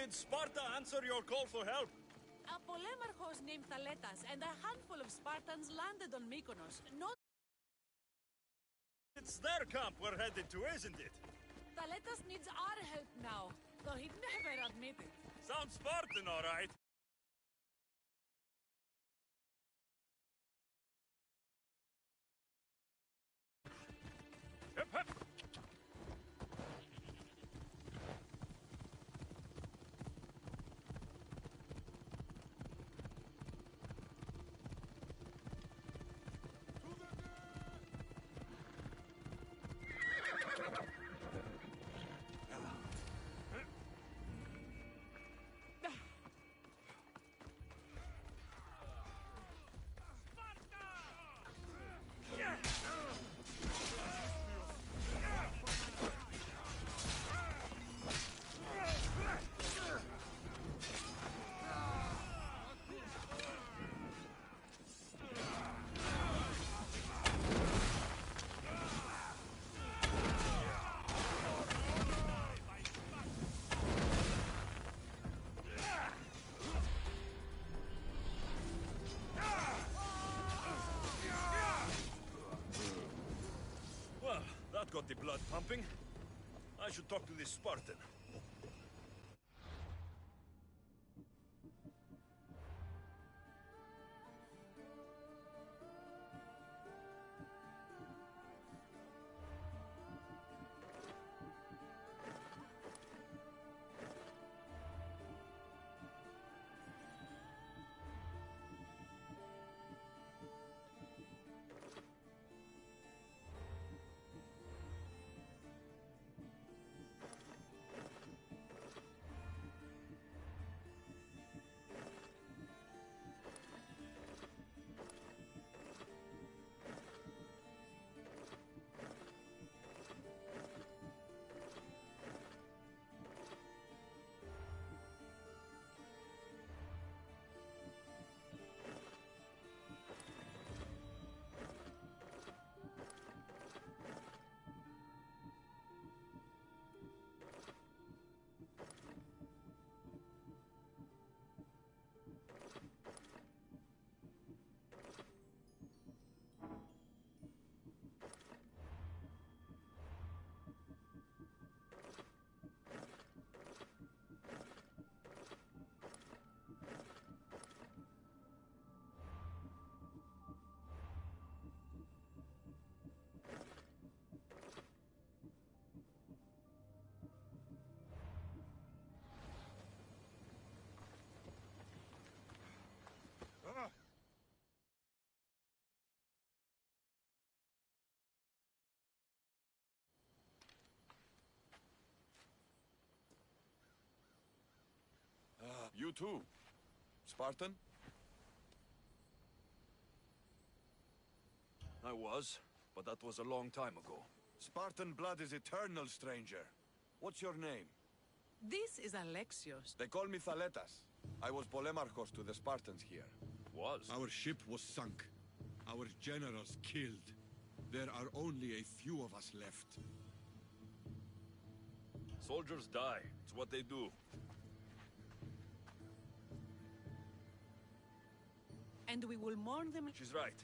Did Sparta answer your call for help? A polemarchos named Thaletas and a handful of Spartans landed on Mykonos. Not It's their camp we're headed to, isn't it? Thaletas needs our help now, though he'd never admit it. Sounds Spartan, all right. Hip, hip. Well, that got the blood pumping. I should talk to this Spartan. You too. Spartan? I was, but that was a long time ago. Spartan blood is eternal, stranger. What's your name? This is Alexios. They call me Thaletas. I was Polemarchos to the Spartans here. Was? Our ship was sunk. Our generals killed. There are only a few of us left. Soldiers die. It's what they do. And we will mourn them. She's right.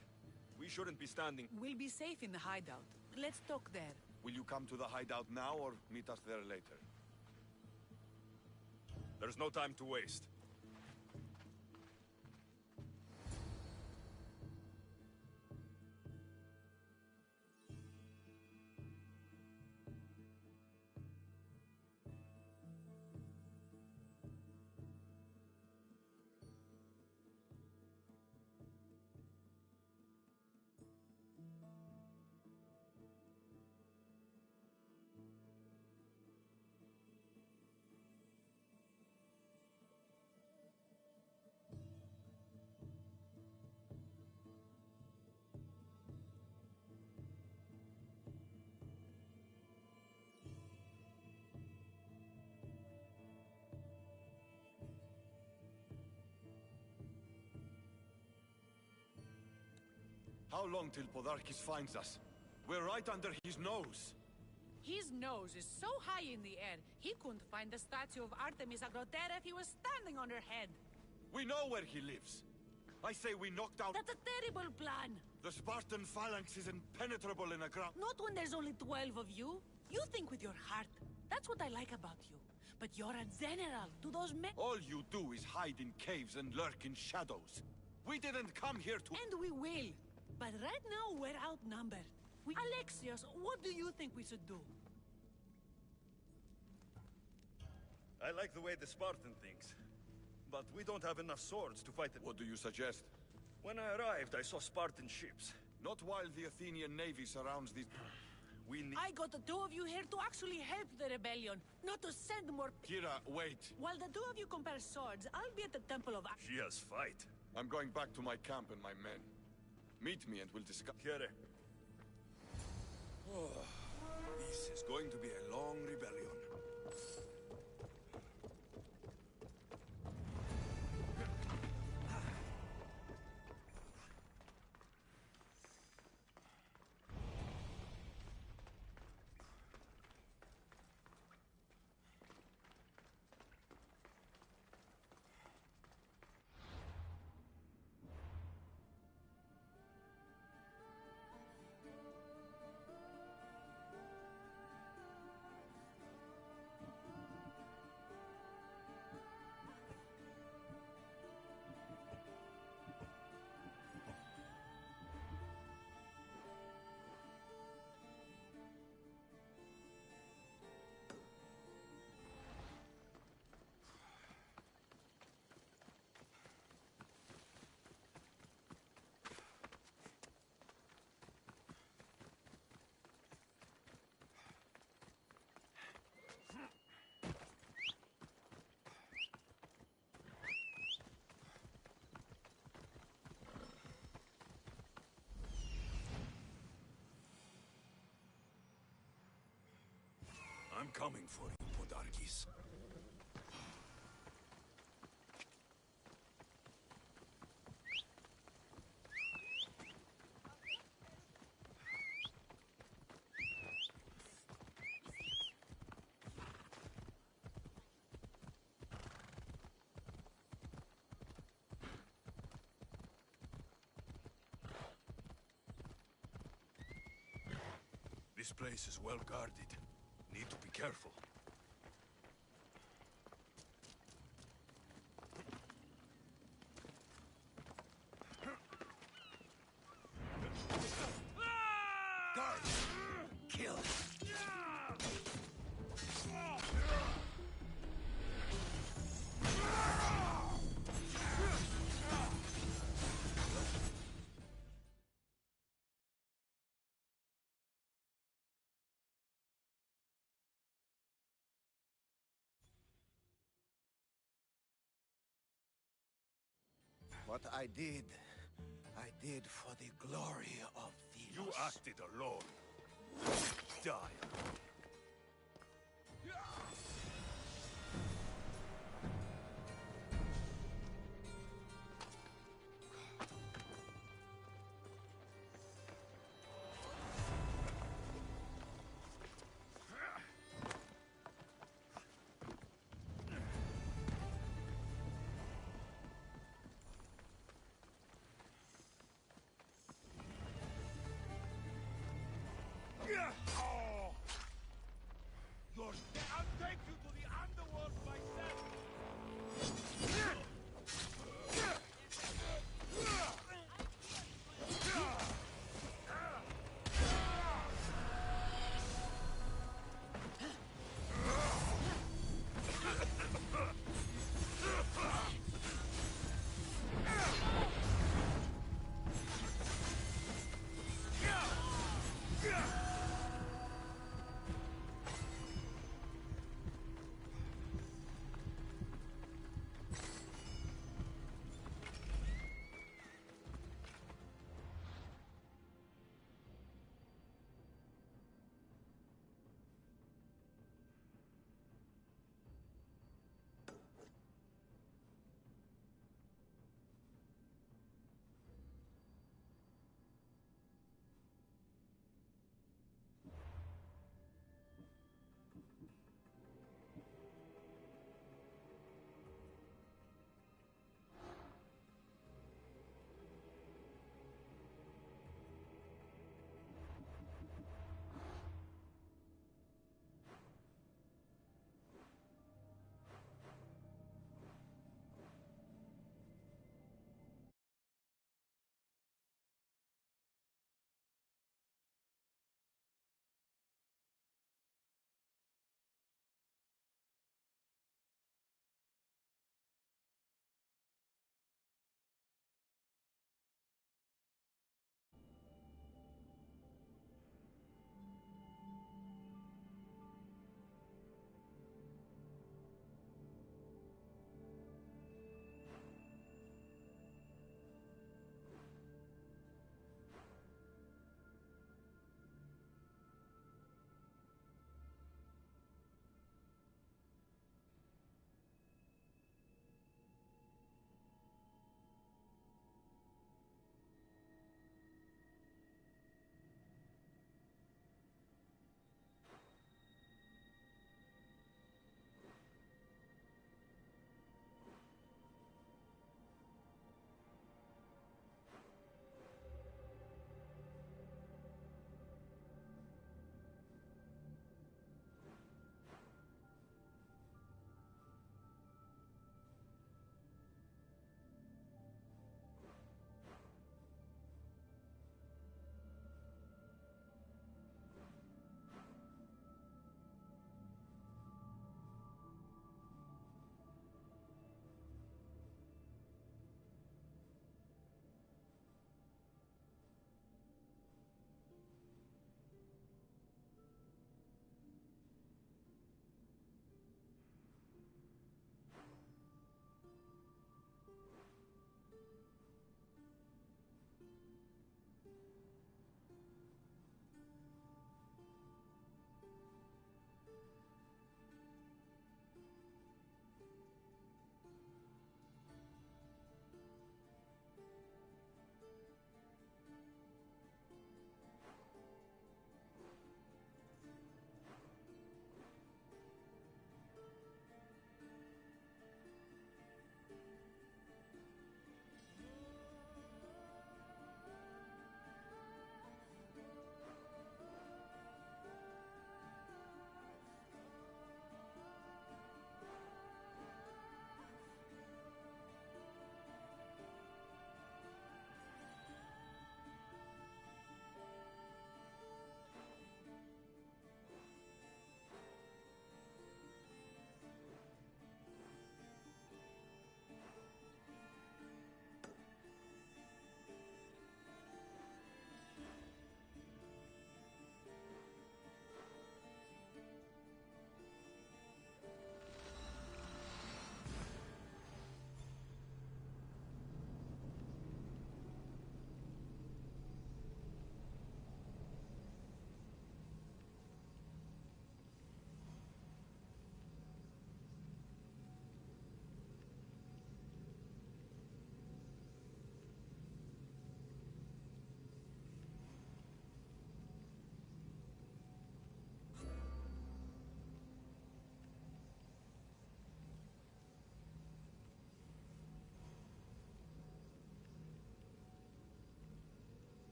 We shouldn't be standing. We'll be safe in the hideout. Let's talk there. Will you come to the hideout now or meet us there later? There's no time to waste. How long till Podarkis finds us? We're right under his nose. His nose is so high in the air, he couldn't find the statue of Artemis Agrotera if he was standing on her head. We know where he lives. I say we knocked out... That's a terrible plan. The Spartan phalanx is impenetrable in a ground... Not when there's only 12 of you. You think with your heart. That's what I like about you. But you're a general to those men. All you do is hide in caves and lurk in shadows. We didn't come here to... And we will. But right now, we're outnumbered. Alexios, what do you think we should do? I like the way the Spartan thinks. But we don't have enough swords to fight them. What do you suggest? When I arrived, I saw Spartan ships. Not while the Athenian navy surrounds these... We need... I got the two of you here to actually help the rebellion, not to send more... Kira, wait. While the two of you compare swords, I'll be at the Temple of... She has fight. I'm going back to my camp and my men. Meet me and we'll discuss... Here. Oh, this is going to be a long rebellion. I'm coming for you, Podarkis. This place is well guarded. Need to be careful. Guard! Kill! What I did for the glory of Venus. You acted alone. Die.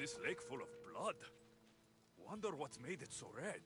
This lake full of blood. Wonder what's made it so red.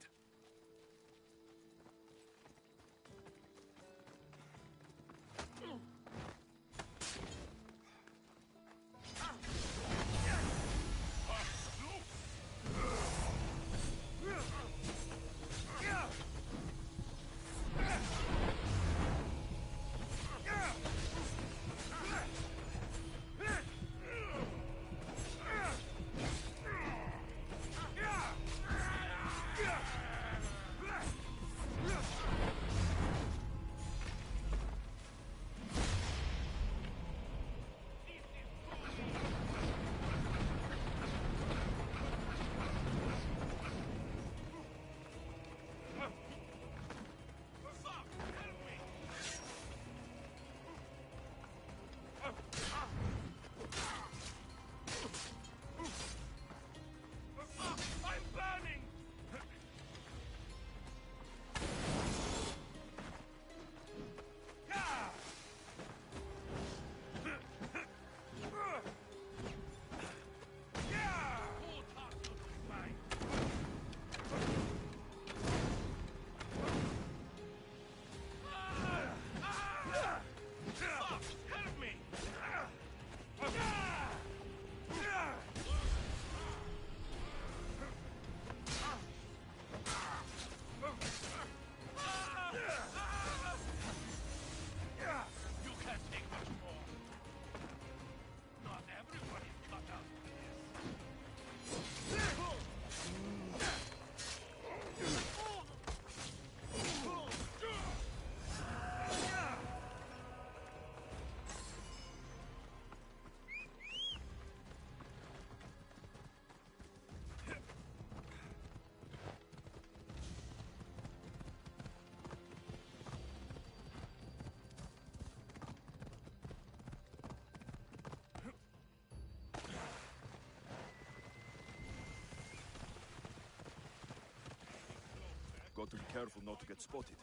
Got to be careful not to get spotted.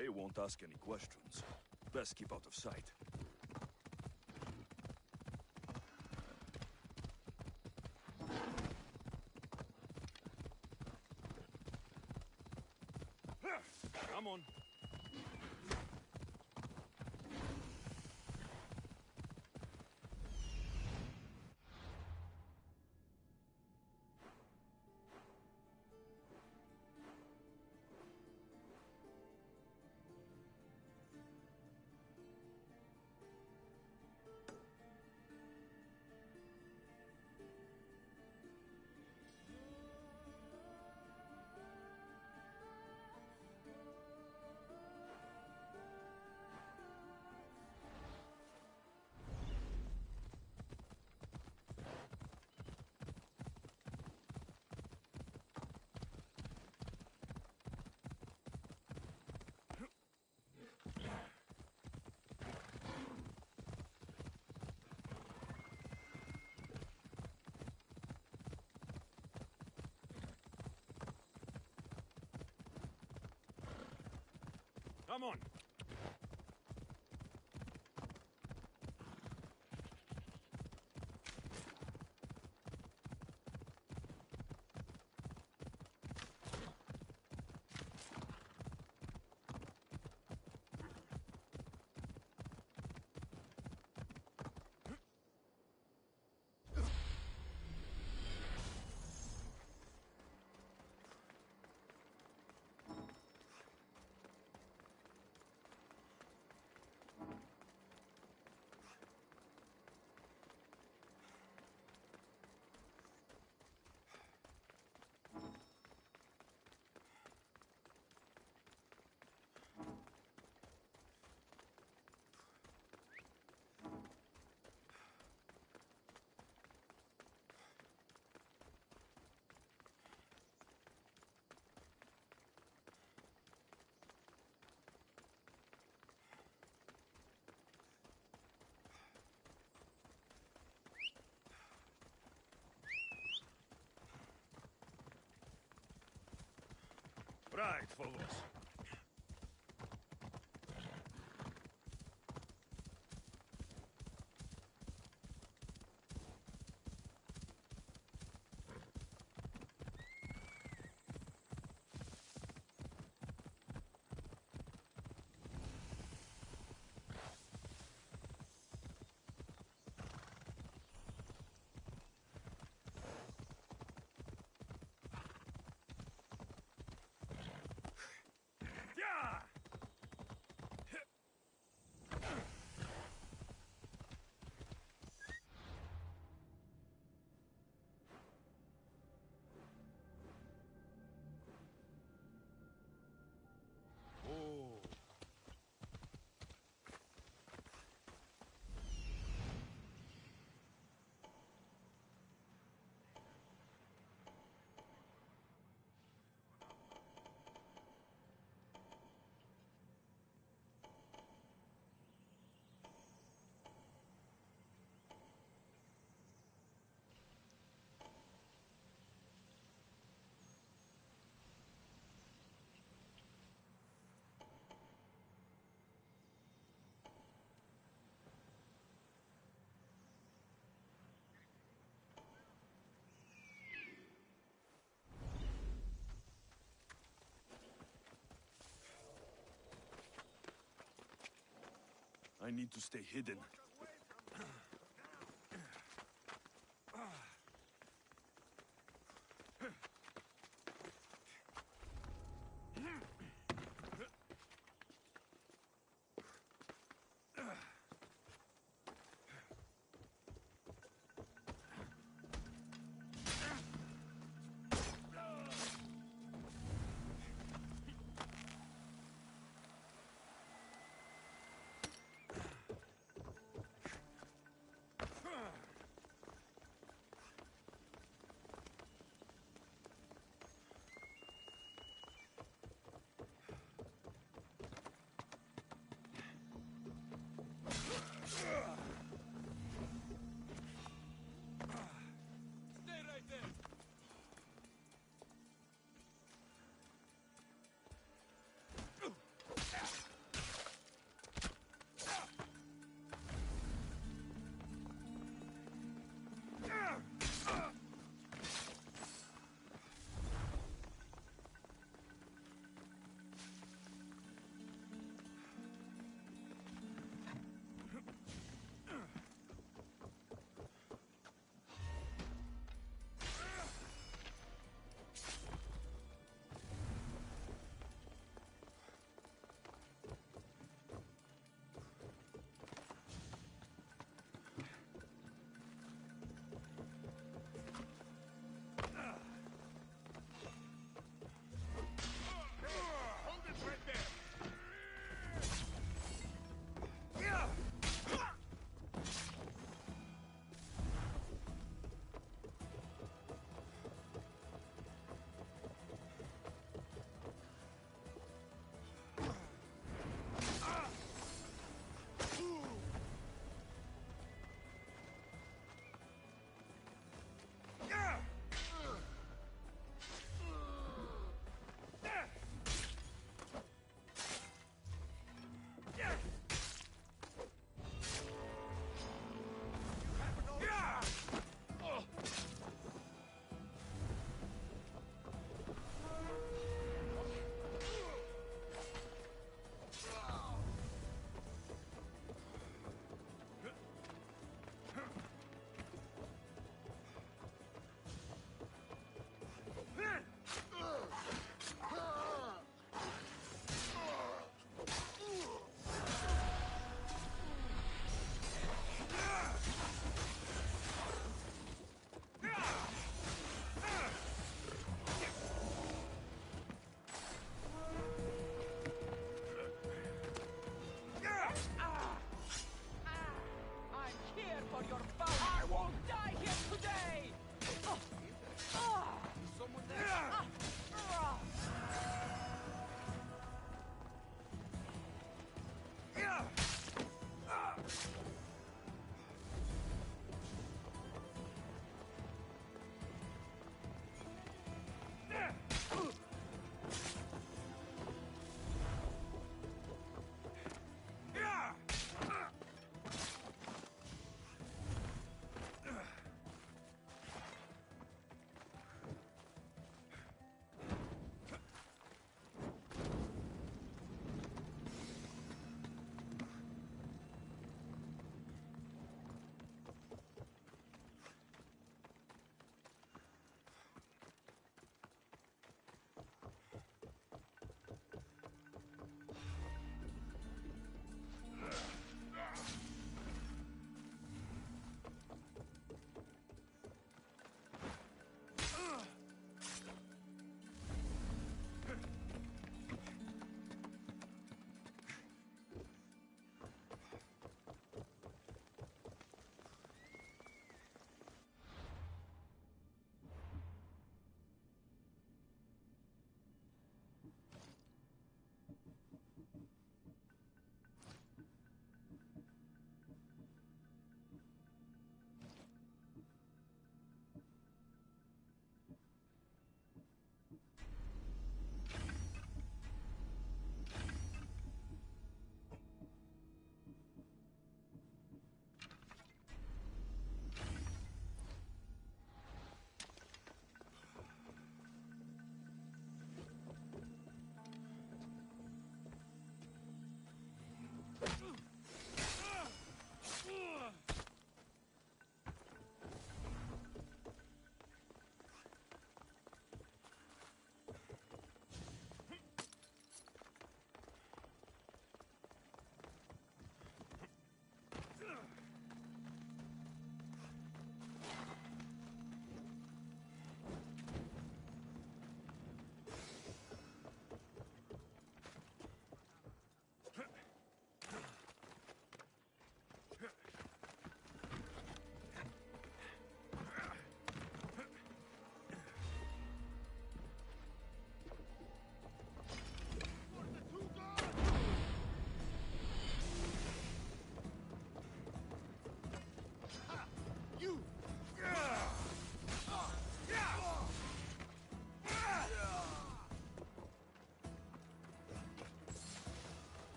They won't ask any questions. Best keep out of sight. Come on. Come on. Right, follows. I need to stay hidden. for your power. I won't die here today! Someone there?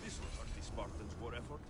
This was hardly Spartans' war effort.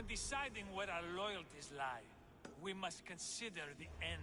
When deciding where our loyalties lie, we must consider the end.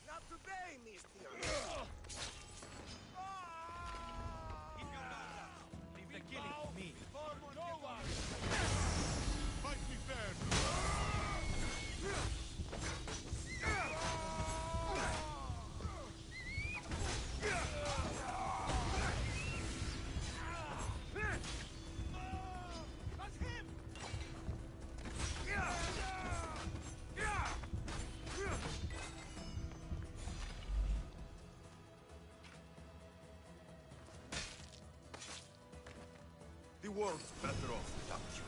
Not today, mister. Leave the killing to me. No one! Fight me fair! That's him! The world's better off without you.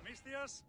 Misthios?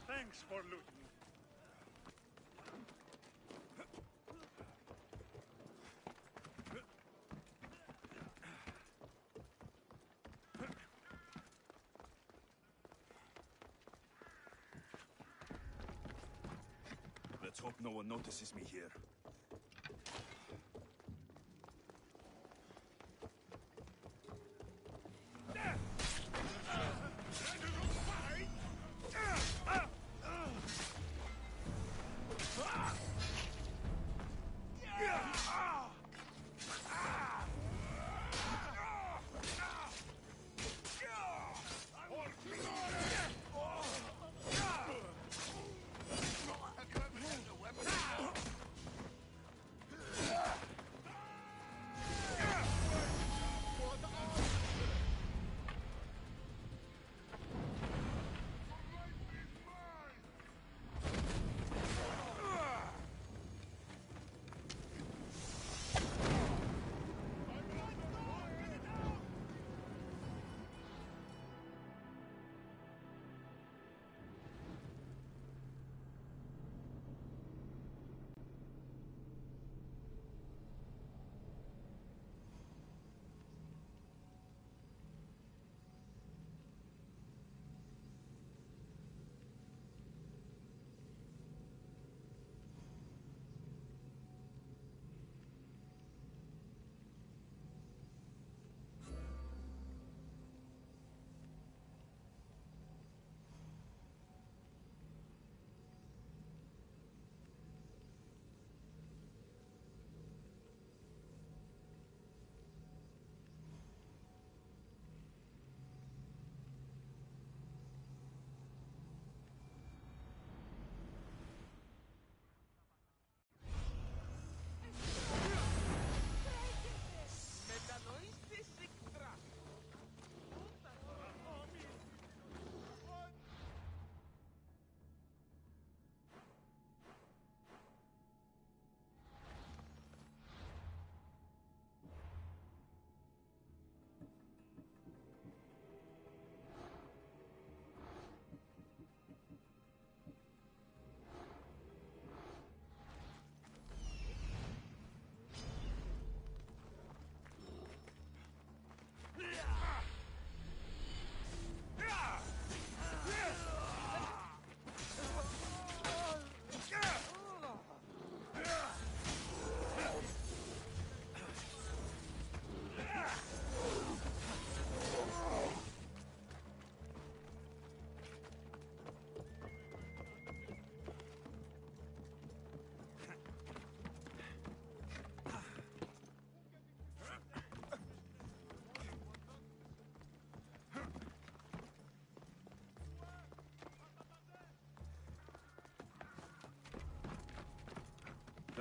Thanks for looting. Let's hope no one notices me here.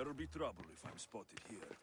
There'll be trouble if I'm spotted here.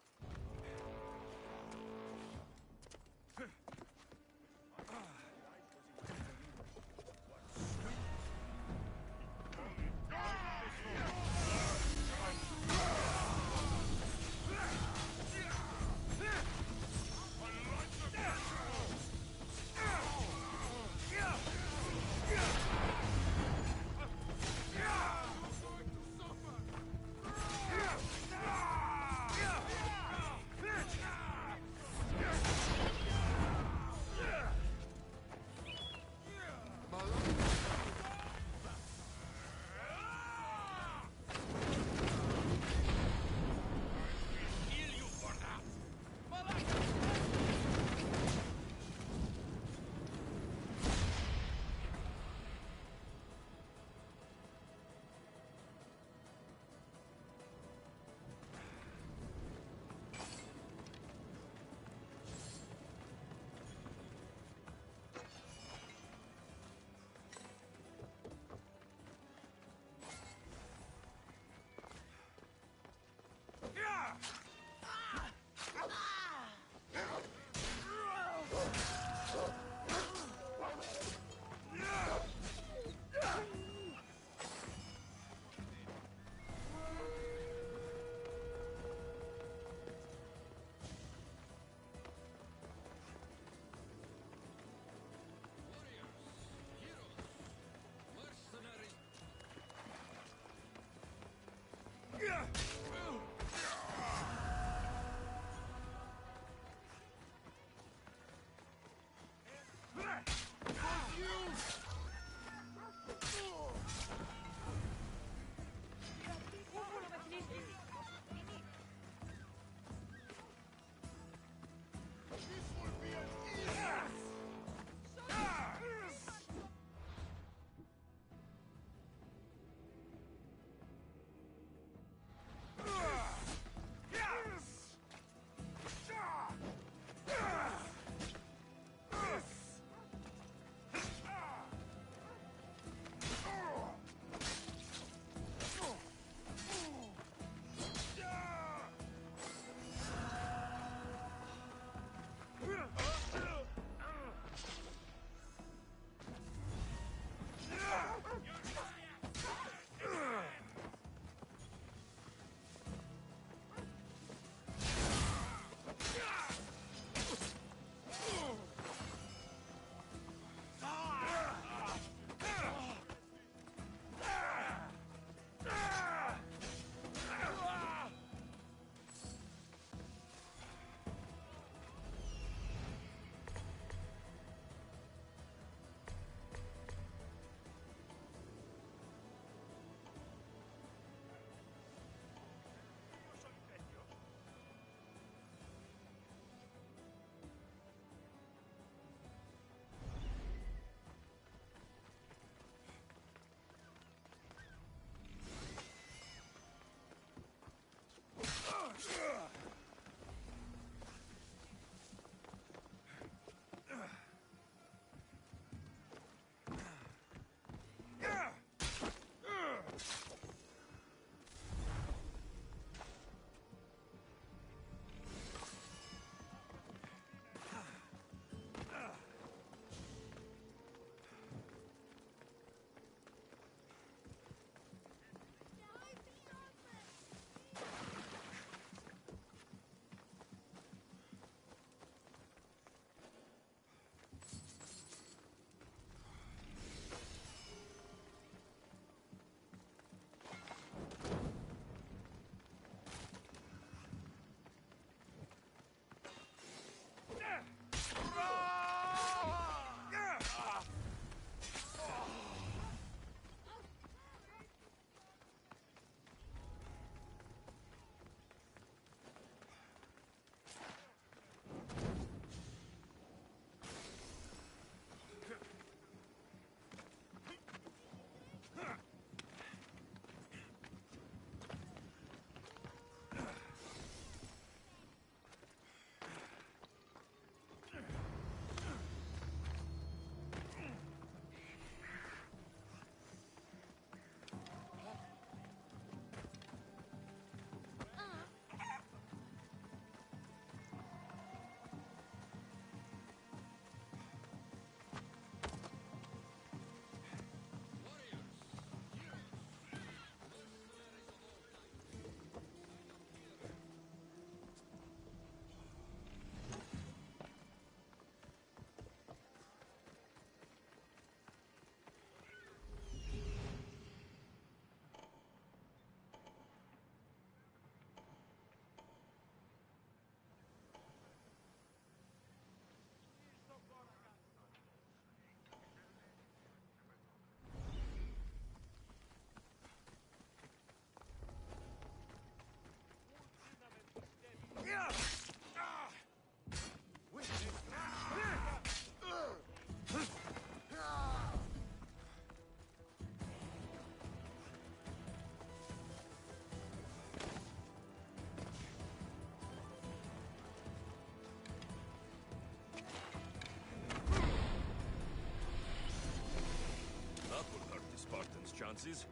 chances.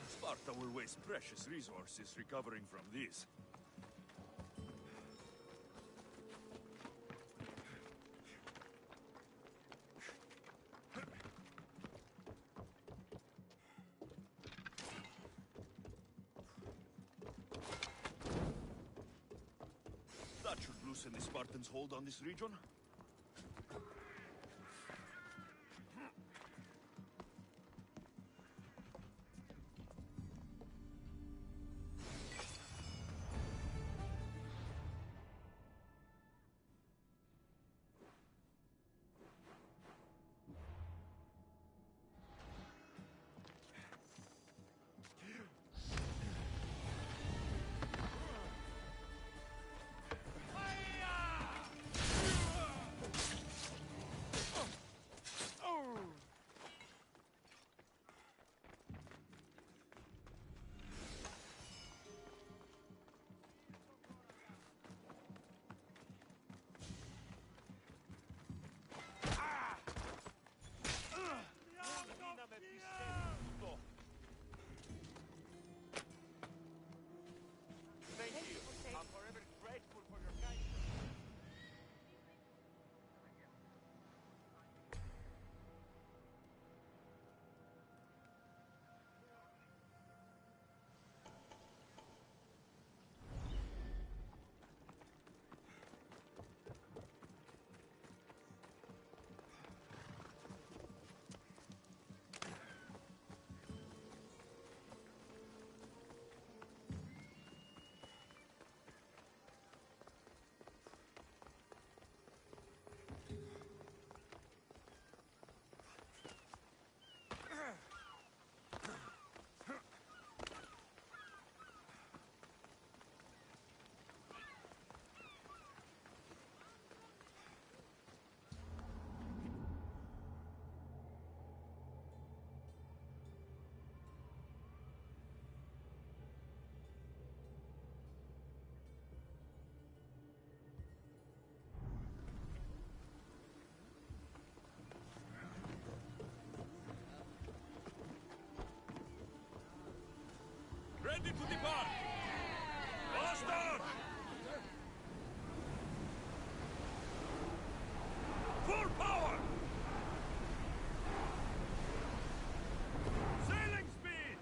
Sparta will waste precious resources recovering from this. That should loosen the Spartans' hold on this region. Ready to depart! Bastard! Full power! Sailing speed!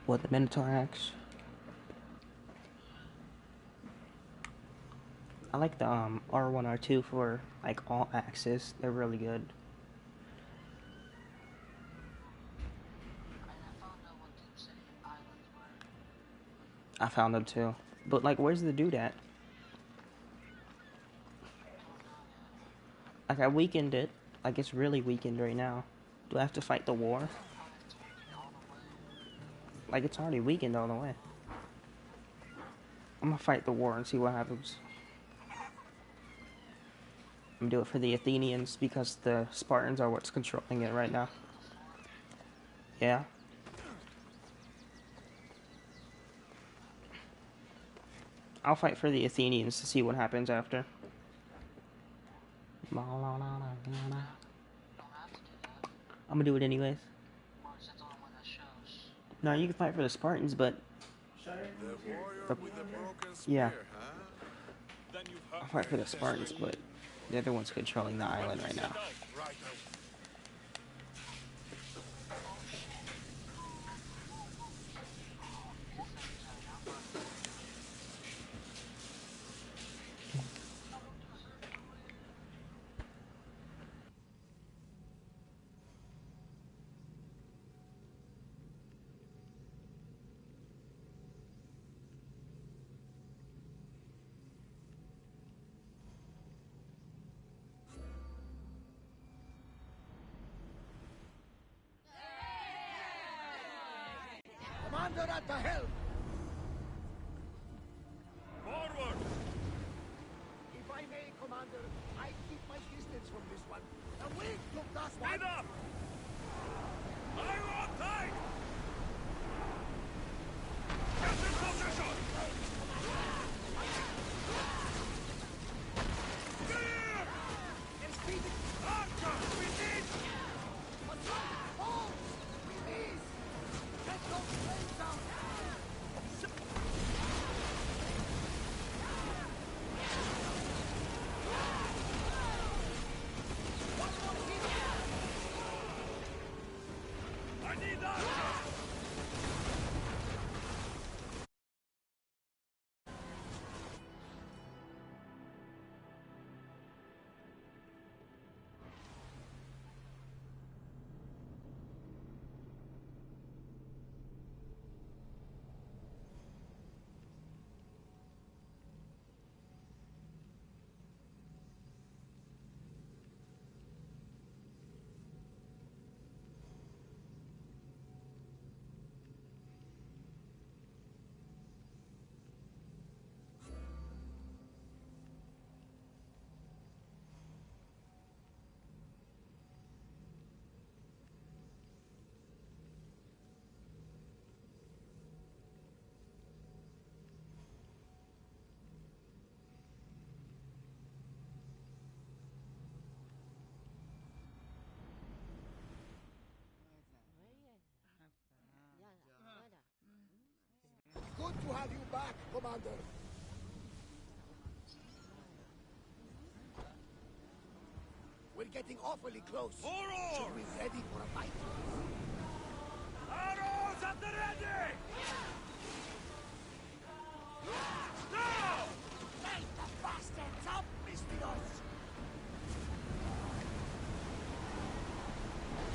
What the Minotaur axe? I like the R1, R2 for like all axes. They're really good. I found them too. But like, where's the dude at? Like, I weakened it. Like, it's really weakened right now. Do I have to fight the war? Like, it's already weakened all the way. I'm gonna fight the war and see what happens. I'm gonna do it for the Athenians because the Spartans are what's controlling it right now. Yeah. I'll fight for the Athenians to see what happens after. I'm gonna do it anyways. No, you can fight for the Spartans, but yeah, I'll fight for the Spartans, but they're the ones controlling the island right now. Commander at the helm! Forward! If I may, Commander, I keep my distance from this one. The wind took us one. Speed up! Fire on tight! Get in position! Clear! And speed it. Archer, we need... Hold! Release! Get those flames out! I need archers! Good to have you back, Commander. We're getting awfully close. Should we be ready for a fight? Arrows at the ready! Now! Light the bastards up, Mistios!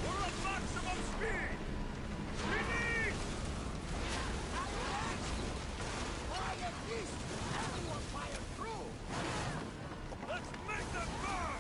We're at maximum speed! Finish! Fire east! Everyone fire through! Let's make them burn!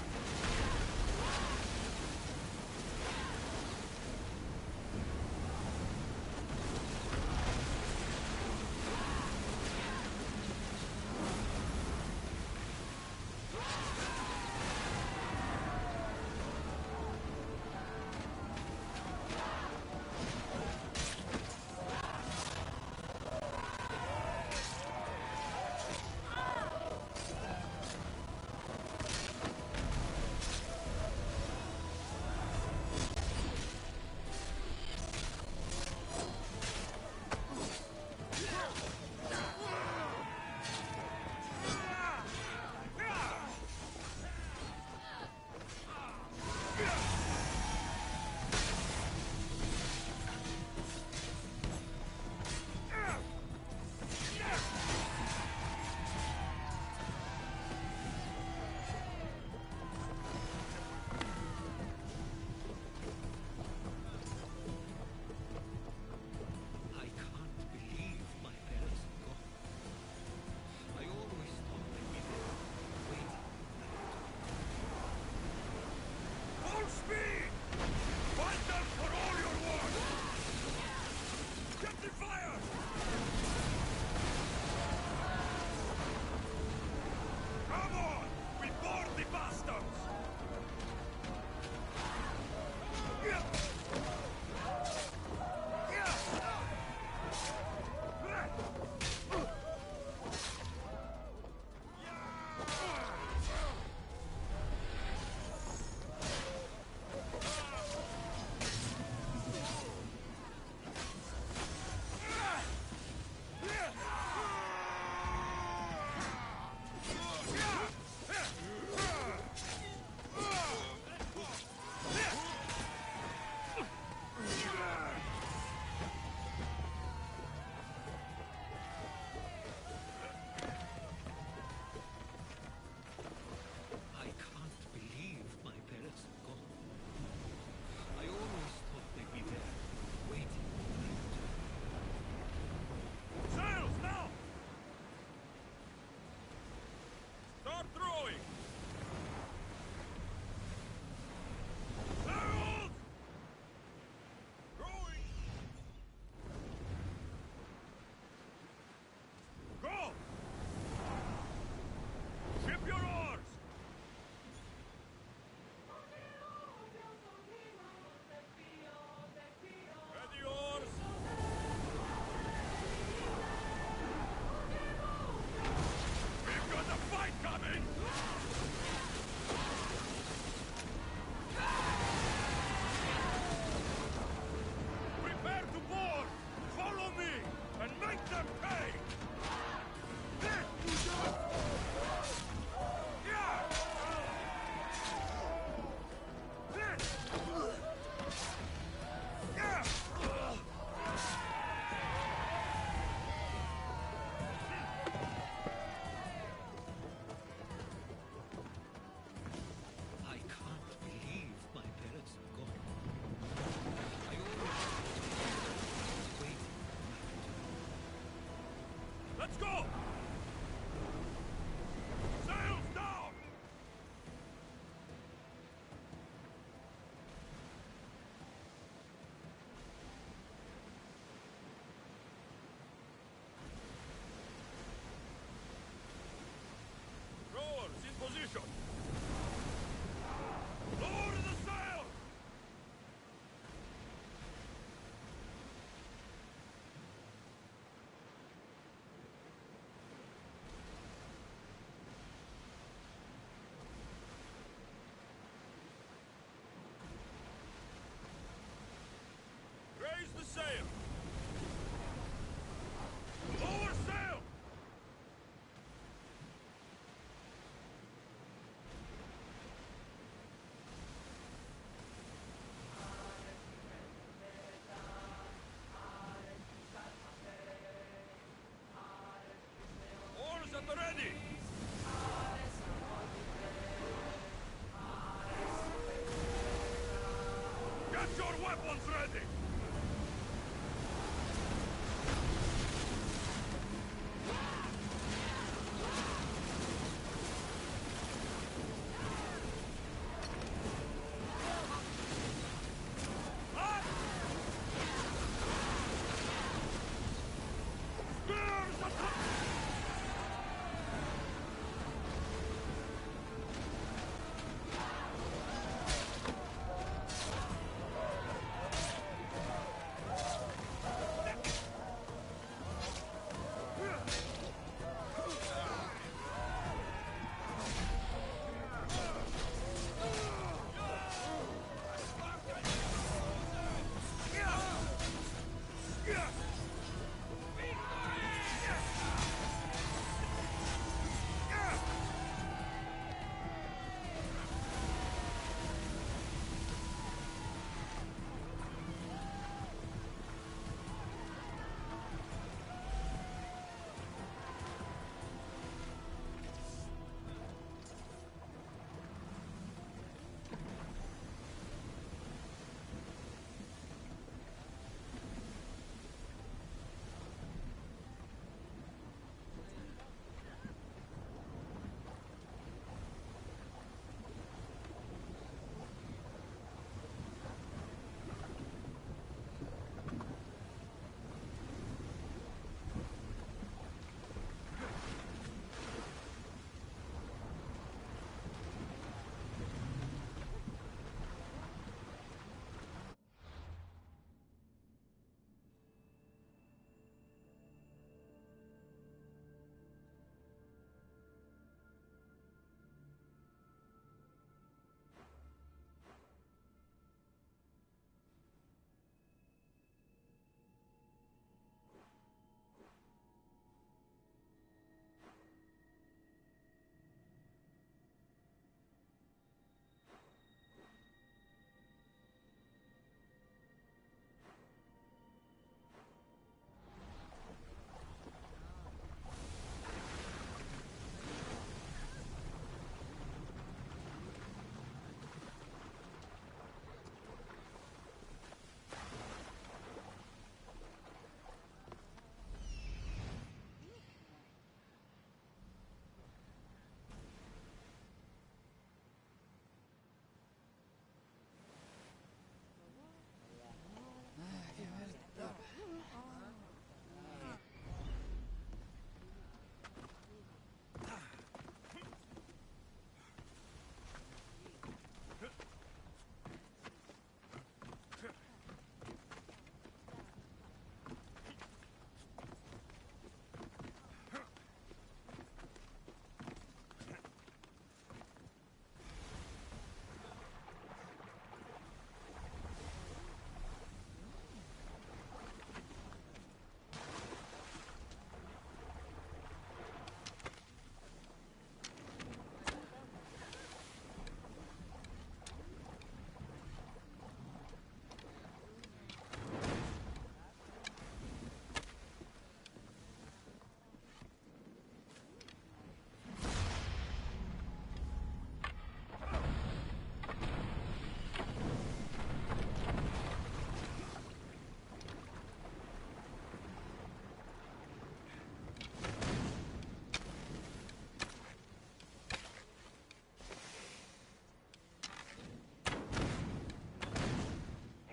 Get your weapons ready!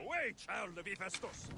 Away, child of Hephaestus!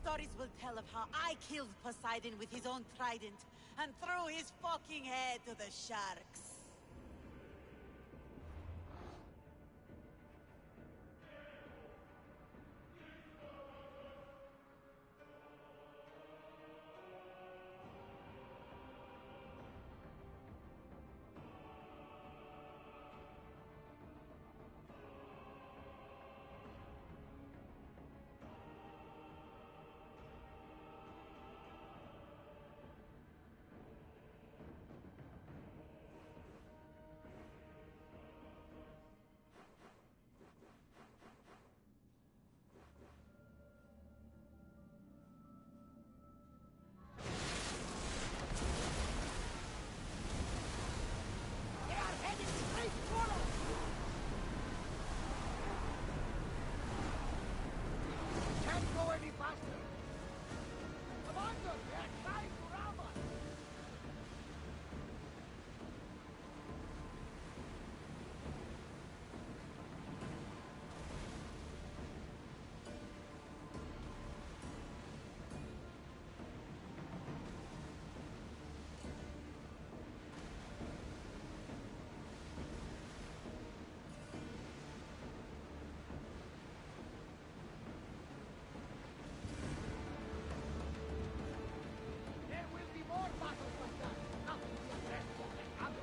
stories will tell of how I killed Poseidon with his own trident and threw his fucking head to the sharks. They are heading straight for us! Can't go any faster! Commander, they are trying to ram us! There will be more battles like that! Nothing the rest won't handle!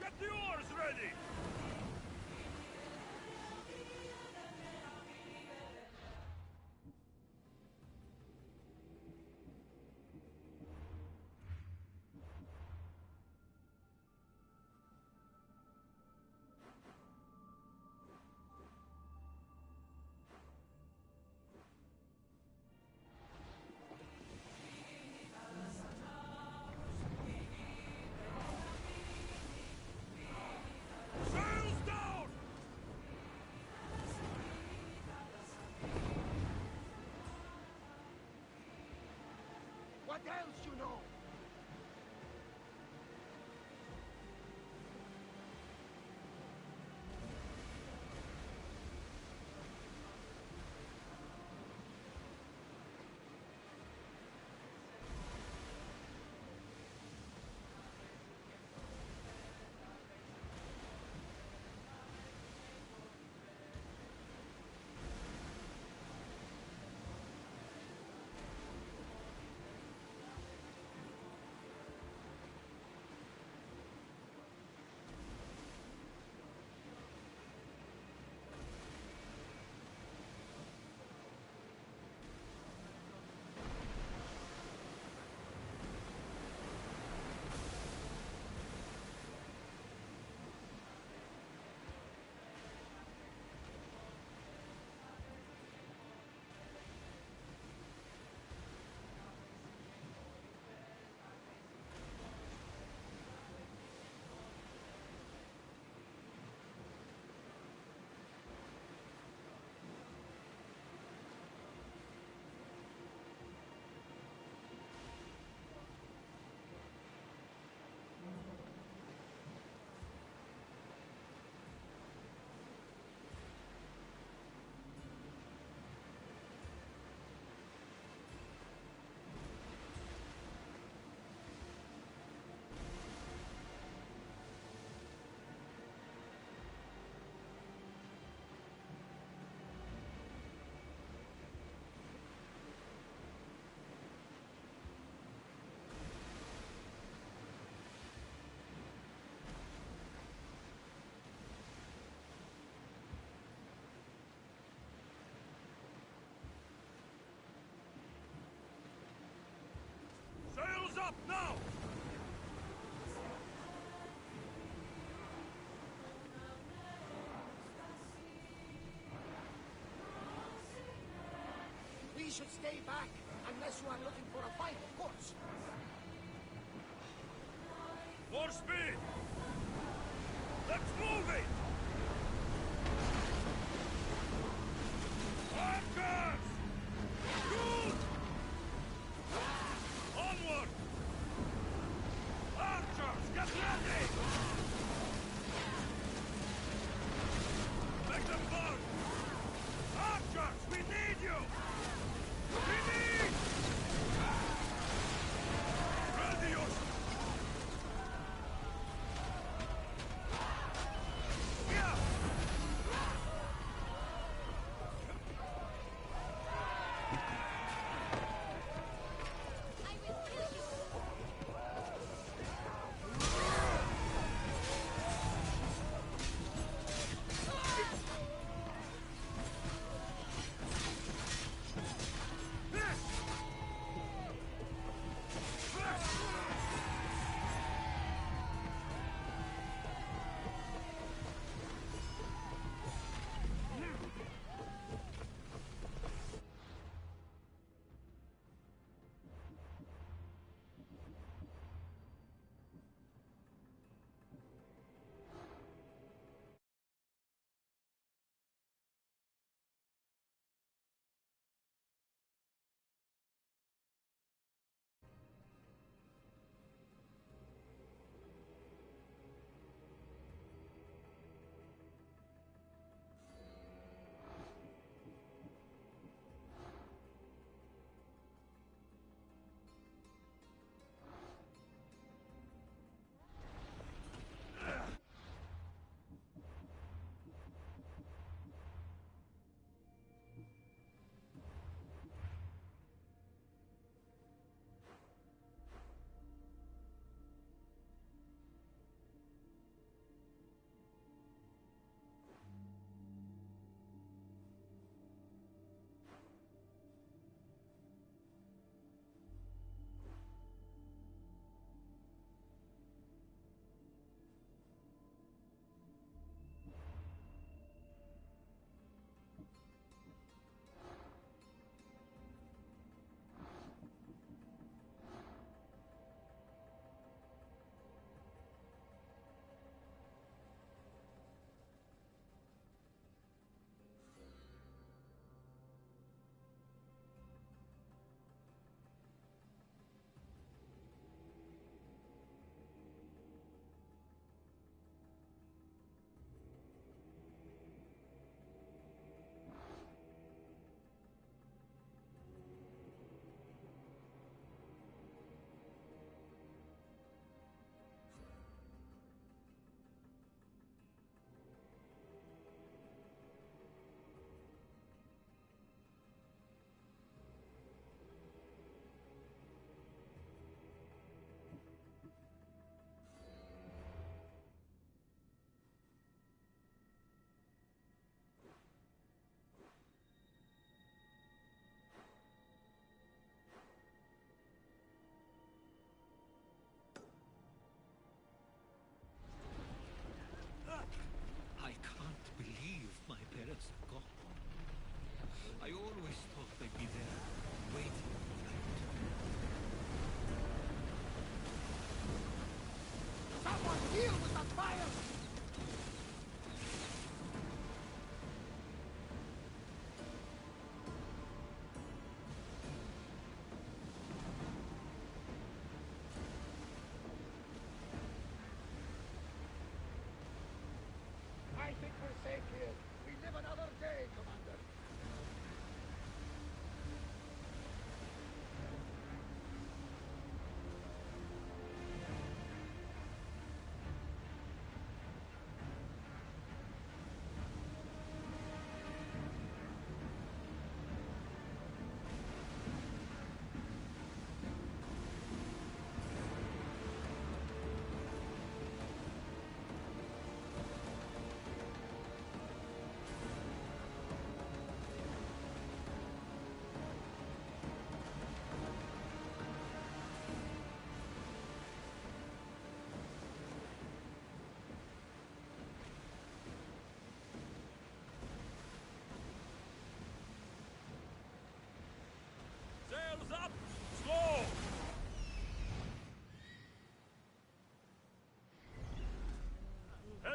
Get the oars ready! Sails down! What else you know? should stay back, unless you are looking for a fight, of course. More speed! Let's move it! Archers! Shoot! Onward! Archers, get ready! Make them burn! Archers, we need you! We need! Ready yourself!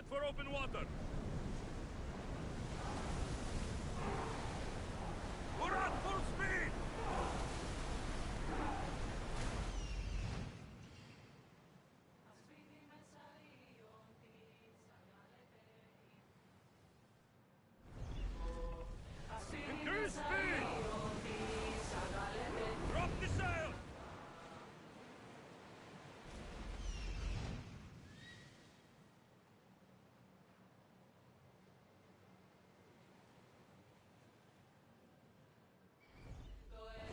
for open water! We're at full speed! Increase speed! Drop the sail!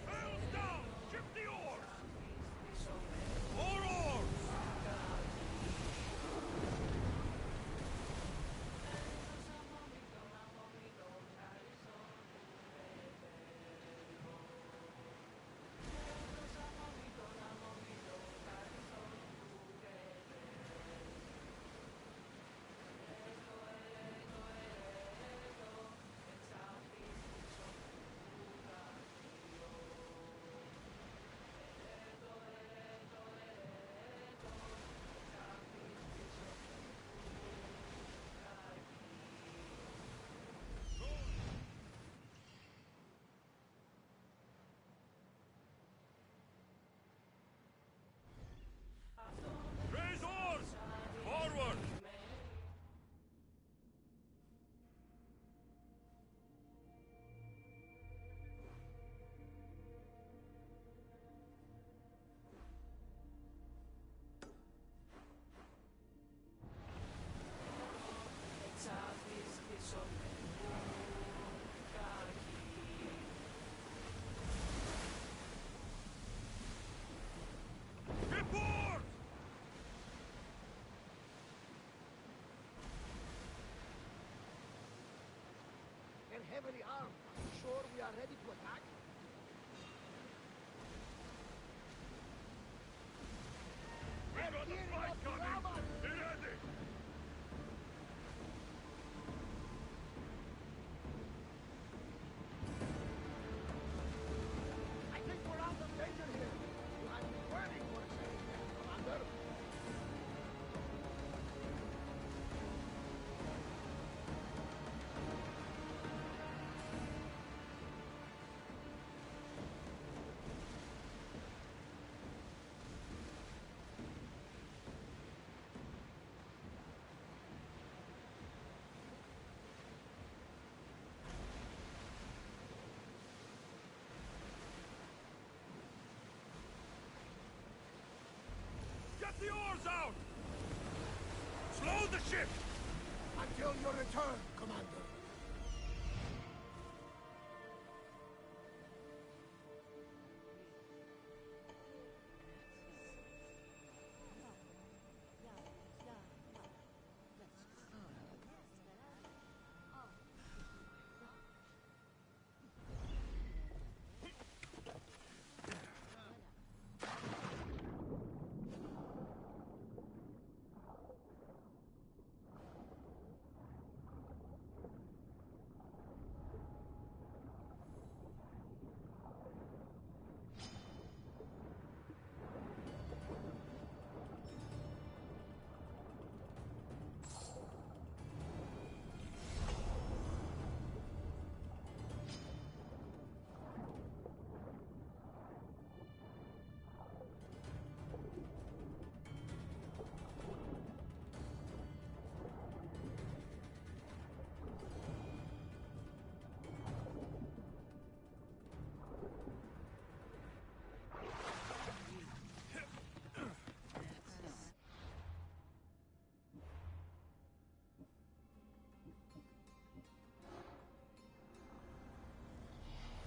Sails down! Ship the oars! More oars! Raise oars! Forward! Ship oars! They're heavily armed. Are you sure we are ready to attack? We got a gearing fight up the coming! armor. Be ready! I think we're out of danger here. I'm waiting for a second, Commander. Get the oars out! Slow the ship! Until your return, Commander.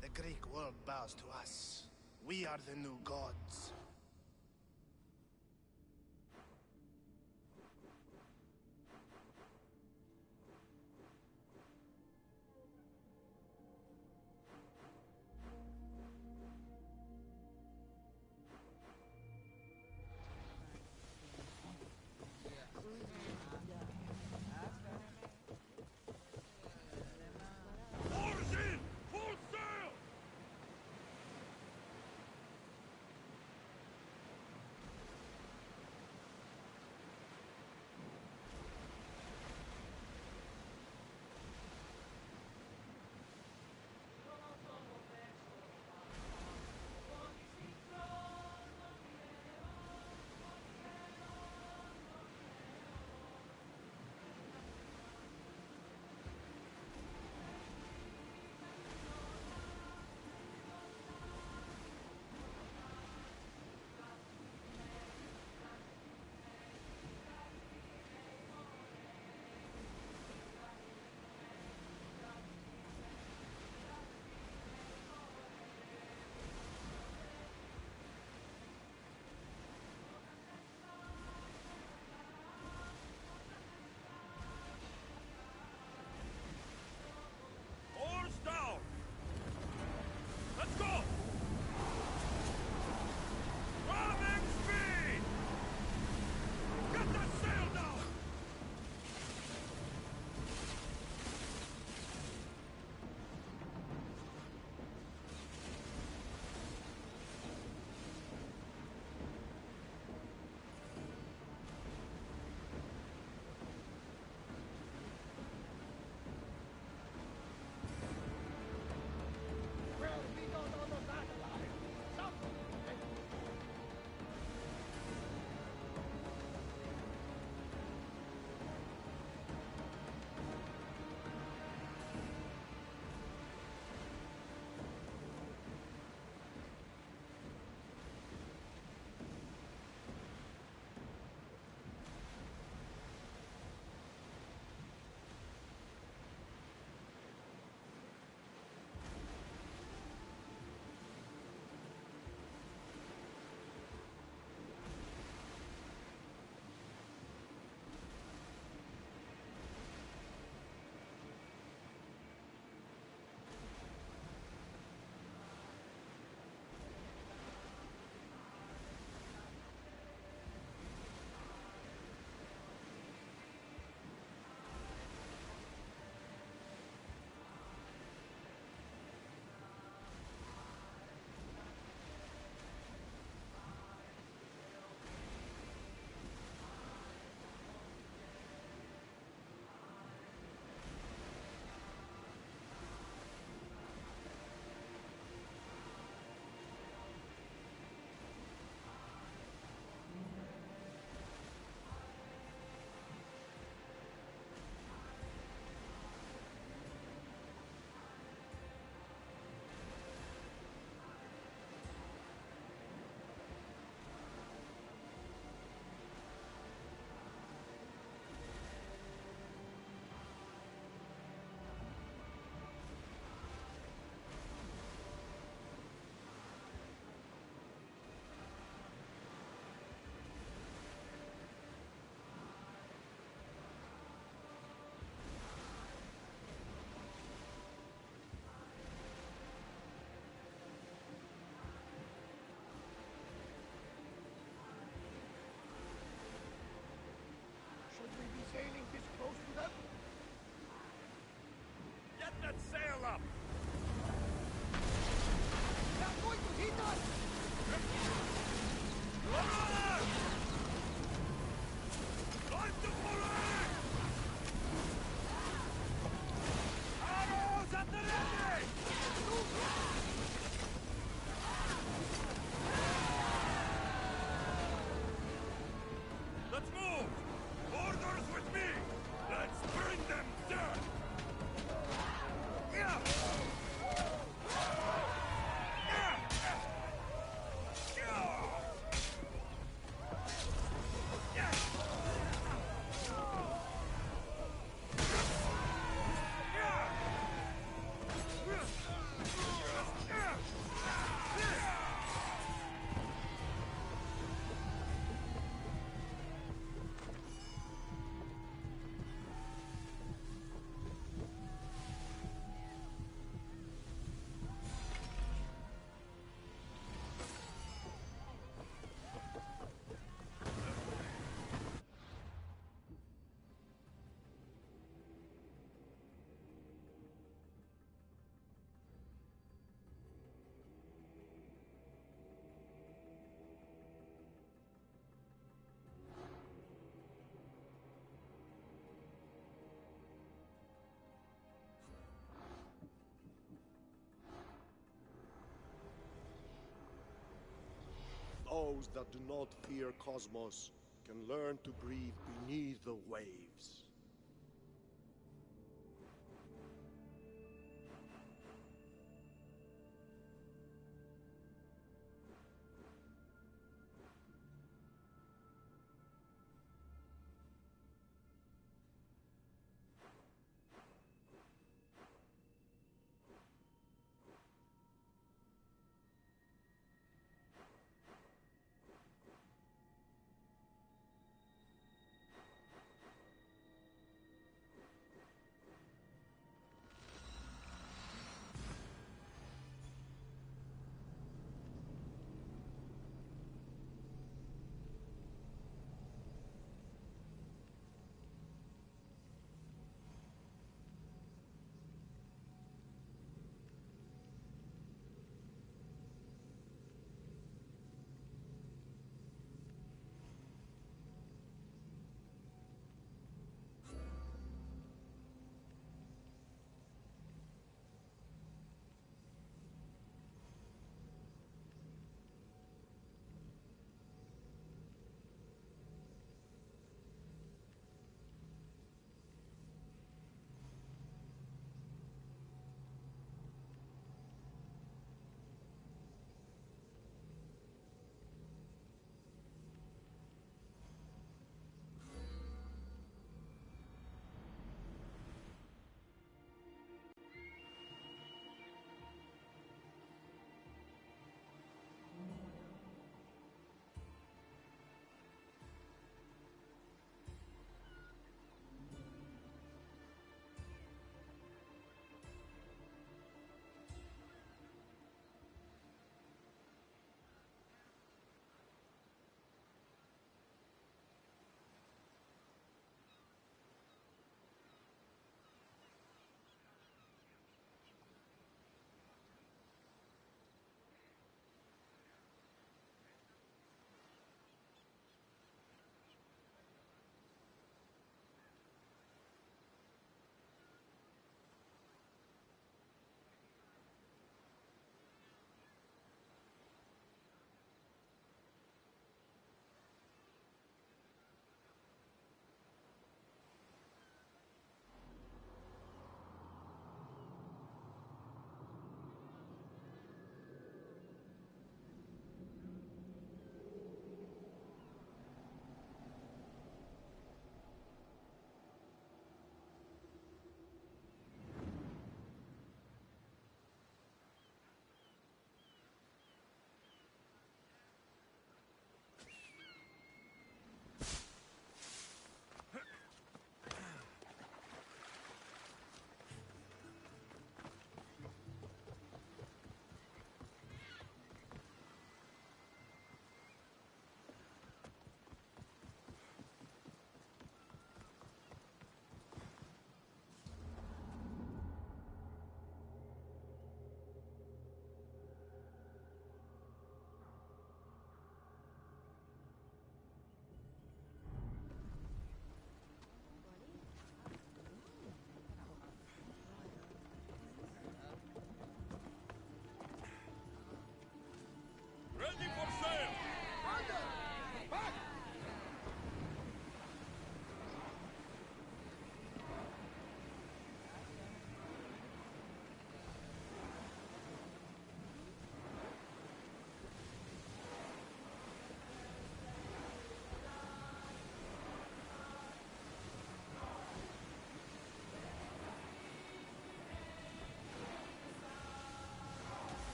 The Greek world bows to us. We are the new gods. Oars in! Full sail! those that do not fear Cosmos can learn to breathe beneath the waves.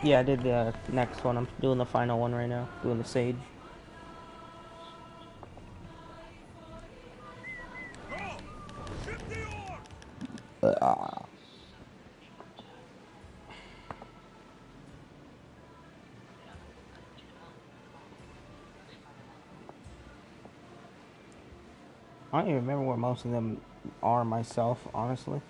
Yeah, I did the next one. I'm doing the final one right now. Doing the Sage. I don't even remember where most of them are myself, honestly.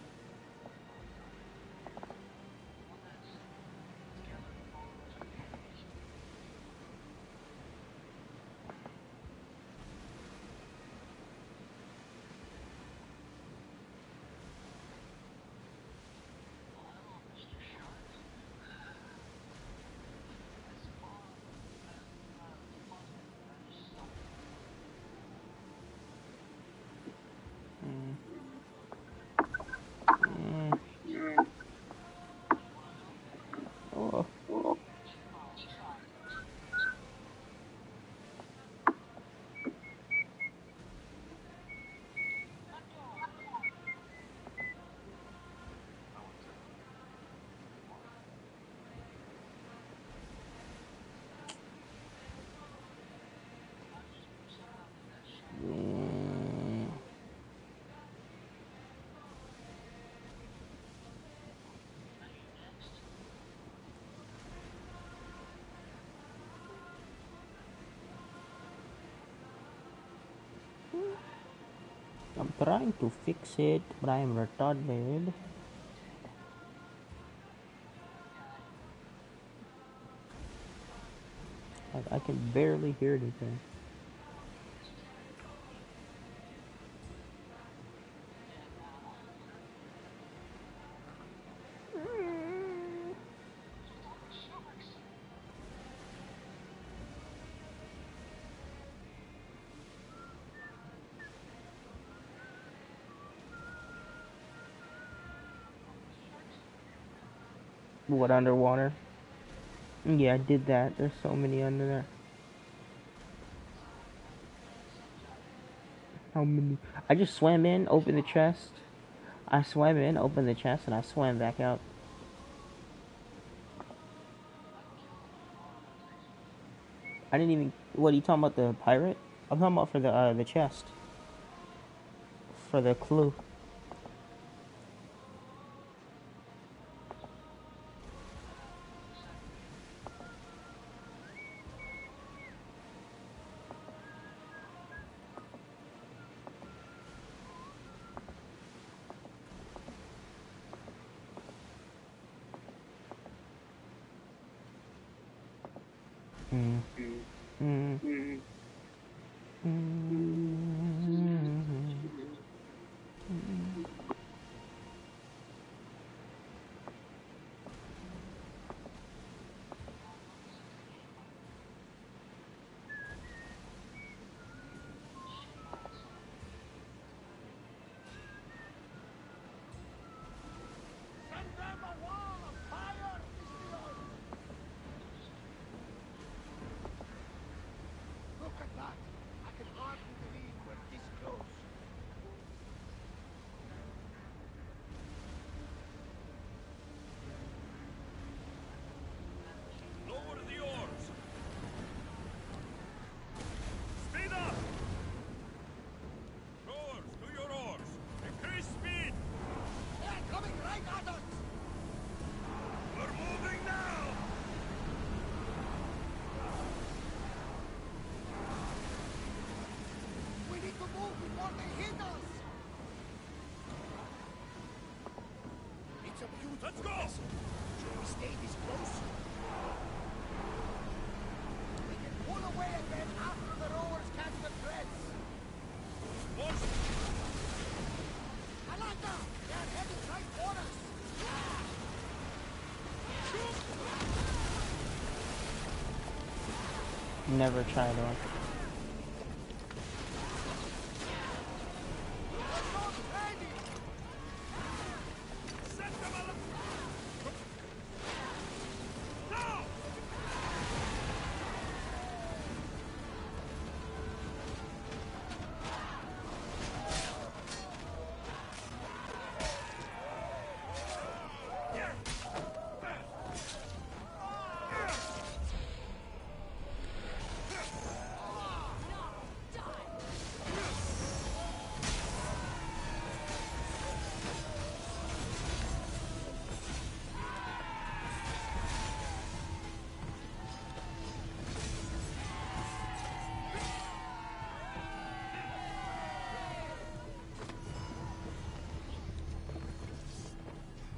Oh. I'm trying to fix it, but I am retarded. I can barely hear anything. What, underwater? Yeah, I did that. There's so many under there. How many? I just swam in, opened the chest. I swam in, opened the chest, and I swam back out. I didn't even. What are you talking about? The pirate? I'm talking about for the chest. For the clue. Mm. Mm. Send them a wall of fire, Mr. Look at that! I can hardly believe we're this close. Lower the oars! Speed up! Rowers, to your oars! Increase speed! They're coming right at us! We're moving now! We need to move before they hit us! It's a beautiful Let's go! vessel. Should we stay this close? We can pull away again after the rowers catch the threads. Watch! Alaka! They're heading right for us! Never tried one. Set them alight! Now!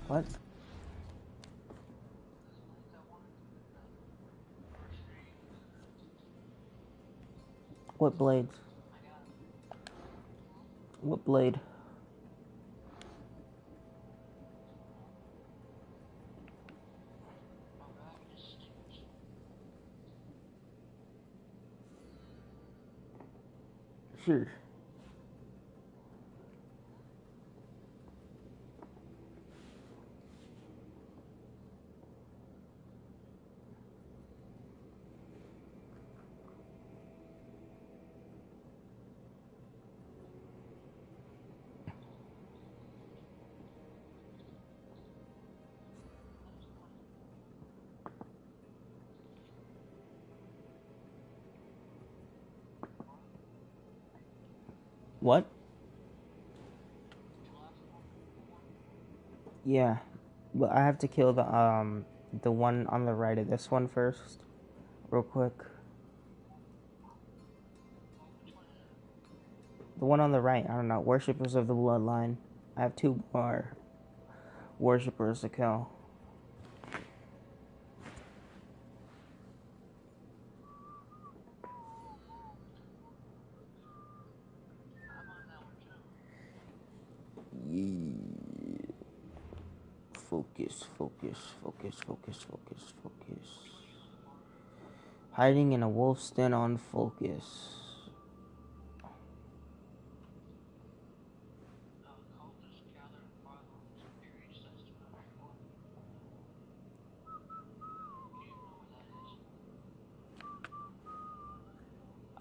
What? What blades? What blade? Sure. What? Yeah, but I have to kill the one on the right of this one first, real quick. The one on the right, I don't know. Worshippers of the Bloodline. I have 2 more worshippers to kill. Focus, focus, focus, focus, focus, focus. Hiding in a wolf's den on focus.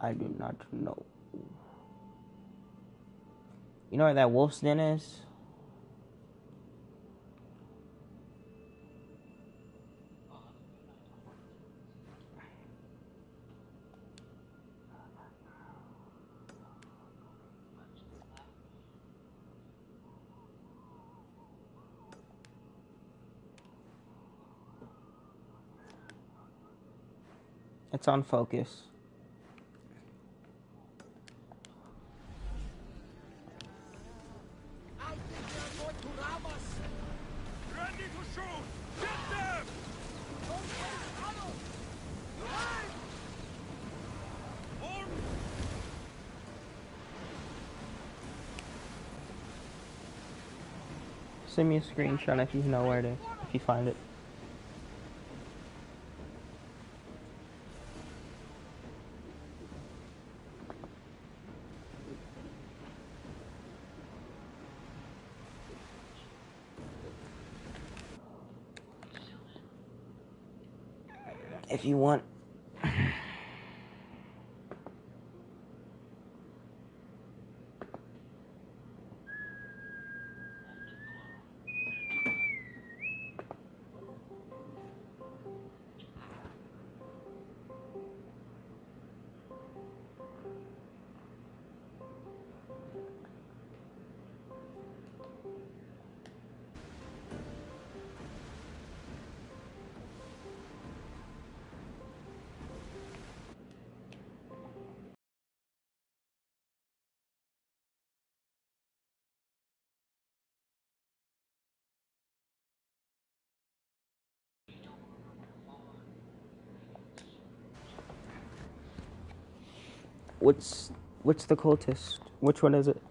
I do not know. You know where that wolf's den is? It's on focus. I think they are going to rob us. Ready to shoot! Get them! Don't waste ammo. Run! Hold! Send me a screenshot if you know where to, if you find it. If you want. What's the cultist? Which one is it?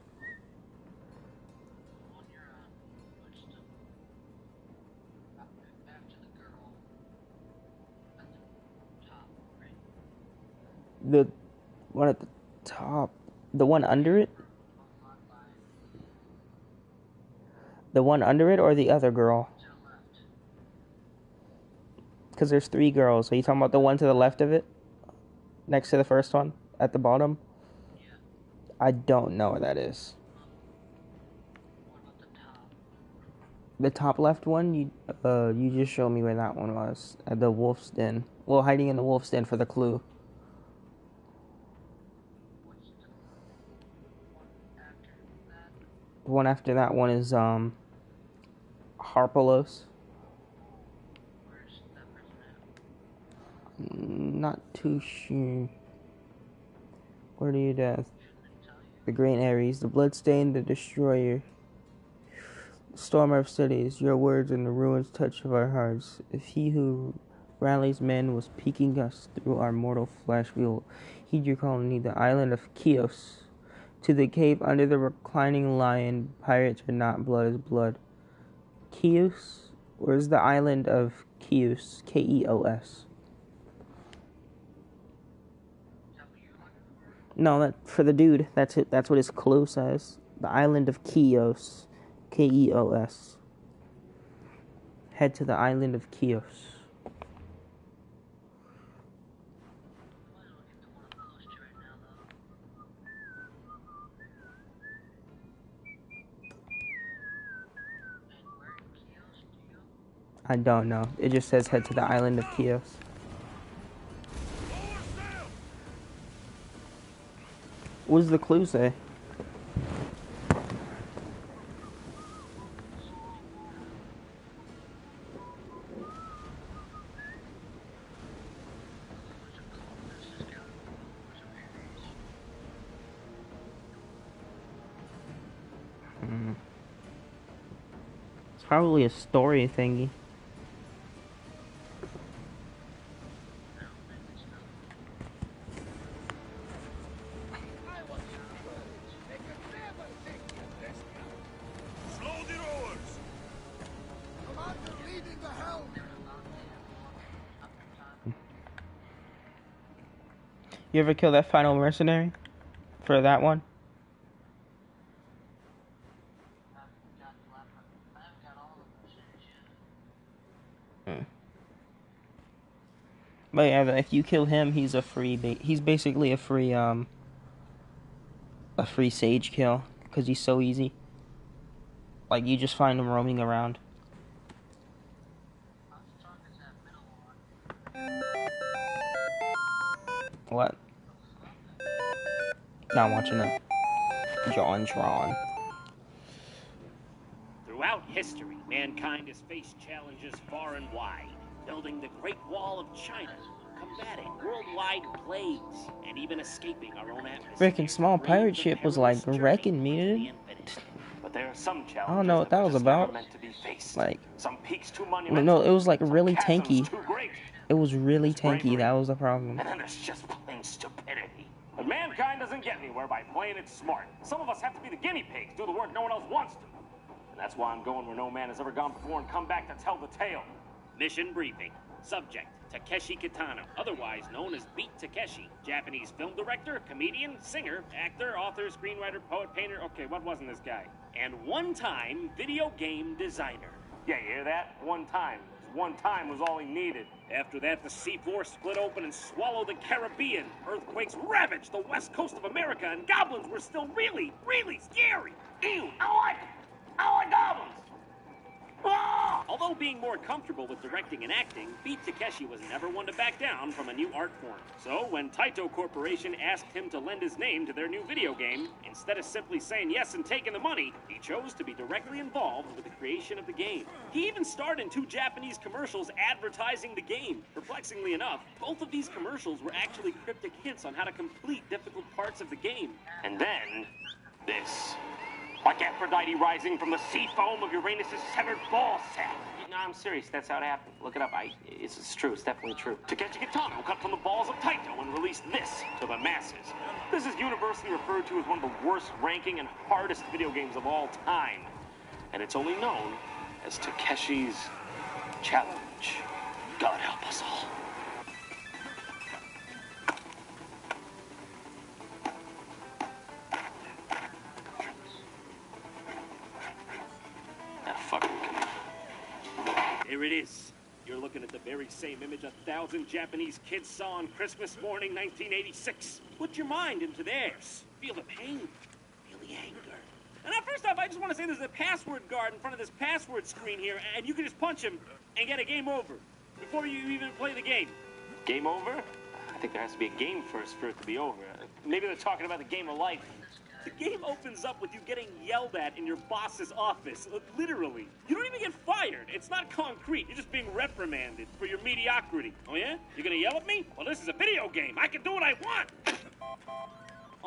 The one at the top. The one under it? The one under it or the other girl? Because there's 3 girls. Are you talking about the one to the left of it? Next to the first one? At the bottom? I don't know where that is. The top left one? You just showed me where that one was. At the wolf's den. Well, hiding in the wolf's den for the clue. The one after that one is, Harpalos. Not too sure. Where do you death? The Great Ares, the Bloodstained, the Destroyer, Stormer of cities, your words and the ruins touch of our hearts. If he who rallies men was piquing us through our mortal flesh, we will heed your colony, the island of Chios. To the cave under the reclining lion, pirates are not, blood is blood. Chios? Where's the island of Chios? Keos. No, that for the dude. That's it. That's what his clue says. The island of Chios. Keos. Head to the island of Chios. I don't know. It just says head to the island of Chios. What does the clue say? It's probably a story thingy. You ever kill that final mercenary? For that one? But yeah, if you kill him, he's a free he's basically a free sage kill, because he's so easy. Like, you just find him roaming around. What? Not watching it. Jontron. Throughout history, mankind has faced challenges far and wide. Building the Great Wall of China, combating worldwide plagues, and even escaping our own atmosphere. Freaking small pirate ship was like wrecking me, dude. But there are some challenges I don't know what that was about. Like, some peaks too monumental, no, it was like really some chasms tanky. too great. It was really tanky. That was the problem. And then there's just plain stupidity. But mankind doesn't get anywhere by playing it smart. Some of us have to be the guinea pigs, do the work no one else wants to. And that's why I'm going where no man has ever gone before and come back to tell the tale. Mission briefing. Subject, Takeshi Kitano, otherwise known as Beat Takeshi. Japanese film director, comedian, singer, actor, author, screenwriter, poet, painter. Okay, what wasn't this guy? And one-time video game designer. Yeah, you hear that? One time. One time was all he needed. After that, the sea-floor split open and swallowed the Caribbean. Earthquakes ravaged the west coast of America, and goblins were still really, really scary. Ew, I don't like goblins. Ah! Although being more comfortable with directing and acting, Beat Takeshi was never one to back down from a new art form. So when Taito Corporation asked him to lend his name to their new video game, instead of simply saying yes and taking the money, he chose to be directly involved with the creation of the game. He even starred in 2 Japanese commercials advertising the game. Perplexingly enough, both of these commercials were actually cryptic hints on how to complete difficult parts of the game. And then, this. Like Aphrodite rising from the sea foam of Uranus' severed ball sack. No, I'm serious. That's how it happened. Look it up. It's true. It's definitely true. Takeshi Kitano cut from the balls of Taito and released this to the masses. This is universally referred to as one of the worst ranking and hardest video games of all time. And it's only known as Takeshi's Challenge. God help us all. There it is. You're looking at the very same image 1,000 Japanese kids saw on Christmas morning 1986. Put your mind into theirs. Feel the pain. Feel the anger. And now, first off, I just want to say there's a password guard in front of this password screen here, and you can just punch him and get a game over before you even play the game. Game over? I think there has to be a game first for it to be over. Maybe they're talking about the game of life. The game opens up with you getting yelled at in your boss's office. Literally. You don't even get fired. It's not concrete. You're just being reprimanded for your mediocrity. Oh, yeah? You're gonna yell at me? Well, this is a video game. I can do what I want.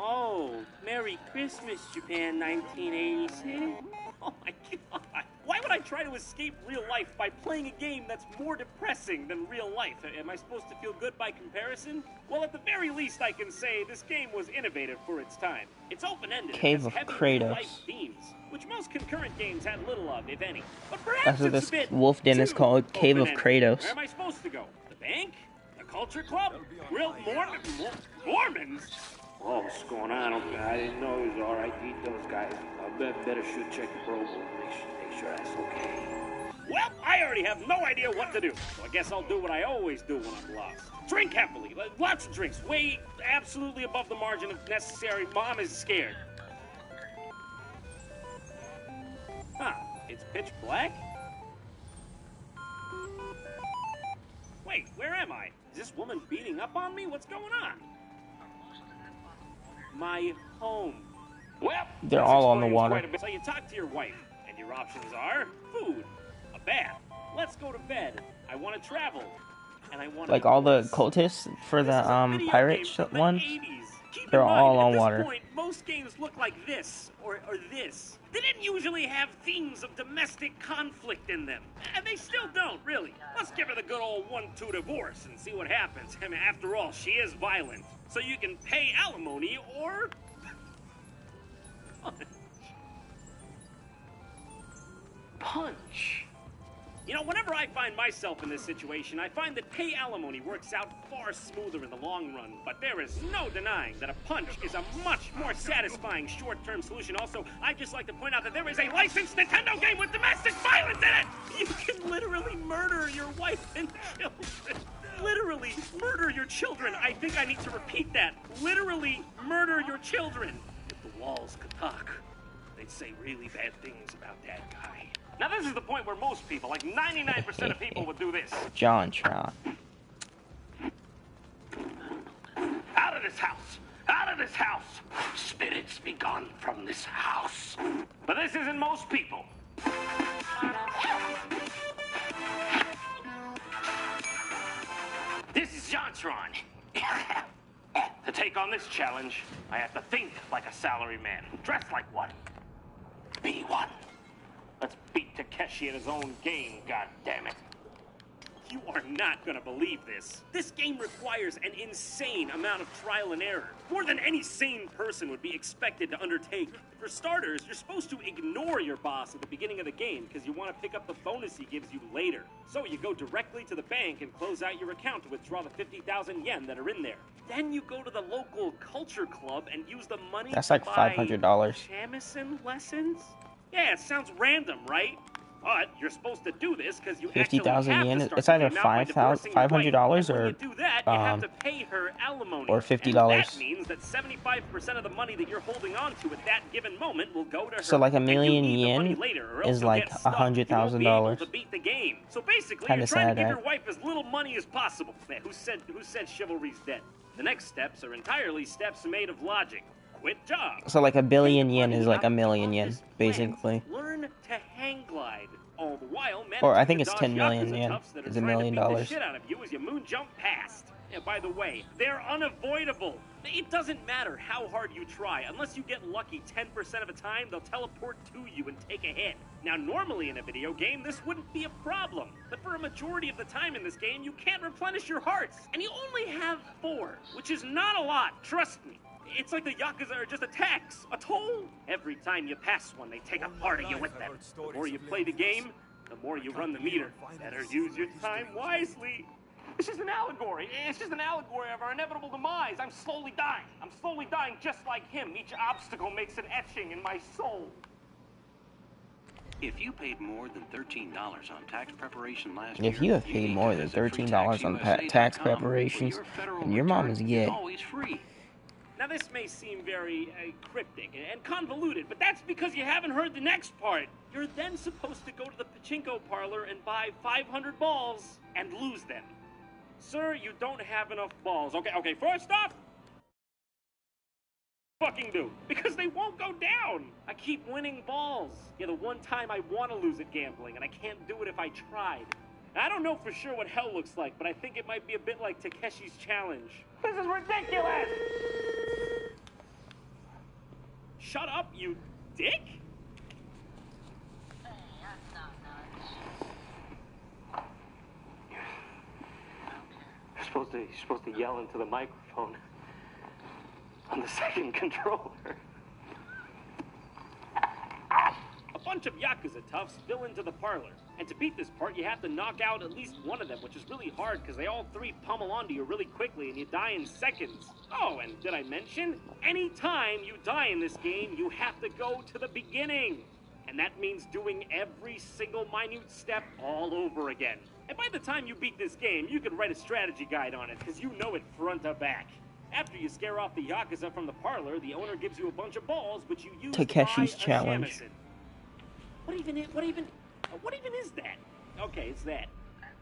Oh, Merry Christmas, Japan 1986. Oh my god. Why would I try to escape real life by playing a game that's more depressing than real life? Am I supposed to feel good by comparison? Well, at the very least, I can say this game was innovative for its time. It's open-ended and has heavy real-life themes, which most concurrent games had little of, if any. But perhaps That's what it's this a bit wolf den is called, Cave of Kratos. Where am I supposed to go? The bank? The culture club? Real Mormons? Oh, what's going on? I didn't know he was alright to eat those guys. I better should check the bro book, make sure that's okay. Well, I already have no idea what to do, so I guess I'll do what I always do when I'm lost. Drink heavily, lots of drinks, way absolutely above the margin if necessary. Mom is scared. Huh, it's pitch black? Wait, where am I? Is this woman beating up on me? What's going on? My home. Well, they're all on the water. So you talk to your wife, and your options are food, a bath. Let's go to bed. I want to travel, and I want to like all the cultists for the pirate ones. They're all on water. At this point, most games look like this or this. They didn't usually have themes of domestic conflict in them, and they still don't, really. Let's give her the good old 1-2 divorce and see what happens. I mean, after all, she is violent. So you can pay alimony or punch. You know, whenever I find myself in this situation, I find that pay alimony works out far smoother in the long run. But there is no denying that a punch is a much more satisfying short-term solution. Also, I'd just like to point out that there is a licensed Nintendo game with domestic violence in it! You can literally murder your wife and children. Literally murder your children. I think I need to repeat that. Literally murder your children. If the walls could talk, they'd say really bad things about that guy. Now this is the point where most people, like 99% of people, would do this. JonTron. Out of this house! Out of this house! Spirits be gone from this house. But this isn't most people. This is JonTron. To take on this challenge, I have to think like a salaryman, dress like one, be one. Let's beat Takeshi at his own game, goddammit. You are not gonna believe this. This game requires an insane amount of trial and error. More than any sane person would be expected to undertake. For starters, you're supposed to ignore your boss at the beginning of the game because you want to pick up the bonus he gives you later. So you go directly to the bank and close out your account to withdraw the 50,000 yen that are in there. Then you go to the local culture club and use the money That's like $500. Shamisen lessons? Yeah, it sounds random, right? But you're supposed to do this because you 50,000 yen. It's either $500 or you do that, you have to pay her alimony. or $50. And that means that 75% of the money that you're holding on to at that given moment will go to her. So like $1 million yen is like $100,000. To beat the game. So basically, Kinda you're trying sad, to give right? your wife as little money as possible. Man, who said chivalry's dead? The next steps are entirely steps made of logic. Quit job. So like $1 billion yen is like $1 million yen, basically. Learn to hang glide. All the while, or I think it's 10 million yen. It's $1 million. Shit out of you as you moon jump past. Yeah, by the way, they're unavoidable. It doesn't matter how hard you try. Unless you get lucky 10% of the time, they'll teleport to you and take a hit. Now, normally in a video game, this wouldn't be a problem. But for a majority of the time in this game, you can't replenish your hearts. And you only have 4, which is not a lot, trust me. It's like the Yakuza are just a tax, a toll. Every time you pass one, they take a part of you with them. The more you play the game, the more you run the meter. Better use your time wisely. It's just an allegory. It's just an allegory of our inevitable demise. I'm slowly dying. I'm slowly dying just like him. Each obstacle makes an etching in my soul. If you paid more than $13 on tax preparation last year, if you have paid more than $13 on tax preparations, and your mom is gay. Always free. Now, this may seem very cryptic and convoluted, but that's because you haven't heard the next part. You're then supposed to go to the pachinko parlor and buy 500 balls and lose them. Sir, you don't have enough balls. Okay, first off, fucking do, because they won't go down. I keep winning balls. Yeah, the one time I want to lose at gambling, and I can't do it if I tried. Now, I don't know for sure what hell looks like, but I think it might be a bit like Takeshi's challenge. This is ridiculous! shut up, you dick? You're supposed to yell into the microphone on the second controller. A bunch of Yakuza toughs spill into the parlor. And to beat this part, you have to knock out at least one of them, which is really hard because they all three pummel onto you really quickly and you die in seconds. Oh, and did I mention? Anytime you die in this game, you have to go to the beginning. And that means doing every single minute step all over again. And by the time you beat this game, you can write a strategy guide on it, because you know it front to back. After you scare off the Yakuza from the parlor, the owner gives you a bunch of balls, which you use Takeshi's to buy a challenge. Assasin. What even is that? Okay, it's that.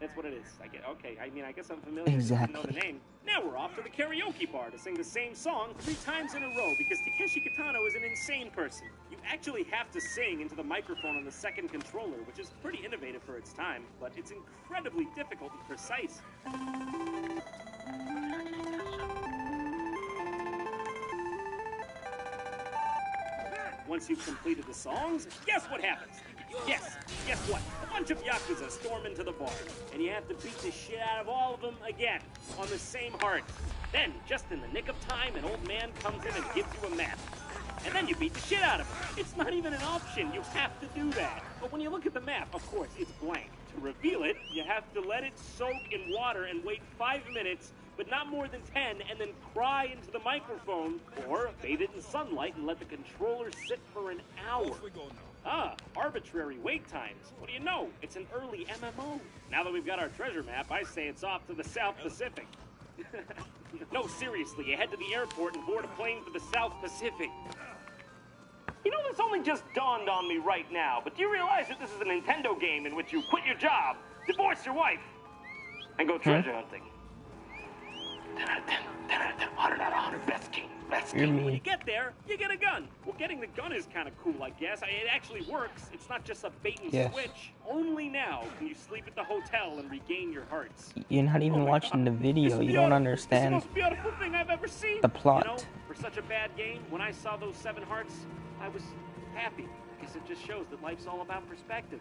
That's what it is. I guess I'm familiar. Exactly. I know the name. Now we're off to the karaoke bar to sing the same song 3 times in a row because Takeshi Kitano is an insane person. You actually have to sing into the microphone on the second controller, which is pretty innovative for its time, but it's incredibly difficult and precise. Once you've completed the songs, guess what happens? Guess what? A bunch of Yakuza storm into the bar, and you have to beat the shit out of all of them again, on the same heart. Then, just in the nick of time, an old man comes in and gives you a map. And then you beat the shit out of him. It's not even an option, you have to do that. But when you look at the map, of course, it's blank. To reveal it, you have to let it soak in water and wait 5 minutes, but not more than 10, and then cry into the microphone, or bathe it in sunlight and let the controller sit for an hour. Arbitrary wait times. What do you know? It's an early MMO. Now that we've got our treasure map, I say it's off to the South Pacific. No, seriously, you head to the airport and board a plane for the South Pacific. You know, this only just dawned on me right now, but do you realize that this is a Nintendo game in which you quit your job, divorce your wife, and go treasure hunting? 10 out of 10, 10 out of 10, 100 out of 100, best game. When you get there, you get a gun. Well, getting the gun is kind of cool, I guess. It actually works. It's not just a bait and switch. Only now can you sleep at the hotel and regain your hearts. You're not even watching the video. You don't understand it's the most beautiful thing I've ever seen. The plot. You know, for such a bad game, when I saw those 7 hearts, I was happy because it just shows that life's all about perspective.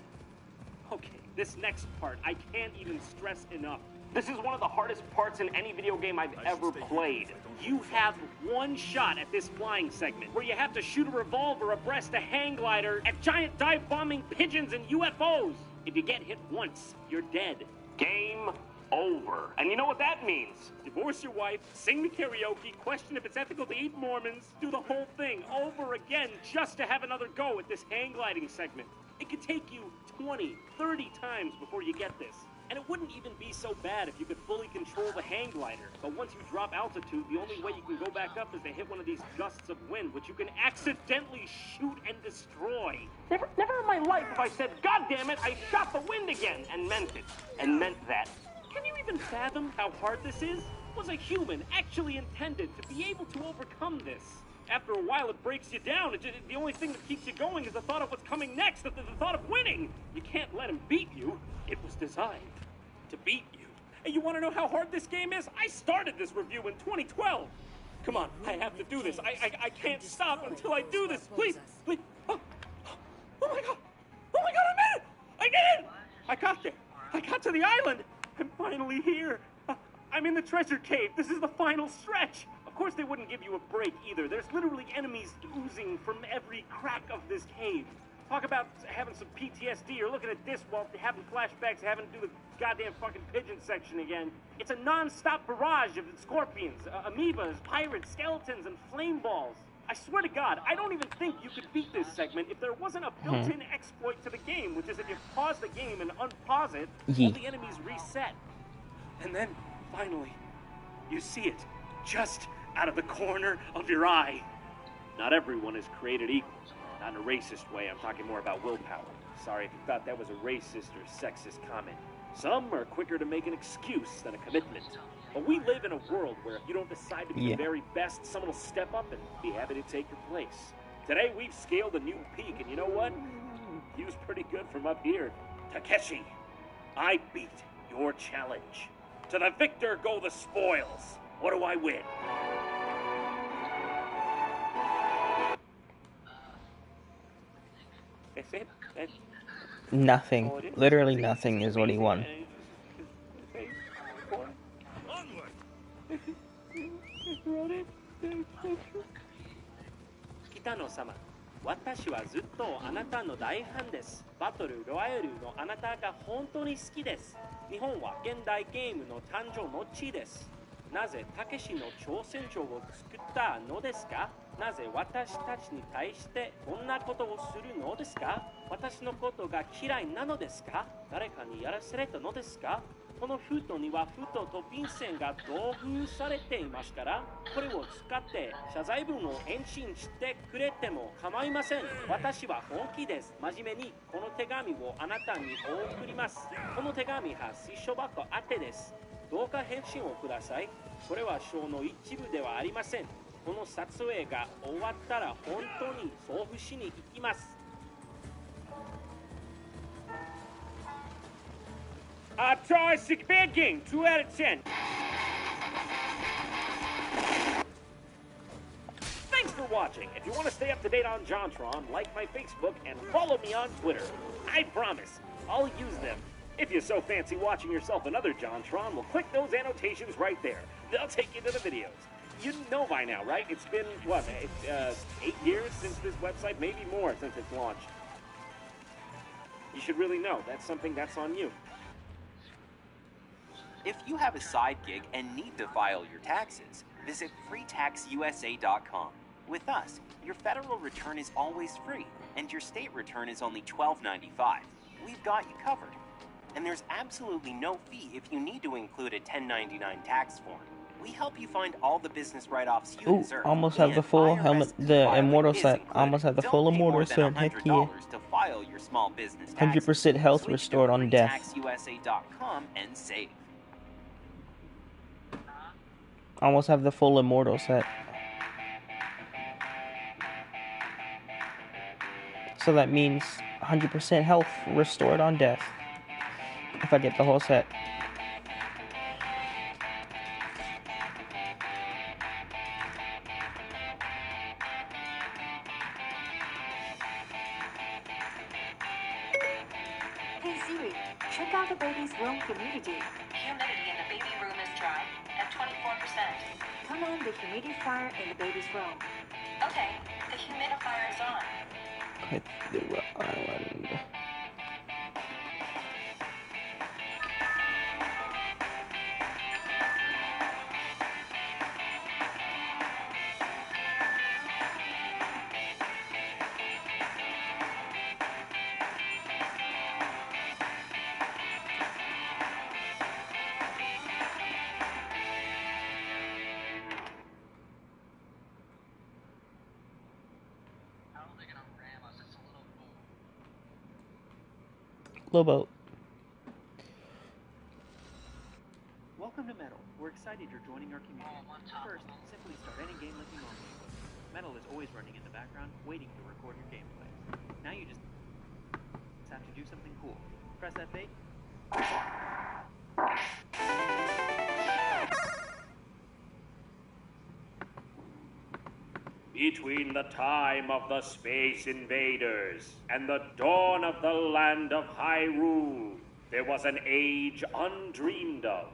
Okay, this next part, I can't even stress enough. This is one of the hardest parts in any video game I've ever played. You have one shot at this flying segment, where you have to shoot a revolver abreast a hang glider at giant dive-bombing pigeons and UFOs. If you get hit once, you're dead. Game over. And you know what that means? Divorce your wife, sing the karaoke, question if it's ethical to eat Mormons, do the whole thing over again just to have another go at this hang gliding segment. It could take you 20, 30 times before you get this. And it wouldn't even be so bad if you could fully control the hang glider. But once you drop altitude, the only way you can go back up is to hit one of these gusts of wind, which you can accidentally shoot and destroy. Never in my life have I said, God damn it, I shot the wind again, and meant it. And meant that. Can you even fathom how hard this is? Was a human actually intended to be able to overcome this? After a while, it breaks you down. The only thing that keeps you going is the thought of what's coming next, the thought of winning. You can't let him beat you. It was designed to beat you. And you want to know how hard this game is? I started this review in 2012. Come on, I have to do this. I can't stop until I do this. Please. Oh my God. Oh my God, I made it. I did it. I got there. I got to the island. I'm finally here. I'm in the treasure cave. This is the final stretch. Of course, they wouldn't give you a break either. There's literally enemies oozing from every crack of this cave. Talk about having some PTSD. You're looking at this while having flashbacks, having to do the goddamn fucking pigeon section again. It's a non-stop barrage of scorpions, amoebas, pirates, skeletons, and flame balls. I swear to God, I don't even think you could beat this segment if there wasn't a built-in exploit to the game, which is if you pause the game and unpause it, all the enemies reset. And then, finally, you see it, just out of the corner of your eye. Not everyone is created equal. Not in a racist way, I'm talking more about willpower. Sorry if you thought that was a racist or sexist comment. Some are quicker to make an excuse than a commitment. But we live in a world where if you don't decide to be the very best, someone will step up and be happy to take your place. Today, we've scaled a new peak, and you know what? View's pretty good from up here. Takeshi, I beat your challenge. To the victor go the spoils. What do I win? Nothing. Literally nothing is what he won. Onward! 北野様、私はずっとあなたの大ファンです。バトルロワイヤルのあなたが本当に好きです。日本は現代ゲームの誕生の地です。なぜたけしの挑戦状を作ったのですか？なぜ私たちに対してこんなことをするのですか？私のことが嫌いなのですか？誰かにやらされたのですか？この封筒には封筒と便箋が同封されていますから、これを使って謝罪文を返信してくれても構いません。私は本気です。真面目にこの手紙をあなたに送ります。この手紙は水書箱宛てです。どうか返信をください。これはショーの一部ではありません。この撮影が終わったら本当に送付しに行きます。Toxic Baking, 2 out of 10. Thanks for watching. If you want to stay up to date on JonTron, like my Facebook and follow me on Twitter. I promise, I'll use them. If you so fancy watching yourself another JonTron, well, click those annotations right there. They'll take you to the videos. You know by now, right? It's been, what, 8 years since this website? Maybe more since its launch. You should really know. That's something that's on you. If you have a side gig and need to file your taxes, visit freetaxusa.com. With us, your federal return is always free, and your state return is only $12.95. We've got you covered. And there's absolutely no fee if you need to include a 1099 tax form. We help you find all the business write-offs you deserve. Almost have the full helmet, the immortal set. Almost have the full immortal set. Heck yeah. 100% health restored on death. freetaxusa.com and save. Almost have the full immortal set. So that means 100% health restored on death. If I get the whole set. Hey Siri, check out the baby's room humidity. Humidity in the baby room is dry at 24%. Turn on the humidifier in the baby's room. Okay, the humidifier is on. Hit the island. Little boat. Welcome to Metal. We're excited you're joining our community. First, simply start any game like you normally would. Metal is always running in the background, waiting to record your gameplay. Now you just have to do something cool. Press F8. Between the time of the Space Invaders and the dawn of the land of Hyrule, there was an age undreamed of.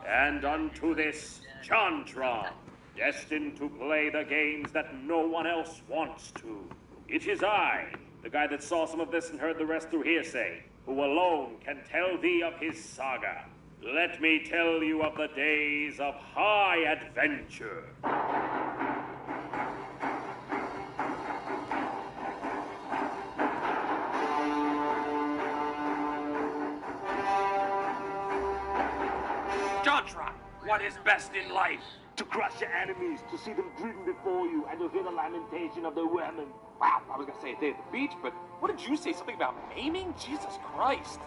And unto this, JonTron, destined to play the games that no one else wants to. It is I, the guy that saw some of this and heard the rest through hearsay, who alone can tell thee of his saga. Let me tell you of the days of high adventure. JonTron, what is best in life? To crush your enemies, to see them driven before you, and to hear the lamentation of the women. Wow, I was gonna say a day at the beach, but what did you say? Something about maiming? Jesus Christ.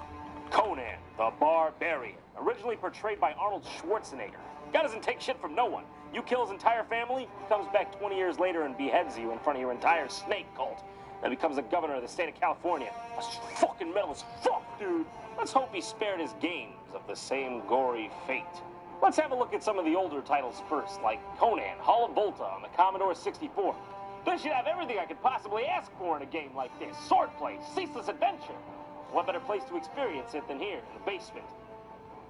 Conan, the Barbarian, originally portrayed by Arnold Schwarzenegger. Guy doesn't take shit from no one. You kill his entire family, he comes back 20 years later and beheads you in front of your entire snake cult. Then becomes the governor of the state of California. That's fucking metal as fuck, dude. Let's hope he spared his games of the same gory fate. Let's have a look at some of the older titles first, like Conan, Hall of Volta on the Commodore 64. This should have everything I could possibly ask for in a game like this. Swordplay, ceaseless adventure. What better place to experience it than here, in the basement?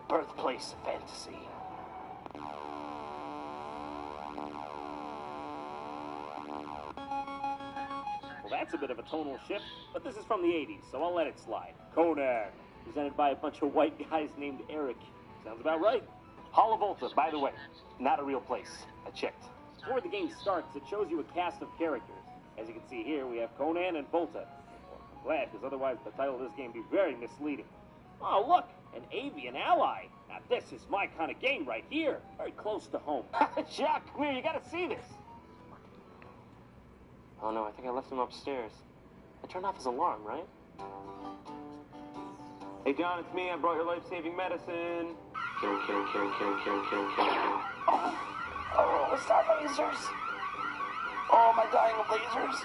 The birthplace of fantasy. Well, that's a bit of a tonal shift, but this is from the 80s, so I'll let it slide. Conan, presented by a bunch of white guys named Eric. Sounds about right. Hall of Volta, by the way, not a real place. I checked. Before the game starts, it shows you a cast of characters. As you can see here, we have Conan and Volta. Well, I'm glad, because otherwise the title of this game would be very misleading. Oh, look, an avian ally. Now this is my kind of game right here. Very close to home. Jacques, come here, you gotta see this. Oh no, I think I left him upstairs. I turned off his alarm, right? Hey John, it's me. I brought your life-saving medicine. Kill, kill, kill, kill, kill, kill, kill, kill. Oh, the star lasers. Oh, am I dying of lasers?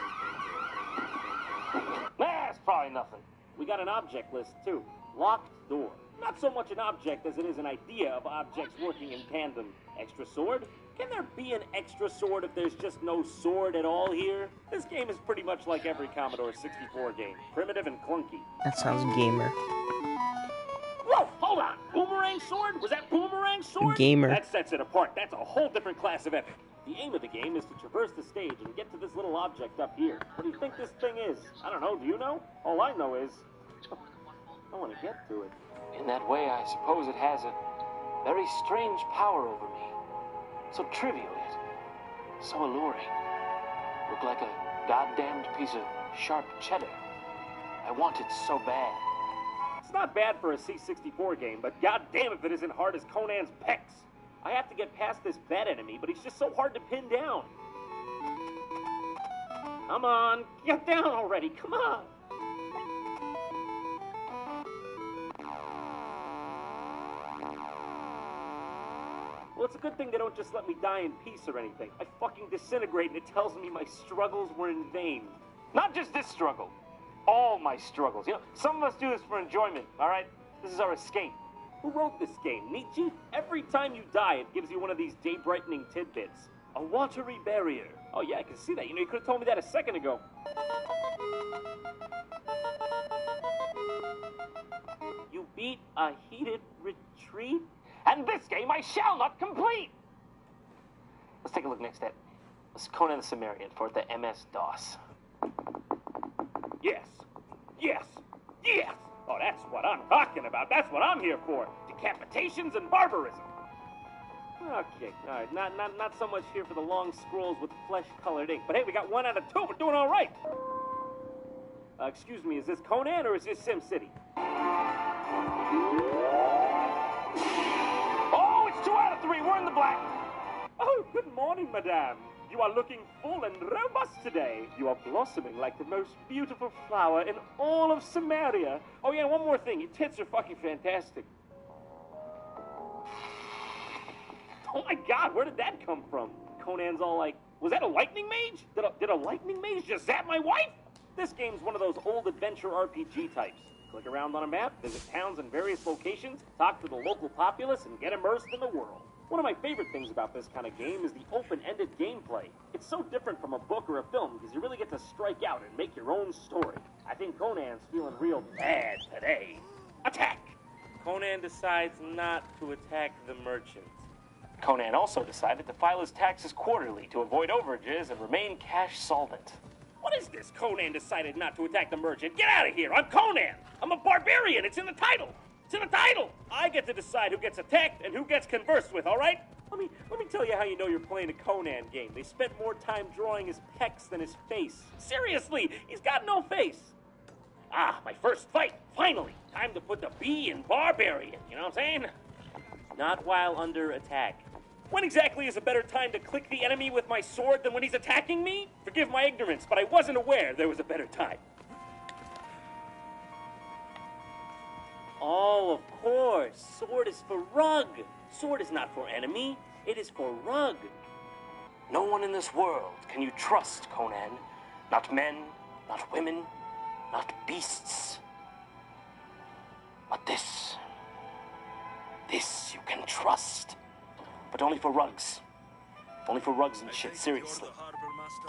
Nah, it's probably nothing. We got an object list, too. Locked door. Not so much an object as it is an idea of objects working in tandem. Extra sword? Can there be an extra sword if there's just no sword at all here? This game is pretty much like every Commodore 64 game. Primitive and clunky. That sounds gamer. Whoa, hold on. Boomerang sword? Was that boomerang sword? Gamer. That sets it apart. That's a whole different class of epic. The aim of the game is to traverse the stage and get to this little object up here. What do you think this thing is? I don't know. Do you know? All I know is I want to get to it. In that way, I suppose it has a very strange power over me. So trivial yet so alluring. Look like a goddamned piece of sharp cheddar. I want it so bad. It's not bad for a C64 game, but goddamn if it isn't hard as Conan's pecs. I have to get past this bad enemy, but he's just so hard to pin down. Come on, get down already, come on. Well, it's a good thing they don't just let me die in peace or anything. I fucking disintegrate and it tells me my struggles were in vain. Not just this struggle. All my struggles. You know, some of us do this for enjoyment, all right? This is our escape. Who wrote this game? Nietzsche? Every time you die, it gives you one of these day-brightening tidbits. A watery barrier. Oh, yeah, I can see that. You know, you could have told me that a second ago. You beat a heated retreat? And this game I shall not complete! Let's take a look next at this Conan the Cimmerian for the MS-DOS. Yes! Yes! Yes! Oh, that's what I'm talking about. That's what I'm here for. Decapitations and barbarism. Okay, all right. Not so much here for the long scrolls with flesh-colored ink. But hey, we got 1 out of 2. We're doing all right. Excuse me, is this Conan or is this SimCity? Oh, it's 2 out of 3. We're in the black. Oh, good morning, madame. You are looking full and robust today. You are blossoming like the most beautiful flower in all of Samaria. Oh, yeah, one more thing. Your tits are fucking fantastic. Oh, my God, where did that come from? Conan's all like, was that a lightning mage? Did a lightning mage just zap my wife? This game's one of those old adventure RPG types. Click around on a map, visit towns in various locations, talk to the local populace, and get immersed in the world. One of my favorite things about this kind of game is the open-ended gameplay. It's so different from a book or a film because you really get to strike out and make your own story. I think Conan's feeling real bad today. Attack! Conan decides not to attack the merchant. Conan also decided to file his taxes quarterly to avoid overages and remain cash solvent. What is this? Conan decided not to attack the merchant. Get out of here! I'm Conan! I'm a barbarian! It's in the title! It's in the title! I get to decide who gets attacked and who gets conversed with, all right? Let me tell you how you know you're playing a Conan game. They spent more time drawing his pecs than his face. Seriously, he's got no face. Ah, my first fight, finally. Time to put the B in barbarian, you know what I'm saying? Not while under attack. When exactly is a better time to click the enemy with my sword than when he's attacking me? Forgive my ignorance, but I wasn't aware there was a better time. Oh, of course. Sword is for rug. Sword is not for enemy. It is for rug. No one in this world can you trust, Conan. Not men, not women, not beasts. But this you can trust. But only for rugs. Only for rugs and shit, seriously.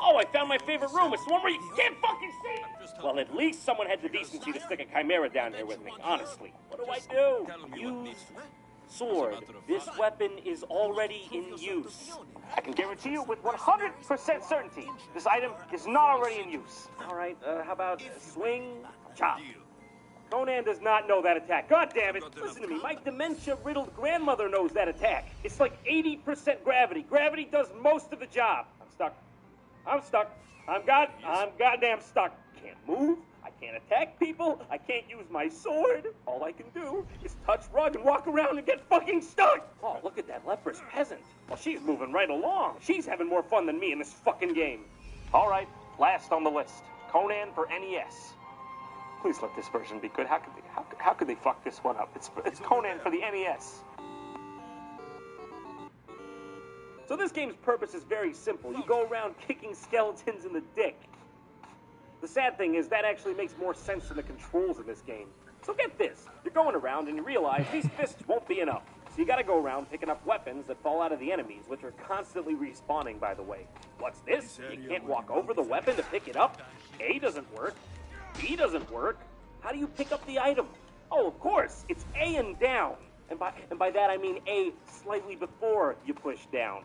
Oh, I found my favorite room. It's the one where you can't fucking see. Well, at least someone had the decency to stick a chimera down here with me, honestly. What do I do? Use sword. This weapon is already in use. I can guarantee you with 100% certainty, this item is not already in use. All right, how about swing, chop? Conan does not know that attack. God damn it. Listen to me. My dementia-riddled grandmother knows that attack. It's like 80% gravity. Gravity does most of the job. I'm stuck. I'm goddamn stuck. Can't move. I can't attack people. I can't use my sword. All I can do is touch rug and walk around and get fucking stuck. Oh, look at that leprous peasant. Well, she's moving right along. She's having more fun than me in this fucking game. All right, last on the list. Conan for NES. Please let this version be good. How could they fuck this one up? It's Conan for the NES. So this game's purpose is very simple. You go around kicking skeletons in the dick. The sad thing is that actually makes more sense than the controls in this game. So get this. You're going around and you realize these fists won't be enough. So you gotta go around picking up weapons that fall out of the enemies, which are constantly respawning, by the way. What's this? You can't walk over the weapon to pick it up? A doesn't work. B doesn't work. How do you pick up the item? Oh, of course, it's A and down. And by that I mean A slightly before you push down.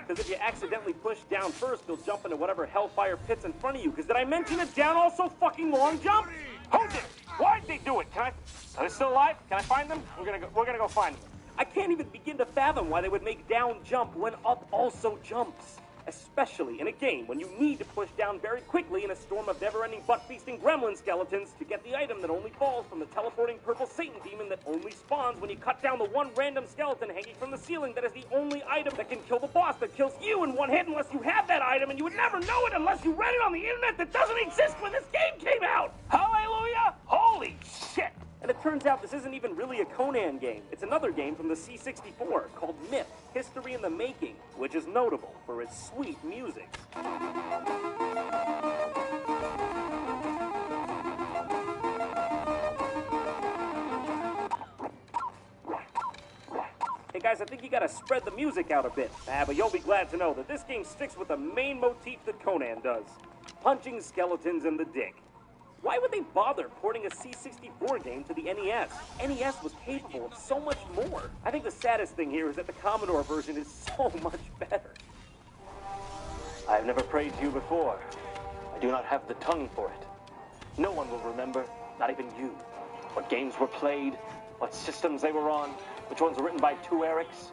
Because if you accidentally push down first, you'll jump into whatever hellfire pit's in front of you. Because did I mention it down also fucking long jump? Hold it! Why'd they do it? Are they still alive? Can I find them? We're gonna go find them. I can't even begin to fathom why they would make down jump when up also jumps. Especially in a game when you need to push down very quickly in a storm of never-ending butt-feasting gremlin skeletons to get the item that only falls from the teleporting purple Satan demon that only spawns when you cut down the one random skeleton hanging from the ceiling that is the only item that can kill the boss that kills you in one hit unless you have that item, and you would never know it unless you read it on the internet that doesn't exist when this game came out! Hallelujah! Holy shit! And it turns out this isn't even really a Conan game. It's another game from the C64 called Myth, History in the Making, which is notable for its sweet music. Hey guys, I think you gotta spread the music out a bit. But you'll be glad to know that this game sticks with the main motif that Conan does. Punching skeletons in the dick. Why would they bother porting a C64 game to the NES? NES was capable of so much more. I think the saddest thing here is that the Commodore version is so much better. I have never praised you before. I do not have the tongue for it. No one will remember, not even you, what games were played, what systems they were on, which ones were written by two Erics.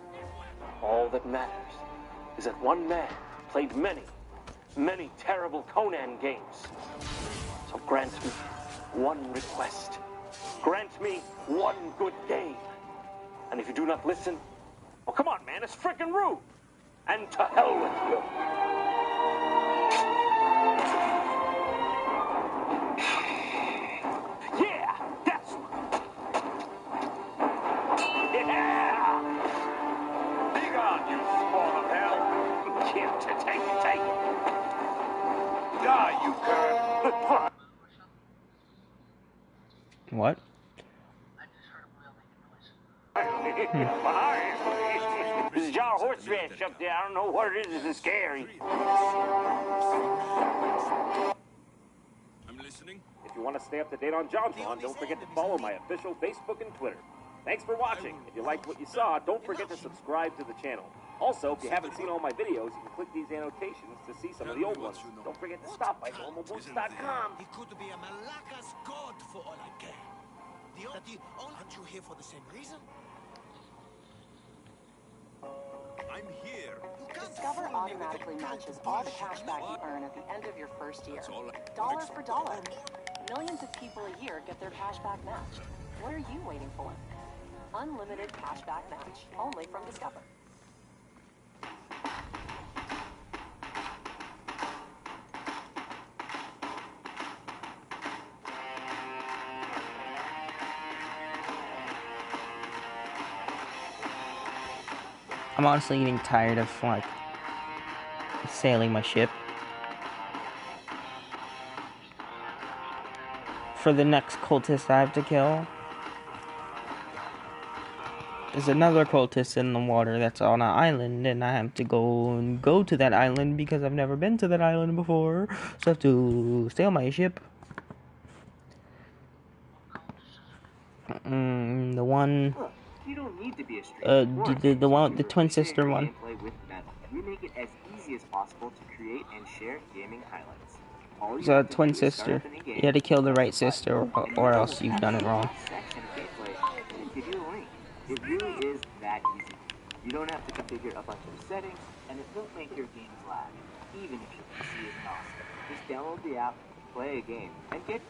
All that matters is that one man played many, many terrible Conan games. So grant me one request. Grant me one good game. And if you do not listen, well, come on, man, it's frickin' rude. And to hell with you. Yeah, that's right. Yeah! Be gone, you spawn of hell. Take. Die, you cur. What? There's a jar of horseradish up there. I don't know what it is. It's scary. I'm listening. If you want to stay up to date on JonTron, don't forget to follow my official Facebook and Twitter. Thanks for watching. If you liked what you saw, don't forget to subscribe to the channel. Also, if you haven't seen all my videos, you can click these annotations to see some of the old ones. Don't forget to stop by normalboots.com. He could be a Malacca's god for all I care. Aren't you here for the same reason? I'm here. Discover automatically matches all the cash back you earn at the end of your first year. Dollar for dollar. Millions of people a year get their cash back match. What are you waiting for? Unlimited cash back match. Only from Discover. I'm honestly getting tired of, like, sailing my ship. For the next cultist I have to kill, There's another cultist in the water that's on an island, and I have to go to that island because I've never been to that island before. So I have to stay on my ship. The one. Look, you don't need to be a stranger. The one, the twin sister one. We make it as easy as possible to create and share gaming highlights. All you So a have to twin do is start sister. up any game, You had to kill the right sister, or else you've done it wrong. section of gameplay, and give you a link. It really is that easy. You don't have to configure a bunch of settings, and it won't make your games lag, even if your PC isn't awesome. Just download the app, play a game, and get.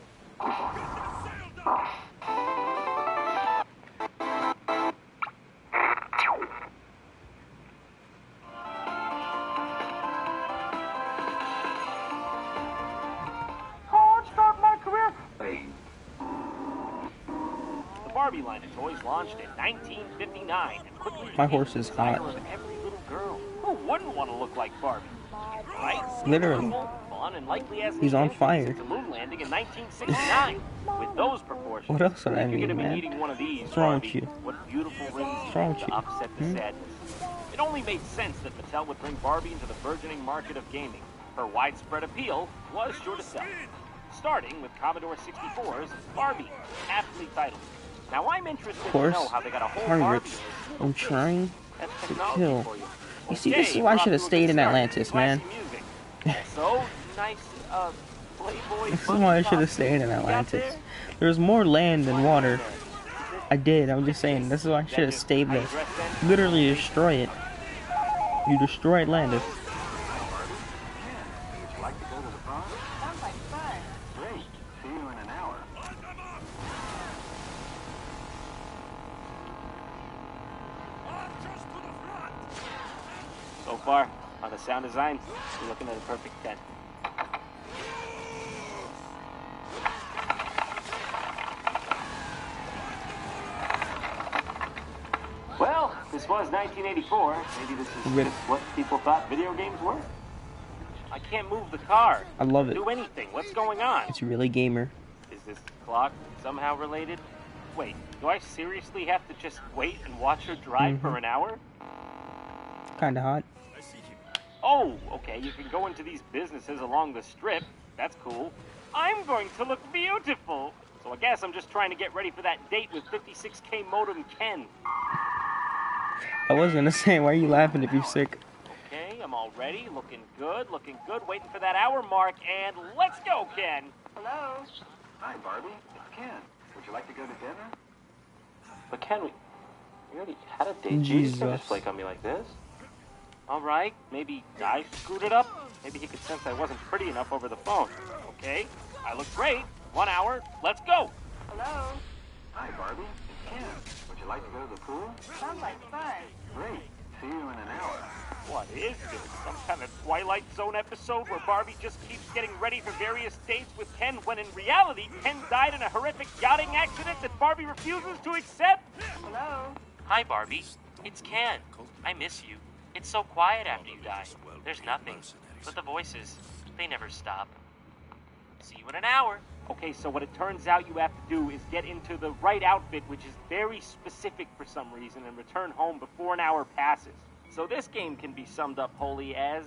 Start my career. The Barbie line of toys launched in 1959 and quickly My horse is hot. of every little girl. Who wouldn't want to look like Barbie? Right? Literally. Fun and likely as He's on fire. the moon landing in 1969. With those proportions, What else would I if you're need, gonna be man? needing one of these, What's wrong with Barbie, you? what beautiful rings What's wrong with to you? offset the sadness. It only made sense that Mattel would bring Barbie into the burgeoning market of gaming. Her widespread appeal was sure to sell. Starting with Commodore 64's Barbie, aptly titled. Now I'm interested to know how they got a whole Barbie. I'm trying That's to technology kill. for you. You see, this is why I should have stayed in Atlantis, man. So nice, Playboy. This is why I should have stayed in Atlantis. There's more land than water. I did. I'm just saying. This is why I should have stayed there. Literally destroy it. You destroy Atlantis. So far, on the sound design, you're looking at a perfect 10. Well, this was 1984. Maybe this is just what people thought video games were. I can't move the car. I love it. Do anything. What's going on? It's really gamer. Is this clock somehow related? Wait, do I seriously have to just wait and watch her drive for an hour? Kinda hot. Oh, okay, you can go into these businesses along the strip. That's cool. I'm going to look beautiful. So I guess I'm just trying to get ready for that date with 56K modem Ken. I was gonna say, why are you laughing if you're sick? Okay, I'm all ready, looking good, waiting for that hour mark, and let's go, Ken! Hello? Hi, Barbie. It's Ken. Would you like to go to dinner? But Ken, we already had a date. Jesus. You can't just flake on me like this. All right, maybe I screwed it up. Maybe he could sense I wasn't pretty enough over the phone. Okay, I look great. 1 hour, let's go! Hello? Hi, Barbie. It's Ken. Would you like to go to the pool? Sounds like fun. Great. See you in an hour. What is this? Some kind of Twilight Zone episode where Barbie just keeps getting ready for various dates with Ken when in reality, Ken died in a horrific yachting accident that Barbie refuses to accept? Hello? Hi, Barbie. It's Ken. I miss you. It's so quiet after you die. There's nothing. But the voices, they never stop. See you in an hour. Okay, so what it turns out you have to do is get into the right outfit, which is very specific for some reason, and return home before an hour passes. So this game can be summed up wholly as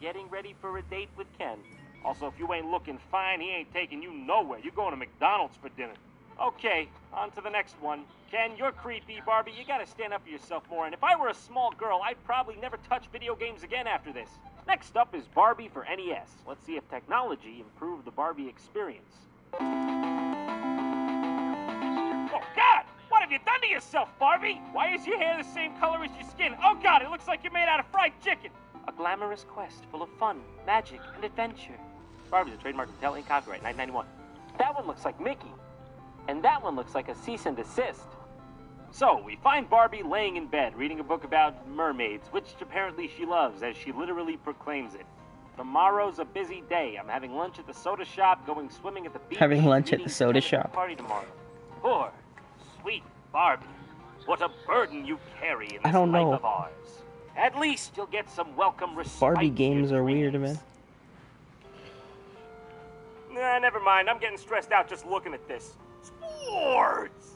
getting ready for a date with Ken. Also, if you ain't looking fine, he ain't taking you nowhere. You're going to McDonald's for dinner. Okay, on to the next one. Ken, you're creepy. Barbie, you gotta stand up for yourself more. And if I were a small girl, I'd probably never touch video games again after this. Next up is Barbie for NES. Let's see if technology improved the Barbie experience. Oh, God! What have you done to yourself, Barbie? Why is your hair the same color as your skin? Oh, God, it looks like you're made out of fried chicken. A glamorous quest full of fun, magic, and adventure. Barbie's a trademark of Mattel Inc. Copyright 1991. That one looks like Mickey. And that one looks like a cease and desist. So, we find Barbie laying in bed, reading a book about mermaids, which apparently she loves, as she literally proclaims it. Tomorrow's a busy day. I'm having lunch at the soda shop, going swimming at the beach. Having lunch at the soda shop. Party tomorrow. Poor, sweet Barbie. What a burden you carry in this don't know. life of ours. At least you'll get some welcome respite. Barbie games are weird, man. Nah, never mind. I'm getting stressed out just looking at this. Sports!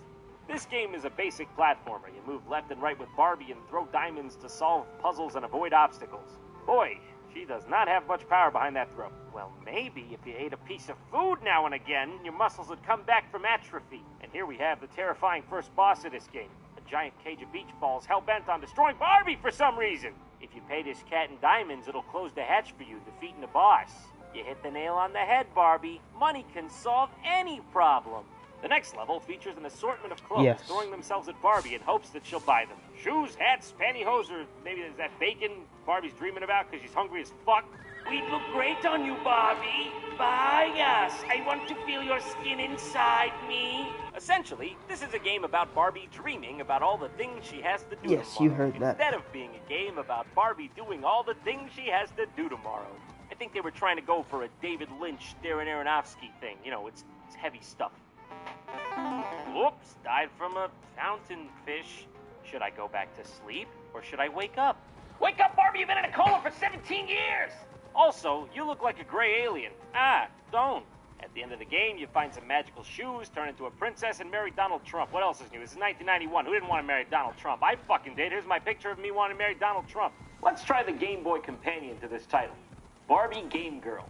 This game is a basic platformer. You move left and right with Barbie and throw diamonds to solve puzzles and avoid obstacles. Boy, she does not have much power behind that throw. Well, maybe if you ate a piece of food now and again, your muscles would come back from atrophy. And here we have the terrifying first boss of this game. A giant cage of beach balls hell-bent on destroying Barbie for some reason. If you pay this cat in diamonds, it'll close the hatch for you, defeating the boss. You hit the nail on the head, Barbie. Money can solve any problem. The next level features an assortment of clothes throwing themselves at Barbie in hopes that she'll buy them. Shoes, hats, pantyhose, or maybe there's that bacon Barbie's dreaming about because she's hungry as fuck. We'd look great on you, Barbie. Buy us. I want to feel your skin inside me. Essentially, this is a game about Barbie dreaming about all the things she has to do Yes, tomorrow. you heard that. Instead of being a game about Barbie doing all the things she has to do tomorrow. I think they were trying to go for a David Lynch, Darren Aronofsky thing. You know, it's heavy stuff. Whoops, died from a fountain fish. Should I go back to sleep, or should I wake up? Wake up, Barbie! You've been in a coma for 17 years! Also, you look like a gray alien. Don't. At the end of the game, you find some magical shoes, turn into a princess, and marry Donald Trump. What else is new? This is 1991. Who didn't want to marry Donald Trump? I fucking did. Here's my picture of me wanting to marry Donald Trump. Let's try the Game Boy companion to this title. Barbie Game Girl.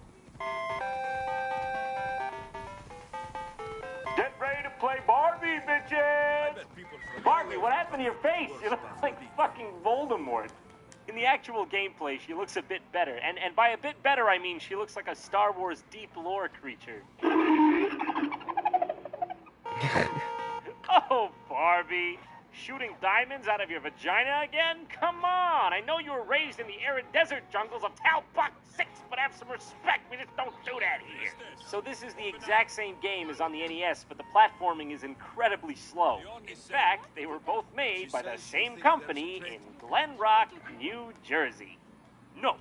Get ready to play Barbie, bitches! Barbie, what happened to your face? You look like fucking Voldemort. In the actual gameplay, she looks a bit better. And by a bit better, I mean she looks like a Star Wars deep lore creature. Oh, Barbie. Shooting diamonds out of your vagina again? Come on! I know you were raised in the arid desert jungles of Talbot 6, but have some respect. We just don't do that here. So this is the exact same game as on the NES, but the platforming is incredibly slow. In fact, they were both made by the same company in Glen Rock, New Jersey. No,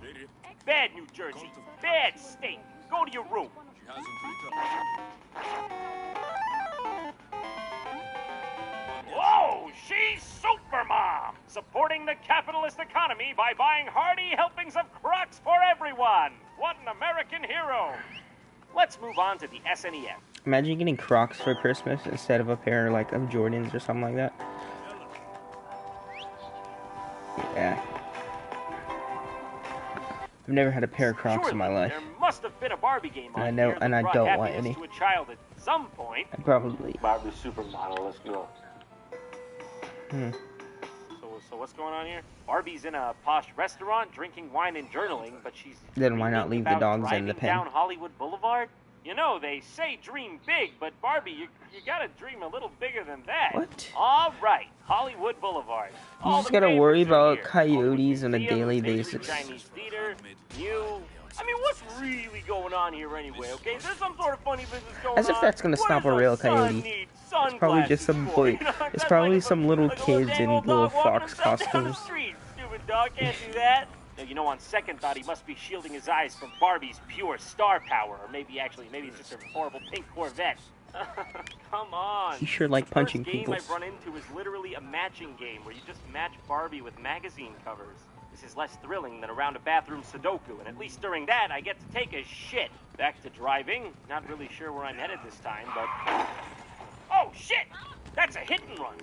bad New Jersey, bad state. Go to your room. Whoa, she's Supermom! Supporting the capitalist economy by buying hearty helpings of Crocs for everyone! What an American hero! Let's move on to the SNES. Imagine getting Crocs for Christmas instead of a pair like of Jordans or something like that. Yeah. I've never had a pair of Crocs in my life. There must have been a Barbie game on And I know, here and I that don't brought want happiness any. to a child at some point. Probably. Barbie Supermodel, let's go. So what's going on here? Barbie's in a posh restaurant, drinking wine and journaling, but she's Then why not leave the dogs in the driving pen? down Hollywood Boulevard? You know, they say dream big, but Barbie, you gotta dream a little bigger than that. What? All right, Hollywood Boulevard. You just gotta worry about coyotes on a daily basis. Chinese theater, new. I mean, what's really going on here anyway, okay? Is there some sort of funny business going on? As if that's gonna stop a real coyote. It's probably just some boy. It's probably some little kids in little fox costumes. Stupid dog can't do that. You know, on second thought, he must be shielding his eyes from Barbie's pure star power, or maybe it's just a horrible pink Corvette. Come on. You sure like punching people. people. The first game I've run into is literally a matching game where you just match Barbie with magazine covers. This is less thrilling than a round of bathroom Sudoku, and at least during that, I get to take a shit. Back to driving. Not really sure where I'm headed this time, but... Oh, shit! That's a hit and run.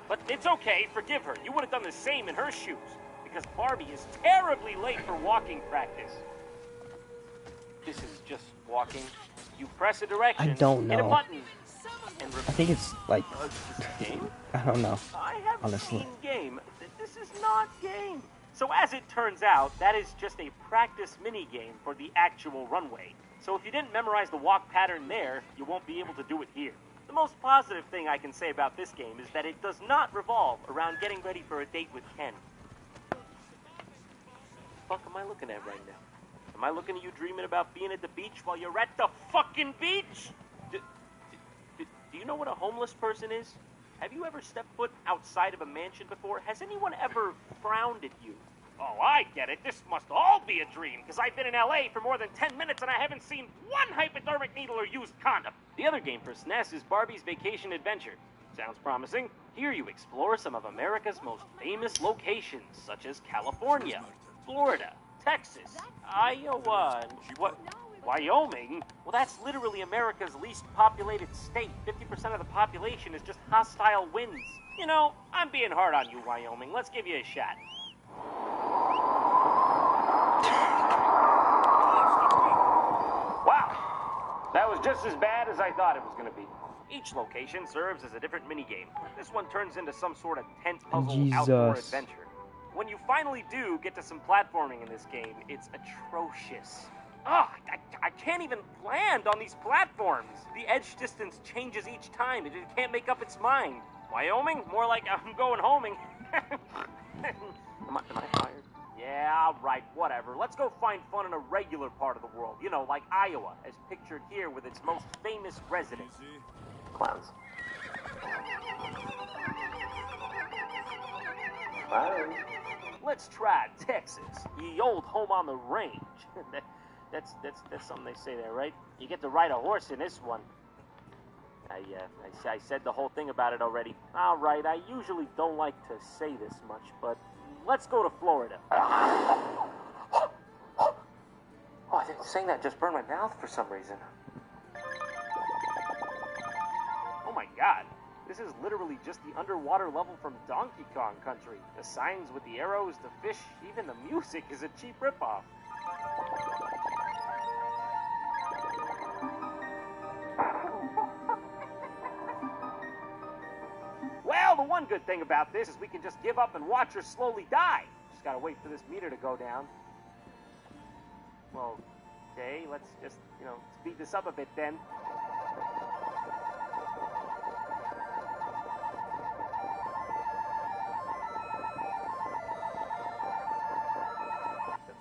But it's okay, forgive her. You would have done the same in her shoes. Because Barbie is terribly late for walking practice. This is just walking. You press a direction, I don't hit a know. button, and I think it's like... game? I don't know. I haven't Honestly. seen game. This is not game. So as it turns out, that is just a practice mini-game for the actual runway. So if you didn't memorize the walk pattern there, you won't be able to do it here. The most positive thing I can say about this game is that it does not revolve around getting ready for a date with Ken. What the fuck am I looking at right now? Am I looking at you dreaming about being at the beach while you're at the fucking beach? Do you know what a homeless person is? Have you ever stepped foot outside of a mansion before? Has anyone ever frowned at you? Oh, I get it. This must all be a dream, because I've been in LA for more than 10 minutes and I haven't seen one hypodermic needle or used condom. The other game for SNES is Barbie's Vacation Adventure. Sounds promising. Here you explore some of America's most famous locations, such as California, Florida, Texas, Iowa, and what? Wyoming? Well, that's literally America's least populated state. 50% of the population is just hostile winds. You know, I'm being hard on you, Wyoming. Let's give you a shot. Wow. That was just as bad as I thought it was going to be. Each location serves as a different minigame. This one turns into some sort of tent puzzle outdoor adventure. When you finally do get to some platforming in this game, it's atrocious. Ugh, I can't even land on these platforms. The edge distance changes each time. It can't make up its mind. Wyoming? More like I'm going homing. Am I fired? Yeah, right, whatever. Let's go find fun in a regular part of the world. You know, like Iowa, as pictured here with its most famous residents. Clowns. Bye. Let's try Texas, ye old home on the range. That's something they say there, right? You get to ride a horse in this one. I said the whole thing about it already. All right, I usually don't like to say this much, but let's go to Florida. Oh, saying that just burned my mouth for some reason. Oh my God. This is literally just the underwater level from Donkey Kong Country. The signs with the arrows, the fish, even the music is a cheap ripoff. Well, the one good thing about this is we can just give up and watch her slowly die. Just gotta wait for this meter to go down. Well, okay, let's just, speed this up a bit then.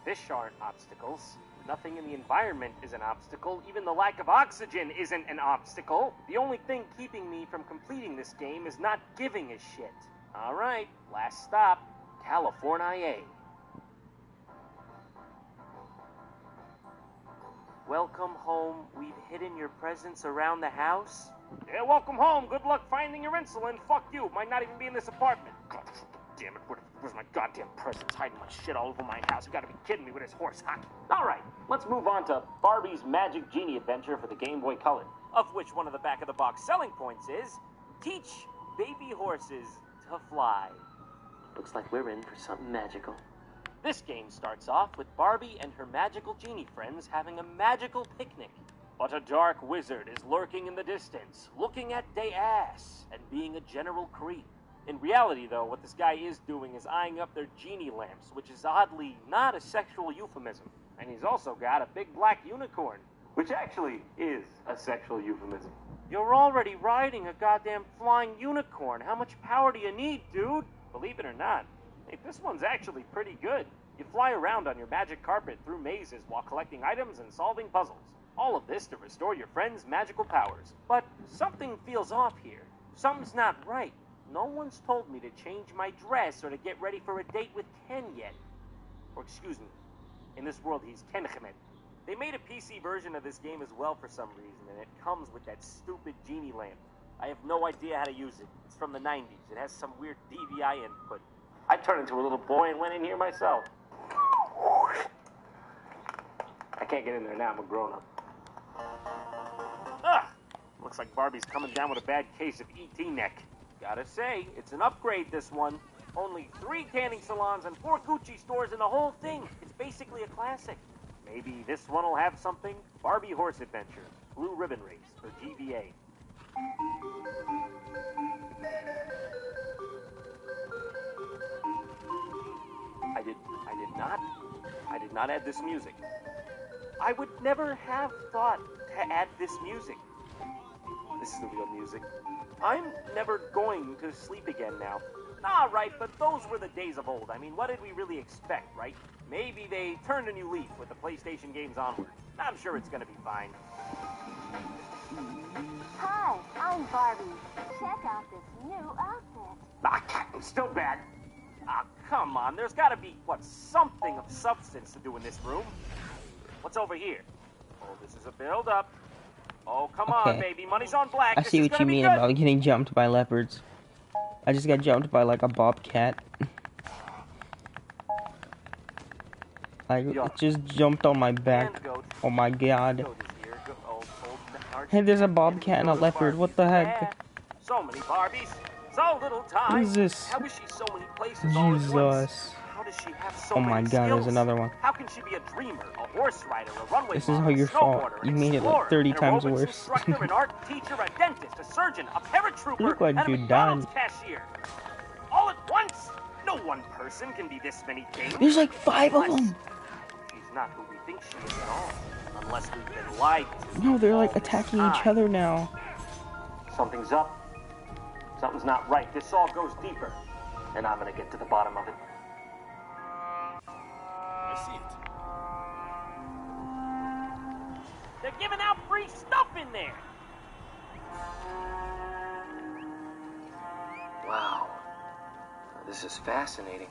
Fish aren't obstacles. Nothing in the environment is an obstacle. Even the lack of oxygen isn't an obstacle. The only thing keeping me from completing this game is not giving a shit. All right, last stop, California. Welcome home. We've hidden your presence around the house. Yeah, welcome home. Good luck finding your insulin. Fuck you. Might not even be in this apartment. God, damn it. Where's my goddamn presents? Hiding my shit all over my house. You gotta be kidding me with this horse hockey. All right, let's move on to Barbie's Magic Genie Adventure for the Game Boy Color, of which one of the back-of-the-box selling points is teach baby horses to fly. Looks like we're in for something magical. This game starts off with Barbie and her magical genie friends having a magical picnic. But a dark wizard is lurking in the distance, looking at they ass and being a general creep. In reality, though, what this guy is doing is eyeing up their genie lamps, which is oddly not a sexual euphemism. And he's also got a big black unicorn, which actually is a sexual euphemism. You're already riding a goddamn flying unicorn. How much power do you need, dude? Believe it or not, hey, this one's actually pretty good. You fly around on your magic carpet through mazes while collecting items and solving puzzles. All of this to restore your friend's magical powers. But something feels off here. Something's not right. No one's told me to change my dress or to get ready for a date with Ken yet. Or excuse me, in this world he's Kenchemet. They made a PC version of this game as well for some reason, and it comes with that stupid genie lamp. I have no idea how to use it. It's from the 90s. It has some weird DVI input. I turned into a little boy and went in here myself. I can't get in there now, I'm a grown-up. Ugh! Looks like Barbie's coming down with a bad case of ET neck. Gotta say, it's an upgrade, this one. Only 3 tanning salons and 4 Gucci stores in the whole thing. It's basically a classic. Maybe this one will have something? Barbie Horse Adventure, Blue Ribbon Race for GBA. I did not add this music. I would never have thought to add this music. This is the real music. I'm never going to sleep again now. All right, but those were the days of old. I mean, what did we really expect, right? Maybe they turned a new leaf with the PlayStation games onward. I'm sure it's gonna be fine. Hi, I'm Barbie. Check out this new outfit. Ah, still bad. Ah, come on. There's gotta be, something of substance to do in this room. What's over here? Oh, this is a build-up. Oh, come on, baby. Money's on black. I see what you mean about getting jumped by leopards. I just got jumped by like a bobcat. Like, it just jumped on my back. Oh my god. Hey, there's a bobcat and a leopard. What the heck? So many Barbies, so little time. What is this? How is she so many places all at once? How does she have so many my god, skills? there's another one. How can she be a dreamer, a horse rider, a runway This model, is all your a fault. snowboarder, You an made it explorer, like 30 an times aerobics worse. instructor, an art teacher, a dentist, a surgeon, a paratrooper, Look like and a you McDonald's died. cashier. All at once? No one person can be this many things. There's like 5 of them. She's not who we think she is at all. Unless we've been lied to. No, they're like attacking each other now. Something's up. Something's not right. This all goes deeper. And I'm gonna get to the bottom of it. I see it. They're giving out free stuff in there. Wow. This is fascinating.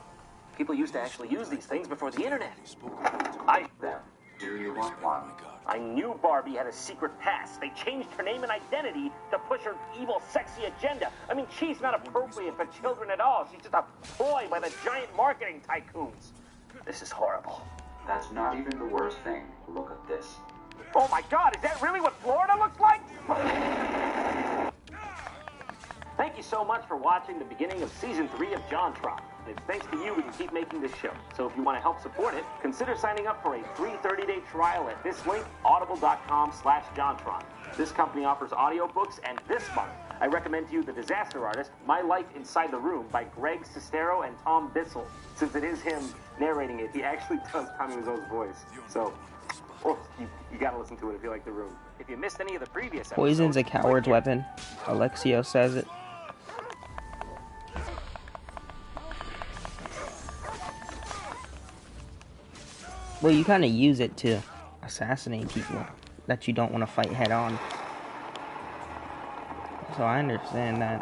People used to actually use these things before the internet. Do you want one? I knew Barbie had a secret past. They changed her name and identity to push her evil, sexy agenda. I mean, she's not appropriate for children at all. She's just a ploy by the giant marketing tycoons. This is horrible. That's not even the worst thing. Look at this. Oh my God, is that really what Florida looks like? Thank you so much for watching the beginning of Season 3 of JonTron. It's thanks to you we can keep making this show. So if you want to help support it, consider signing up for a free 30-day trial at this link, audible.com/JonTron. This company offers audiobooks, and this month, I recommend to you The Disaster Artist, My Life Inside the Room by Greg Sestero and Tom Bissell. Since it is him narrating it, he actually does Tommy Wiseau's voice. So, you gotta listen to it if you like The Room. If you missed any of the previous episodes... Poison's a coward's weapon. Alexio says it. Well, you kind of use it to assassinate people that you don't want to fight head on. So I understand that.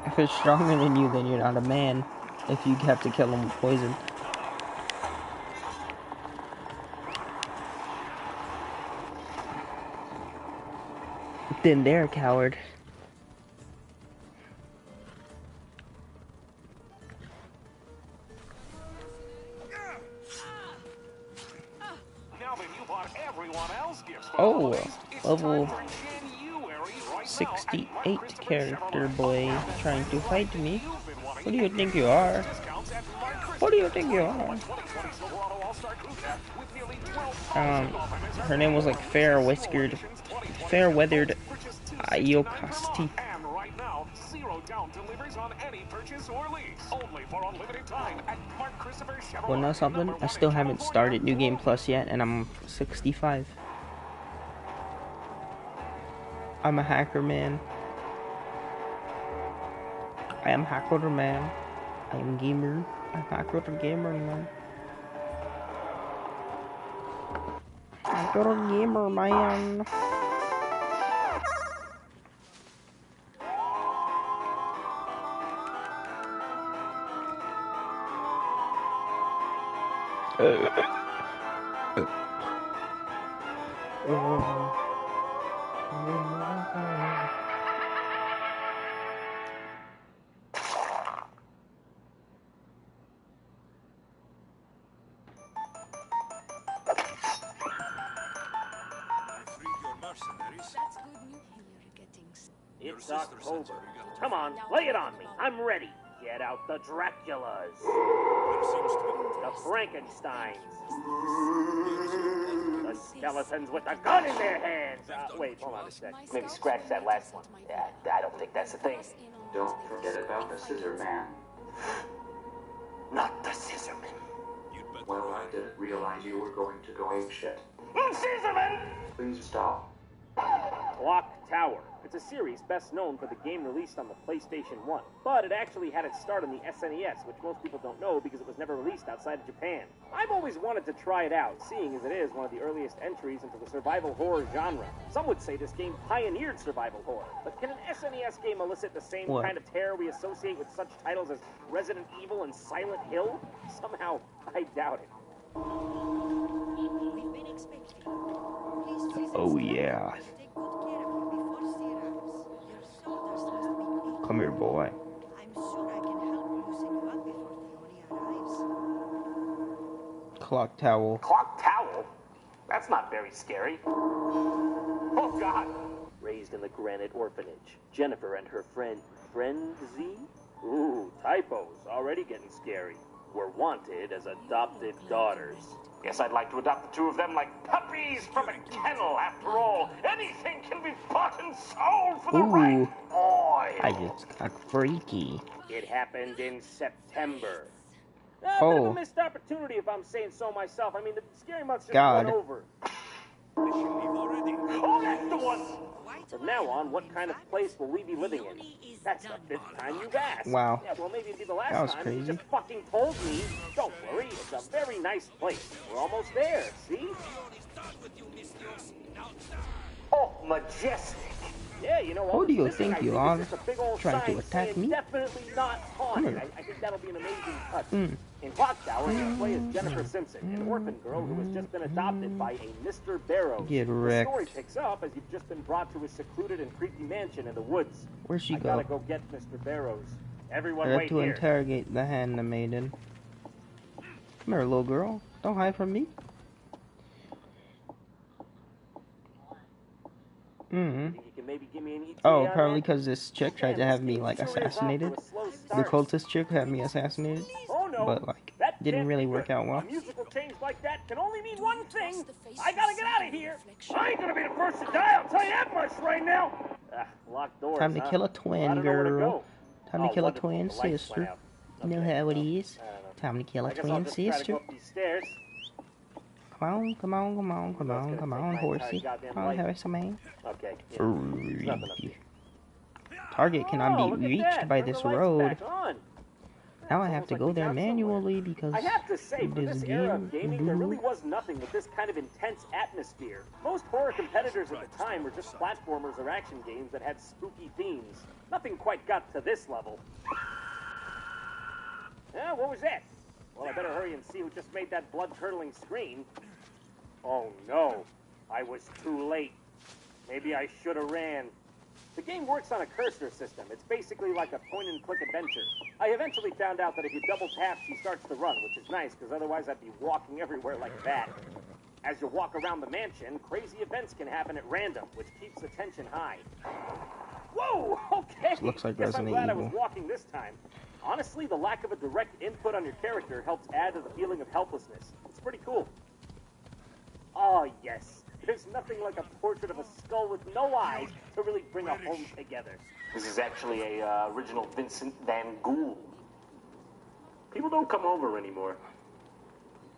If it's stronger than you, then you're not a man. If you have to kill him with poison. Then they're a coward. Oh, level 68 character boy trying to fight me. What do you think you are? What do you think you are? Her name was like fair-weathered Ayokasti. Well, know something? I still haven't started New Game Plus yet, and I'm 65. I'm a hacker man. I am hacker man. I am gamer. I'm hacker gamer man. Hacker gamer man. It's October. Come on, lay it on me. I'm ready. Get out the Draculas. The Frankensteins. The skeletons with the gun in their hands. Wait, hold on a sec. Maybe scratch that last one. Yeah, I don't think that's a thing. Don't forget about the Scissor Man. Not the Scissorman. Well, I didn't realize you were going to go apeshit. Scissorman! Please stop. Clock Tower. It's a series best known for the game released on the PlayStation 1, but it actually had its start on the SNES, which most people don't know because it was never released outside of Japan. I've always wanted to try it out, seeing as it is one of the earliest entries into the survival horror genre. Some would say this game pioneered survival horror, but can an SNES game elicit the same kind of terror we associate with such titles as Resident Evil and Silent Hill? Somehow, I doubt it. Oh yeah. Come here, boy. Clock towel. Clock towel? That's not very scary. Oh, God. Raised in the Granite Orphanage, Jennifer and her friend Z? Ooh, typos. Already getting scary. Were wanted as adopted daughters. Guess I'd like to adopt the two of them like puppies from a kennel. After all, anything can be bought and sold for the right oil. I just got freaky. It happened in September. A bit of a missed opportunity, if I'm saying so myself. I mean, the scary month's just run over. Oh, that's the one! From now on, what kind of place will we be living in? That's the 5th time you've asked. Wow. Yeah, well, maybe it'd be the last That was time. crazy. You just fucking told me. Don't worry, it's a very nice place. We're almost there, see? Oh, majestic. Yeah, you know, Who do you think you are? Trying to sign attack saying me? Definitely not haunted. I think that'll be an amazing touch. In Clock Tower, you play as Jennifer Simpson, an orphan girl who has just been adopted by a Mr. Barrows. Get The wrecked. story picks up as you've just been brought to a secluded and creepy mansion in the woods. Where'd she I go? gotta go get Mr. Barrows. Everyone I have wait to here. interrogate the handmaiden. Come here, little girl. Don't hide from me. You can maybe give me an ETA Oh, on probably that? because this chick tried to have me, like, assassinated. The cultist chick had me assassinated. Oh, no. But, like, That didn't can't really be work good. out well. A musical change like that can only mean one thing. I gotta get out of here. I ain't gonna be the first to die, I'll tell you that much right now. Locked doors, Time to huh? kill a Well, I twin, don't know where to girl. go. Time to Oh, kill a wonderful. twin The lights went sister. out. You know how it is. Time to kill a I guess I'll twin just try to sister. go up these stairs. Come on, come on, come on, come on, come on, horsey. Come on, horse man. Okay. Freaky. Target cannot look be at reached that. by Turn this the lights road. back on. Now I have to go there manually because I have to say, for this this era of game. gaming, there really was nothing with this kind of intense atmosphere. Most horror competitors at the time were just platformers or action games that had spooky themes. Nothing quite got to this level. Yeah, what was that? Well, I better hurry and see who just made that blood-curdling scream. Oh no, I was too late. Maybe I should have ran. The game works on a cursor system. It's basically like a point-and-click adventure. I eventually found out that if you double tap, she starts to run, which is nice, because otherwise I'd be walking everywhere like that. As you walk around the mansion, crazy events can happen at random, which keeps the tension high. Whoa, okay. This looks like Guess I'm Resident glad I Evil. was walking this time. Honestly, the lack of a direct input on your character helps add to the feeling of helplessness. It's pretty cool. Oh, yes. There's nothing like a portrait of a skull with no eyes to really bring a home together. This is actually a original Vincent van Gogh. People don't come over anymore.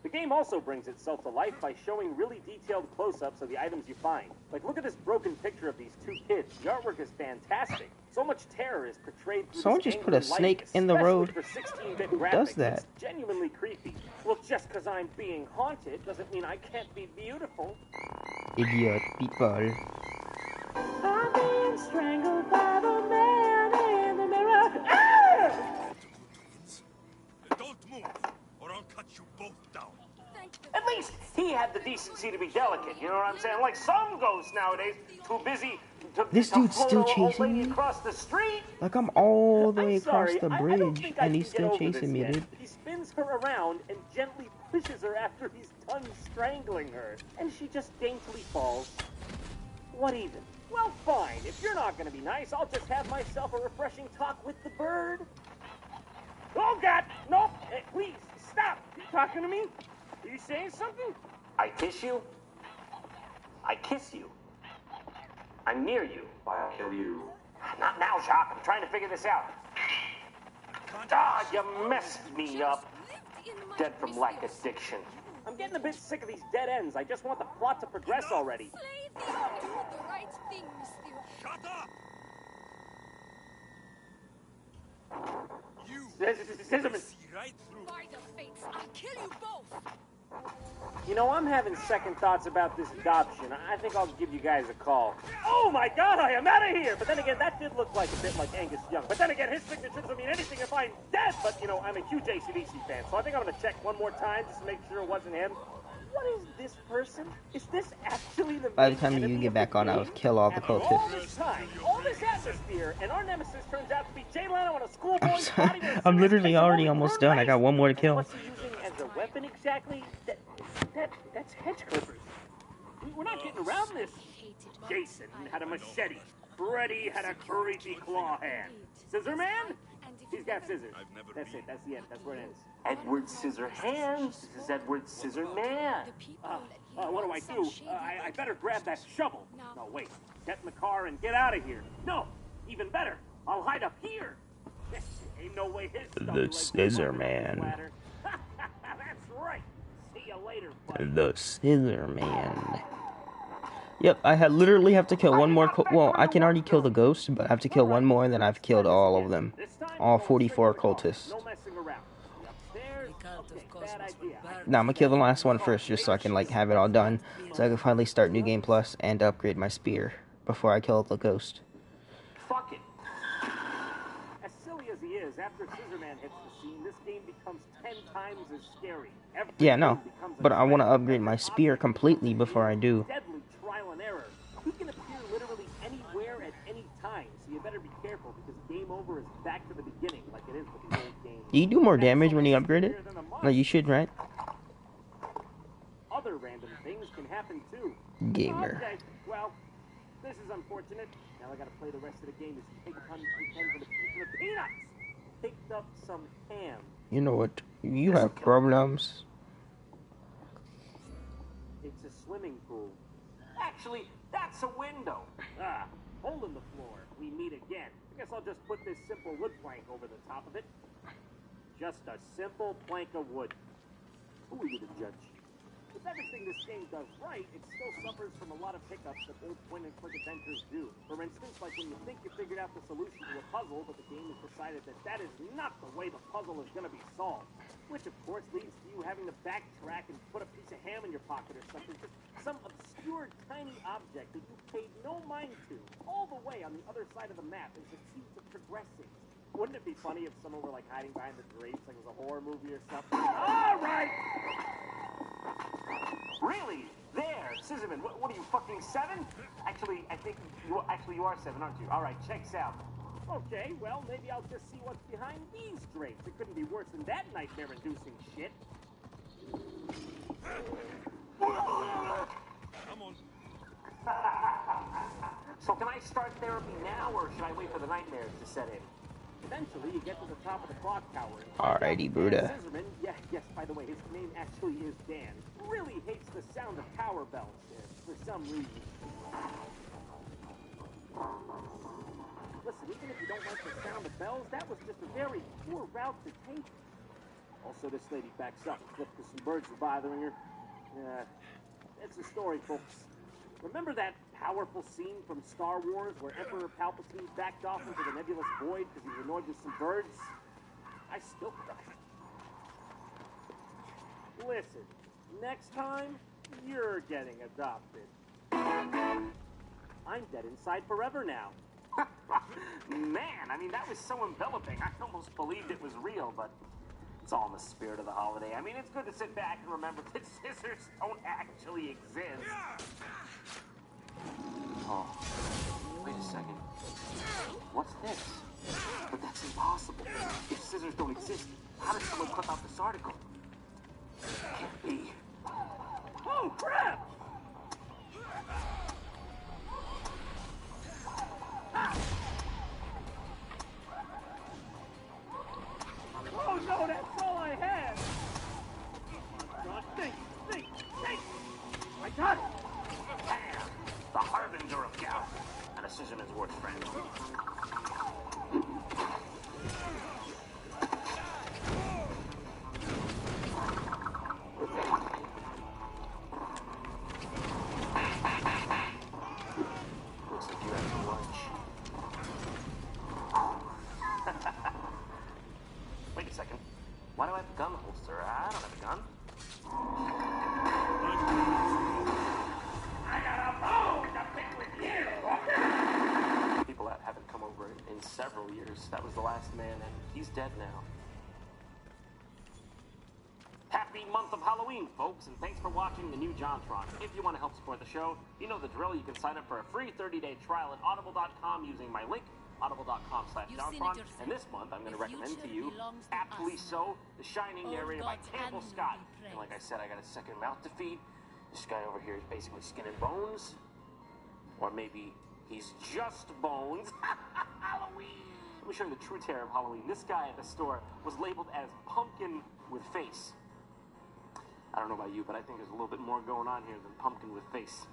The game also brings itself to life by showing really detailed close-ups of the items you find. Like, look at this broken picture of these two kids. The artwork is fantastic. So much terror is portrayed through Someone this just put a angry light, snake in the especially road. for 16-bit Who graphics. does that? It's genuinely creepy. Well, just because I'm being haunted doesn't mean I can't be beautiful. Idiot people. I'm being strangled by the man in the mirror. Ah! Don't move, or I'll cut you both down. At least he had the decency to be delicate, you know what I'm saying? Like some ghosts nowadays, too busy to This dude's follow still an old chasing lady me? across the street. Like I'm all the I'm way across sorry, the I don't bridge think I and can he's get still over chasing this me, yet. dude. He spins her around and gently pushes her after he's done strangling her. And she just daintily falls. What even? Well, fine. If you're not going to be nice, I'll just have myself a refreshing talk with the bird. Oh, God! No! Hey, please, stop! You talking to me? Are you saying something? I kiss you. I kiss you. I'm near you. I'll kill you. Not now, Jacques. I'm trying to figure this out. Ah, you messed me up. Dead from lack of addiction. I'm getting a bit sick of these dead ends. I just want the plot to progress already. Shut up! Scissorman. Right through. By the fates, I'll kill you both! You know, I'm having second thoughts about this adoption. I think I'll give you guys a call. Oh my God, I am out of here! But then again, that did look like a bit like Angus Young. But then again, his signature doesn't mean anything if I'm dead. But, you know, I'm a huge AC/DC fan, so I think I'm going to check one more time just to make sure it wasn't him. What is this person? Is this actually the By the time you get back on, I would kill all the After all cultists. this time, all this atmosphere, and our nemesis turns out to be Jay Leno on a schoolboy's body with a I'm literally serious already case of almost done. I got one more to kill. What's he using as a weapon? happened exactly? That's hedge clippers. We're not getting around this. Jason had a machete. Freddy had a creepy claw hand. Scissor Man? He's got scissors. That's it. That's the end. That's where it ends. Edward Scissorhands. This is Edward Scissorman. What do I do? I better grab that shovel. No, wait. Get in the car and get out of here. No, even better. I'll hide up here. Ain't no way his The Scissor Man. That's right. See you later, buddy. The Scissor Man. Yep, I literally have to kill one more. Well, I can already kill the ghost, but I have to kill one more, and then I've killed all of them. All 44 cultists. Now I'm gonna kill the last one first, just so I can like have it all done, so I can finally start New Game Plus and upgrade my spear before I kill the ghost. Fuck it. As silly as he is, after Scissorman hits the scene, this game becomes 10 times as scary. Yeah, no, but I want to upgrade my spear completely before I do. Deadly trial and error. He can appear literally anywhere at any time, so you better be careful because game over is back to the beginning, like it is with the old game. Do you do more damage when you upgrade it? No, you should, right? Other random things can happen too. Gamer. Okay, well, this is unfortunate. Now I gotta play the rest of the game as you take a pun for the peanuts. Picked up some ham. You know what? You have problems. It's a swimming pool. Actually, that's a window. Hole in the floor. We meet again. I guess I'll just put this simple wood plank over the top of it. Just a simple plank of wood. Who are you to judge? With everything this game does right, it still suffers from a lot of hiccups that old point-and-click adventures do. For instance, like when you think you figured out the solution to a puzzle, but the game has decided that that is not the way the puzzle is going to be solved. Which, of course, leads to you having to backtrack and put a piece of ham in your pocket or something. Just some obscure, tiny object that you paid no mind to, all the way on the other side of the map as the key to progressing. Wouldn't it be funny if someone were, like, hiding behind the drapes, like it was a horror movie or something? All right! Really? There, Scissorman. What are you, fucking 7? Actually, I think you are 7, aren't you? All right, checks out. Okay, well, maybe I'll just see what's behind these drapes. It couldn't be worse than that nightmare-inducing shit. Come on. So can I start therapy now, or should I wait for the nightmares to set in? Eventually, you get to the top of the clock tower. Alrighty, Buddha. Scissorman, yes, by the way, his name actually is Dan. Really hates the sound of tower bells for some reason. Listen, even if you don't like the sound of bells, that was just a very poor route to take. Also, this lady backs up and flipped because some birds were bothering her. It's the story, folks. Remember that powerful scene from Star Wars where Emperor Palpatine backed off into the nebulous void because he was annoyed with some birds? I still cry. Listen, next time, you're getting adopted. I'm dead inside forever now. Man, I mean, that was so enveloping. I almost believed it was real, but it's all in the spirit of the holiday. I mean, it's good to sit back and remember that scissors don't actually exist. Oh, wait a second. What's this? But that's impossible. If scissors don't exist, how did someone clip out this article? Can't be. Oh, crap! Oh no, that's all I had! God, think! I got it! Bam! The harbinger of gout, and a Scissorman's worst friend. Looks like you're out for lunch. Wait a second. Why do I have a gun holster? I don't have a gun. I got a bone to pick with you! People that haven't come over in several years. That was the last man, and he's dead now. Happy month of Halloween, folks, and thanks for watching the new JonTron. If you want to help support the show, you know the drill. You can sign up for a free 30-day trial at audible.com using my link. Audible.com/Downfront. And this month, I'm going to recommend to you, aptly so, The Shining, narrated by Campbell Scott. And like I said, I got a second mouth to feed. This guy over here is basically skin and bones. Or maybe he's just bones. Halloween! Let me show you the true terror of Halloween. This guy at the store was labeled as pumpkin with face. I don't know about you, but I think there's a little bit more going on here than pumpkin with face.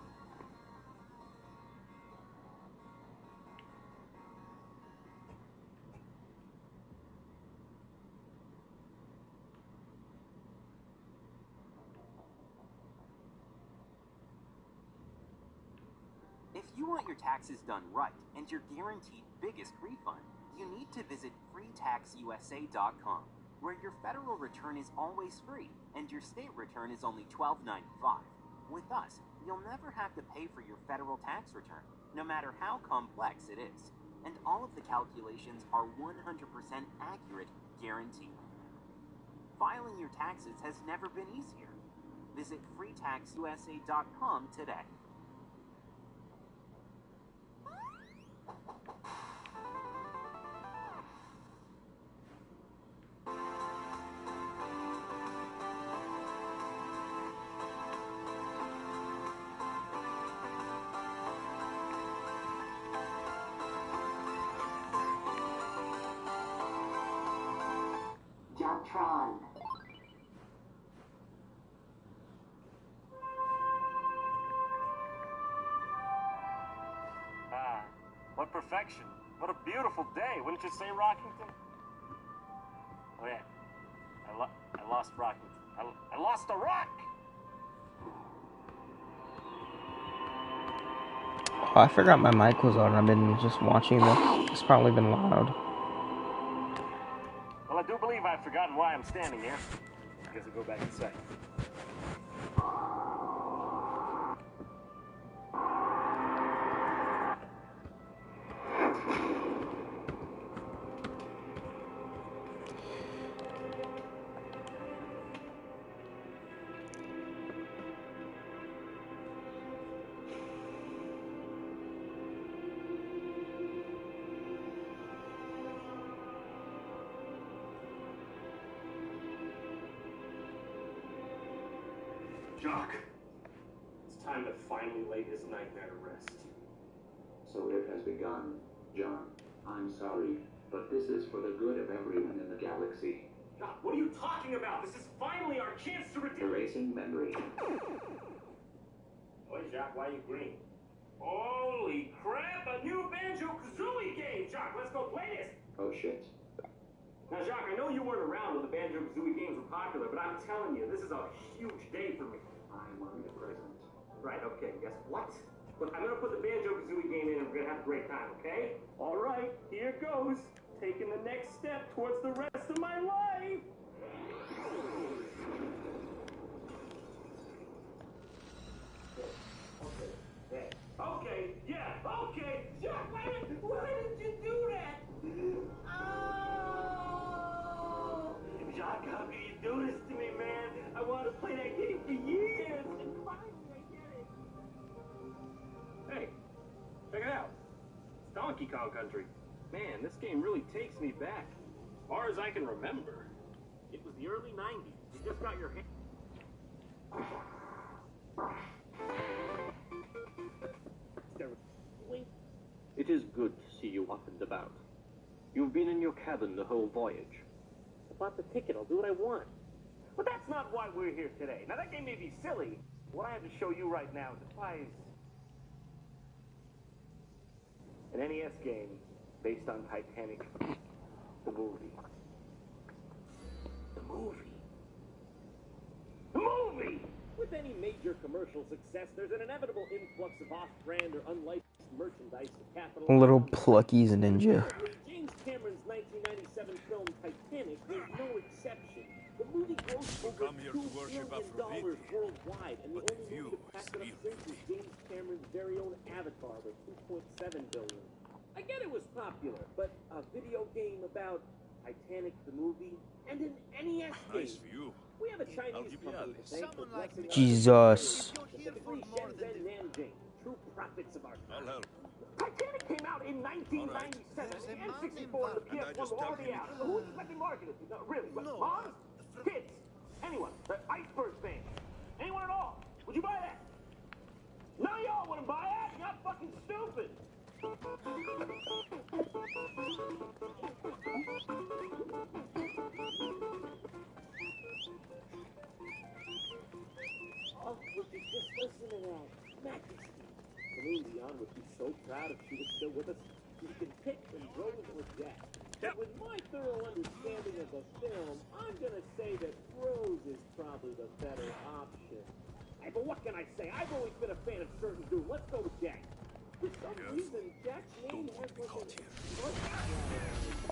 If you want your taxes done right and your guaranteed biggest refund, you need to visit freetaxusa.com, where your federal return is always free and your state return is only $12.95. With us, you'll never have to pay for your federal tax return, no matter how complex it is. And all of the calculations are 100% accurate, guaranteed. Filing your taxes has never been easier. Visit freetaxusa.com today. Tron. Ah, what perfection. What a beautiful day, wouldn't you say, Rockington? Oh yeah, I lost Rockington. I lost a rock! Oh, I forgot my mic was on. I've been just watching this. It's probably been loud. Well, I do believe I've forgotten why I'm standing here. I guess I'll go back inside. Jock, it's time to finally lay this nightmare to rest. So it has begun, John. I'm sorry, but this is for the good of everyone in the galaxy. Jock, what are you talking about? This is finally our chance to redeem... Erasing memory. Boy, Jock, why are you green? Holy crap, a new Banjo-Kazooie game! Jock, let's go play this! Oh shit. Now, Jock, I know you weren't around when the Banjo-Kazooie games were popular, but I'm telling you, this is a huge day for me. I want the present. Right, okay, guess what? Look, I'm gonna put the Banjo-Kazooie game in and we're gonna have a great time, okay? All right, here goes. Taking the next step towards the rest of my life. Okay, yeah, okay. Jack, why did you do that? Oh! Jack, how can you do this to me, man? I wanted to play that game for years, and finally I get it. Hey, check it out. It's Donkey Kong Country. Man, this game really takes me back. As far as I can remember. It was the early 90s. You just got your hand... It is good to see you up and about. You've been in your cabin the whole voyage. I bought the ticket. I'll do what I want. But that's not why we're here today. Now, that game may be silly. What I have to show you right now defies an NES game based on Titanic, the movie. The movie. The movie! With any major commercial success, there's an inevitable influx of off-brand or unlicensed merchandise to capitalize. Little Plucky's Ninja. James Cameron's 1997 film Titanic was no exception. The movie grossed over $2 billion worldwide, and the only movie to pass it up since was James Cameron's very own Avatar with $2.7 billion. I get it was popular, but a video game about Titanic the movie and an NES game. Nice view. We have a Chinese company to thank for blessing us. Jesus. Specifically Shenzhen Nanjing, true prophets of our time. I'll help. The Titanic came out in 1997. The N64 and the PS1 were already out. Who expected marketing? No, really? No, Moms? Kids? Anyone? The Iceberg fans? Anyone at all? Would you buy that? None of y'all wouldn't buy that. You're fucking stupid. Oh, would you just listen to that? Majesty. Celine Dion would be so proud if she was still with us. You can pick from Rose or Jack. But with my thorough understanding of the film, I'm gonna say that Rose is probably the better option. Hey, but what can I say? I've always been a fan of certain dude. Let's go with Jack. For some reason, Jack's name has like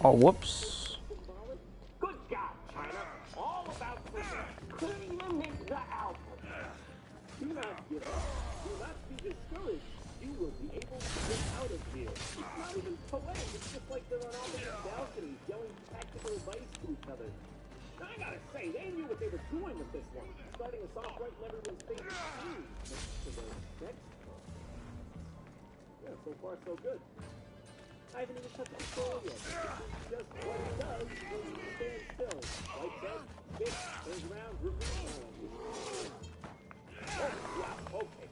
Oh, whoops. Good God, China. All about turning them into the alpha. Do not give up. Do not be discouraged. You will be able to get out of here. It's not even poetic. It's just like they're on opposite balconies yelling tactical advice to each other. I gotta say, they knew what they were doing with this one. Starting us off right in everyone's favorite scene. Next to the next one. Yeah, so far so good. I haven't even touched the control yet. Just what it does when you stand still. Like that, spit, turns around, repeats. Oh, wow, okay.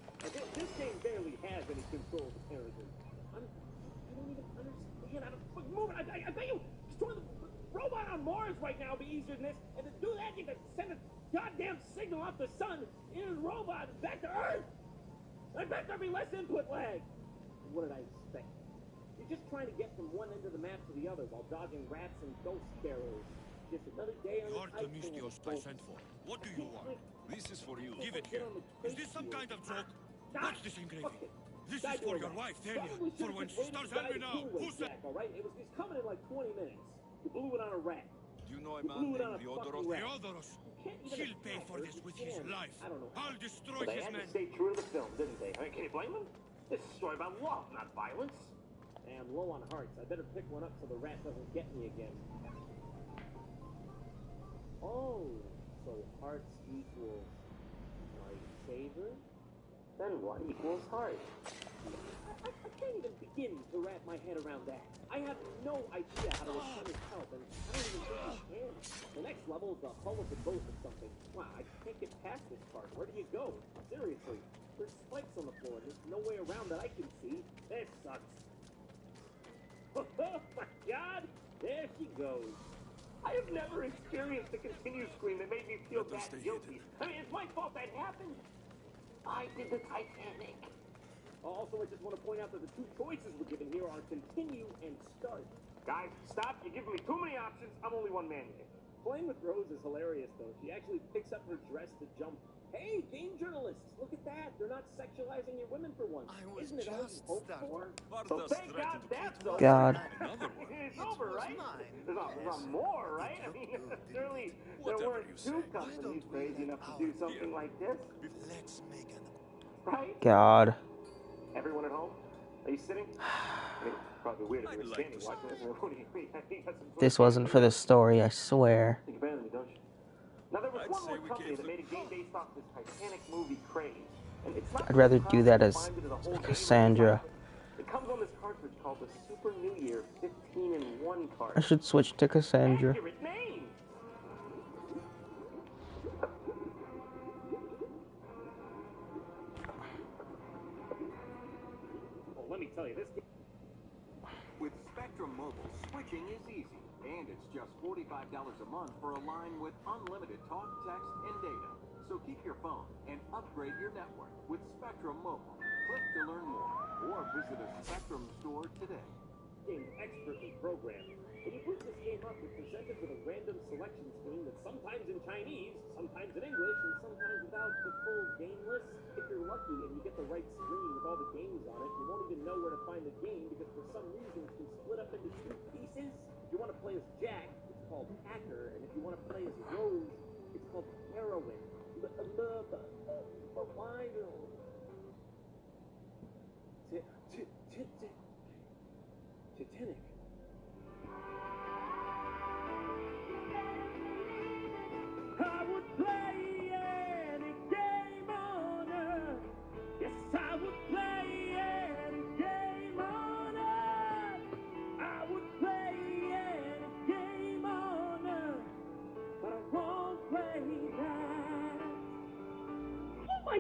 This game barely has any control of the terrorism. I don't even understand. I don't move it. I bet you destroy the robot on Mars right now would be easier than this. And to do that, you can send a goddamn signal off the sun into the robot and back to Earth. I bet there'd be less input lag. What did I expect? You're just trying to get from one end of the map to the other while dodging rats and ghost sparrows. Just another day on the Artemistios I sent for. What do you want? This is for you. Give it here. Is this some kind of joke? What's this engraving? This is for your wife, Tanya. For when she starts helping me now. Who's that? All right, it was coming in like 20 minutes. You blew it on a rat. Do you know a man named Theodoros? Theodoros. He'll pay for this with his life. I'll destroy They his had men. to stay true to the film, didn't they? I mean, can you blame them? This is a story about love, not violence. Hey, I'm low on hearts. I better pick one up so the rat doesn't get me again. Oh, so hearts equals lightsaber? Then what equals heart? I can't even begin to wrap my head around that. I have no idea how to return his help, and I don't even think he can. The next level is the hull of the boat or something. Wow, I can't get past this part. Where do you go? Seriously. There's spikes on the floor, and there's no way around that I can see. This sucks. Oh my God! There she goes. I have never experienced a continuous screen that made me feel that guilty. I mean, it's my fault that happened. I did the Titanic. Also, I just want to point out that the two choices we're given here are continue and start. Guys, stop. You're giving me too many options. I'm only one man here. Playing with Rose is hilarious, though. She actually picks up her dress to jump. Hey, game journalists, look at that. They're not sexualizing your women for once. Isn't it all you hoped for? So thank God that's over. God. It's over, right? There's not more, right? I mean, surely there weren't two companies crazy enough to do something like this. Let's make an... Right? God. Everyone at home? Are you sitting? I mean, probably weird if you were standing watching this. What do you mean? I think that's This wasn't for the story, I swear. think better than me, don't you? Now, there was one more company that made a game based off this Titanic movie craze. And it's not I'd rather do that as confined to the whole game. Cassandra. It comes on this cartridge called the Super New Year 15-in-1 card. I should switch to Cassandra. Accurate name! Well, let me tell you, this game... With Spectrum Mobile, switching is easy, and it's just $45 a month for a line with unlimited talk, text, and data. So keep your phone and upgrade your network with Spectrum Mobile. Click to learn more, or visit a Spectrum store today. Game's expertly programmed. When you boot this game up, you're presented with a random selection screen that's sometimes in Chinese, sometimes in English, and sometimes without the full game list. If you're lucky and you get the right screen with all the games on it, you won't even know where to find the game because for some reason it's been split up into two pieces. If you want to play as Jack, it's called Hacker, and if you want to play as Rose, it's called Heroine. But why though? Titanic. I would play any game on earth. Yes, I would play any game on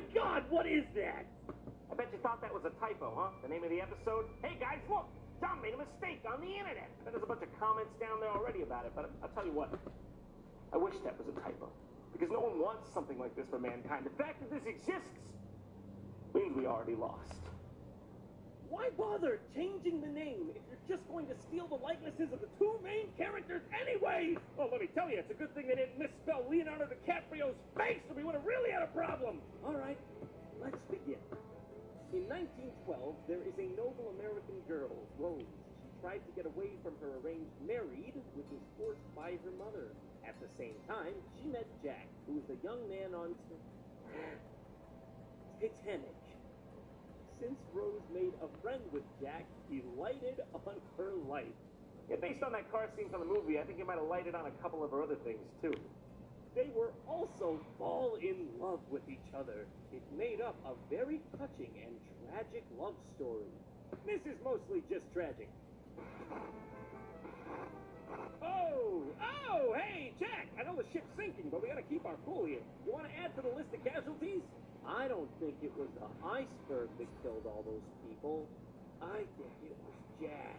my God, what is that? I bet you thought that was a typo, huh? The name of the episode? Hey guys, look! John made a mistake on the internet. I bet there's a bunch of comments down there already about it, but I'll tell you what. I wish that was a typo. Because no one wants something like this for mankind. The fact that this exists means we already lost. Why bother changing the name if you're just going to steal the likenesses of the two main characters anyway? Well, let me tell you, it's a good thing they didn't misspell Leonardo DiCaprio's face, or we would have really had a problem. All right, let's begin. In 1912, there is a noble American girl, Rose. She tried to get away from her arranged married, which was forced by her mother. At the same time, she met Jack, who was a young man on Titanic. Since Rose made a friend with Jack, he lighted on her life. Yeah, based on that car scene from the movie, I think he might have lighted on a couple of her other things, too. They were also fall in love with each other. It made up a very touching and tragic love story. This is mostly just tragic. Oh, hey, Jack! I know the ship's sinking, but we gotta keep our cool here. You want to add to the list of casualties? I don't think it was the iceberg that killed all those people. I think it was Jack.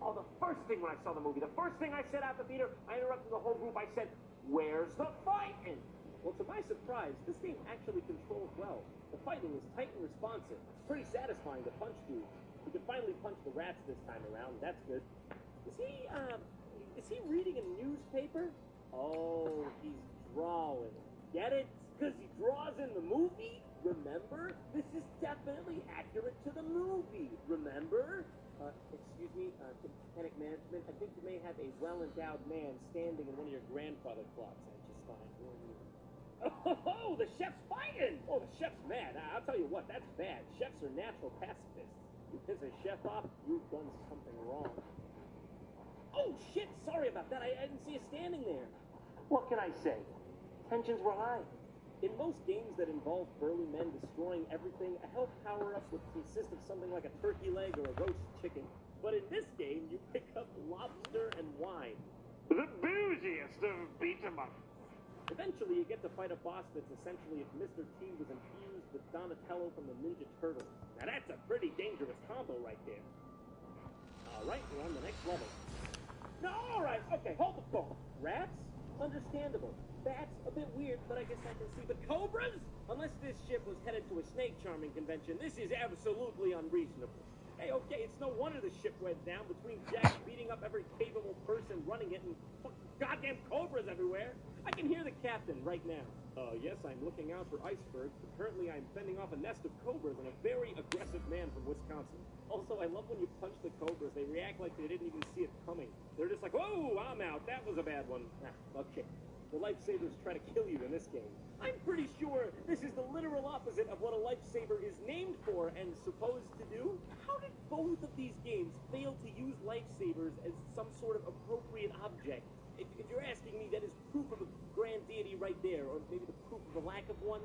Oh, the first thing when I saw the movie, the first thing I said out the theater, I interrupted the whole group, I said, "Where's the fighting?" Well, to my surprise, this game actually controls well. The fighting is tight and responsive. It's pretty satisfying to punch dudes. You can finally punch the rats this time around. That's good. Is he reading a newspaper? Oh, he's drawing. Get it? Because he draws in the movie? Remember? This is definitely accurate to the movie. Remember? Excuse me, Titanic management. I think you may have a well-endowed man standing in one of your grandfather clocks. I just thought I'd warn you. Oh, the chef's fighting! Oh, the chef's mad. I'll tell you what, that's bad. Chefs are natural pacifists. You piss a chef off, you've done something wrong. Oh, shit! Sorry about that. I didn't see you standing there. What can I say? Tensions were high. In most games that involve burly men destroying everything, a health power-up would consist of something like a turkey leg or a roast chicken. But in this game, you pick up lobster and wine. The bougiest of beat-em-ups. Eventually, you get to fight a boss that's essentially if Mr. T was infused with Donatello from the Ninja Turtles. Now that's a pretty dangerous combo right there. Alright, we're on the next level. No, alright, okay, hold the phone. Rats? Understandable. Bats? A bit weird, but I guess I can see. But cobras? Unless this ship was headed to a snake charming convention, this is absolutely unreasonable. Hey, okay, it's no wonder the ship went down between Jack beating up every capable person running it and fucking goddamn cobras everywhere. I can hear the captain right now. Yes, I'm looking out for icebergs, but currently I'm fending off a nest of cobras and a very aggressive man from Wisconsin. Also, I love when you punch the cobras, they react like they didn't even see it coming. They're just like, whoa, I'm out, that was a bad one. Okay. The lifesavers try to kill you in this game. I'm pretty sure this is the literal opposite of what a lifesaver is named for and supposed to do. How did both of these games fail to use lifesavers as some sort of appropriate object? If you're asking me, that is proof of a grand deity right there, or maybe the proof of the lack of one.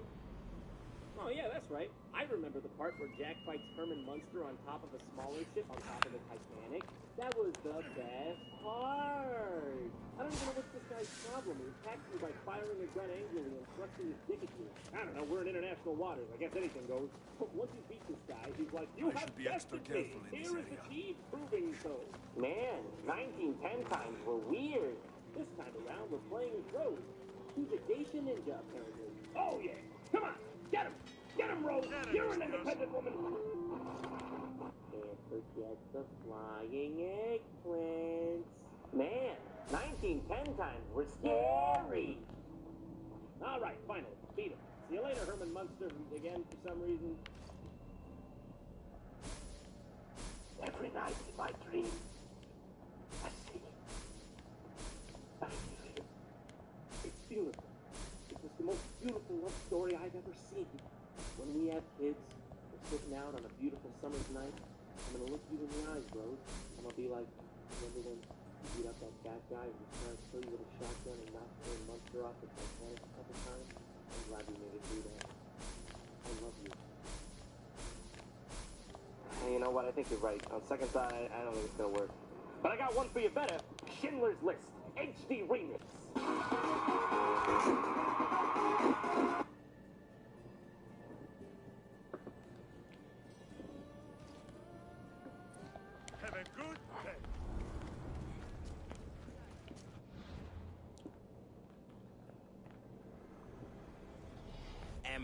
Oh yeah, that's right. I remember the part where Jack fights Herman Munster on top of a smaller ship on top of the Titanic. That was the best part. I don't even know what's this guy's problem. He attacks you by firing a gun angrily and thrusting his dick at you. I don't know, we're in international waters. I guess anything goes. Once you beat this guy, he's like, you have bested me. Here is the key proving so. Man, 1910 times were weird. This time around, we're playing as Rose. She's a geisha ninja, apparently. Oh yeah, come on, get him! Get him, Rose! You're an independent woman! Can't forget the flying eggplants. Man, 1910 times were scary! Alright, finally, beat him. See you later, Herman Munster, again, for some reason. Every night in my dream, I see it. I feel it. It's beautiful. It was the most beautiful love story I've ever seen. When we have kids, we're sitting out on a beautiful summer's night. I'm gonna look you in the eyes, Rose. I'm gonna be like, remember when you beat up that fat guy who was trying to kill you with a shotgun and knocked her and Munster off the Titanic a couple times? I'm glad you made it do that. I love you. Hey, you know what? I think you're right. On second thought, I don't think it's gonna work. But I got one for you better. Schindler's List. HD Remix.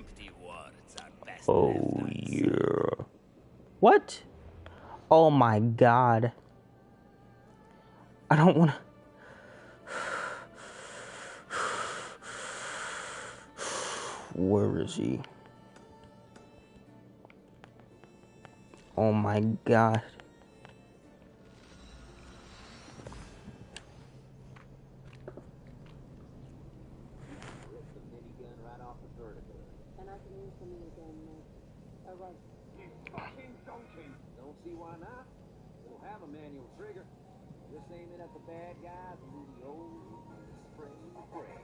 Empty words are best. Oh, yeah. What? Oh my god. I don't want to. Where is he? Oh my god. Don't see why not. It'll have a manual trigger. Just aim it at the bad guys and do the old spray and pray.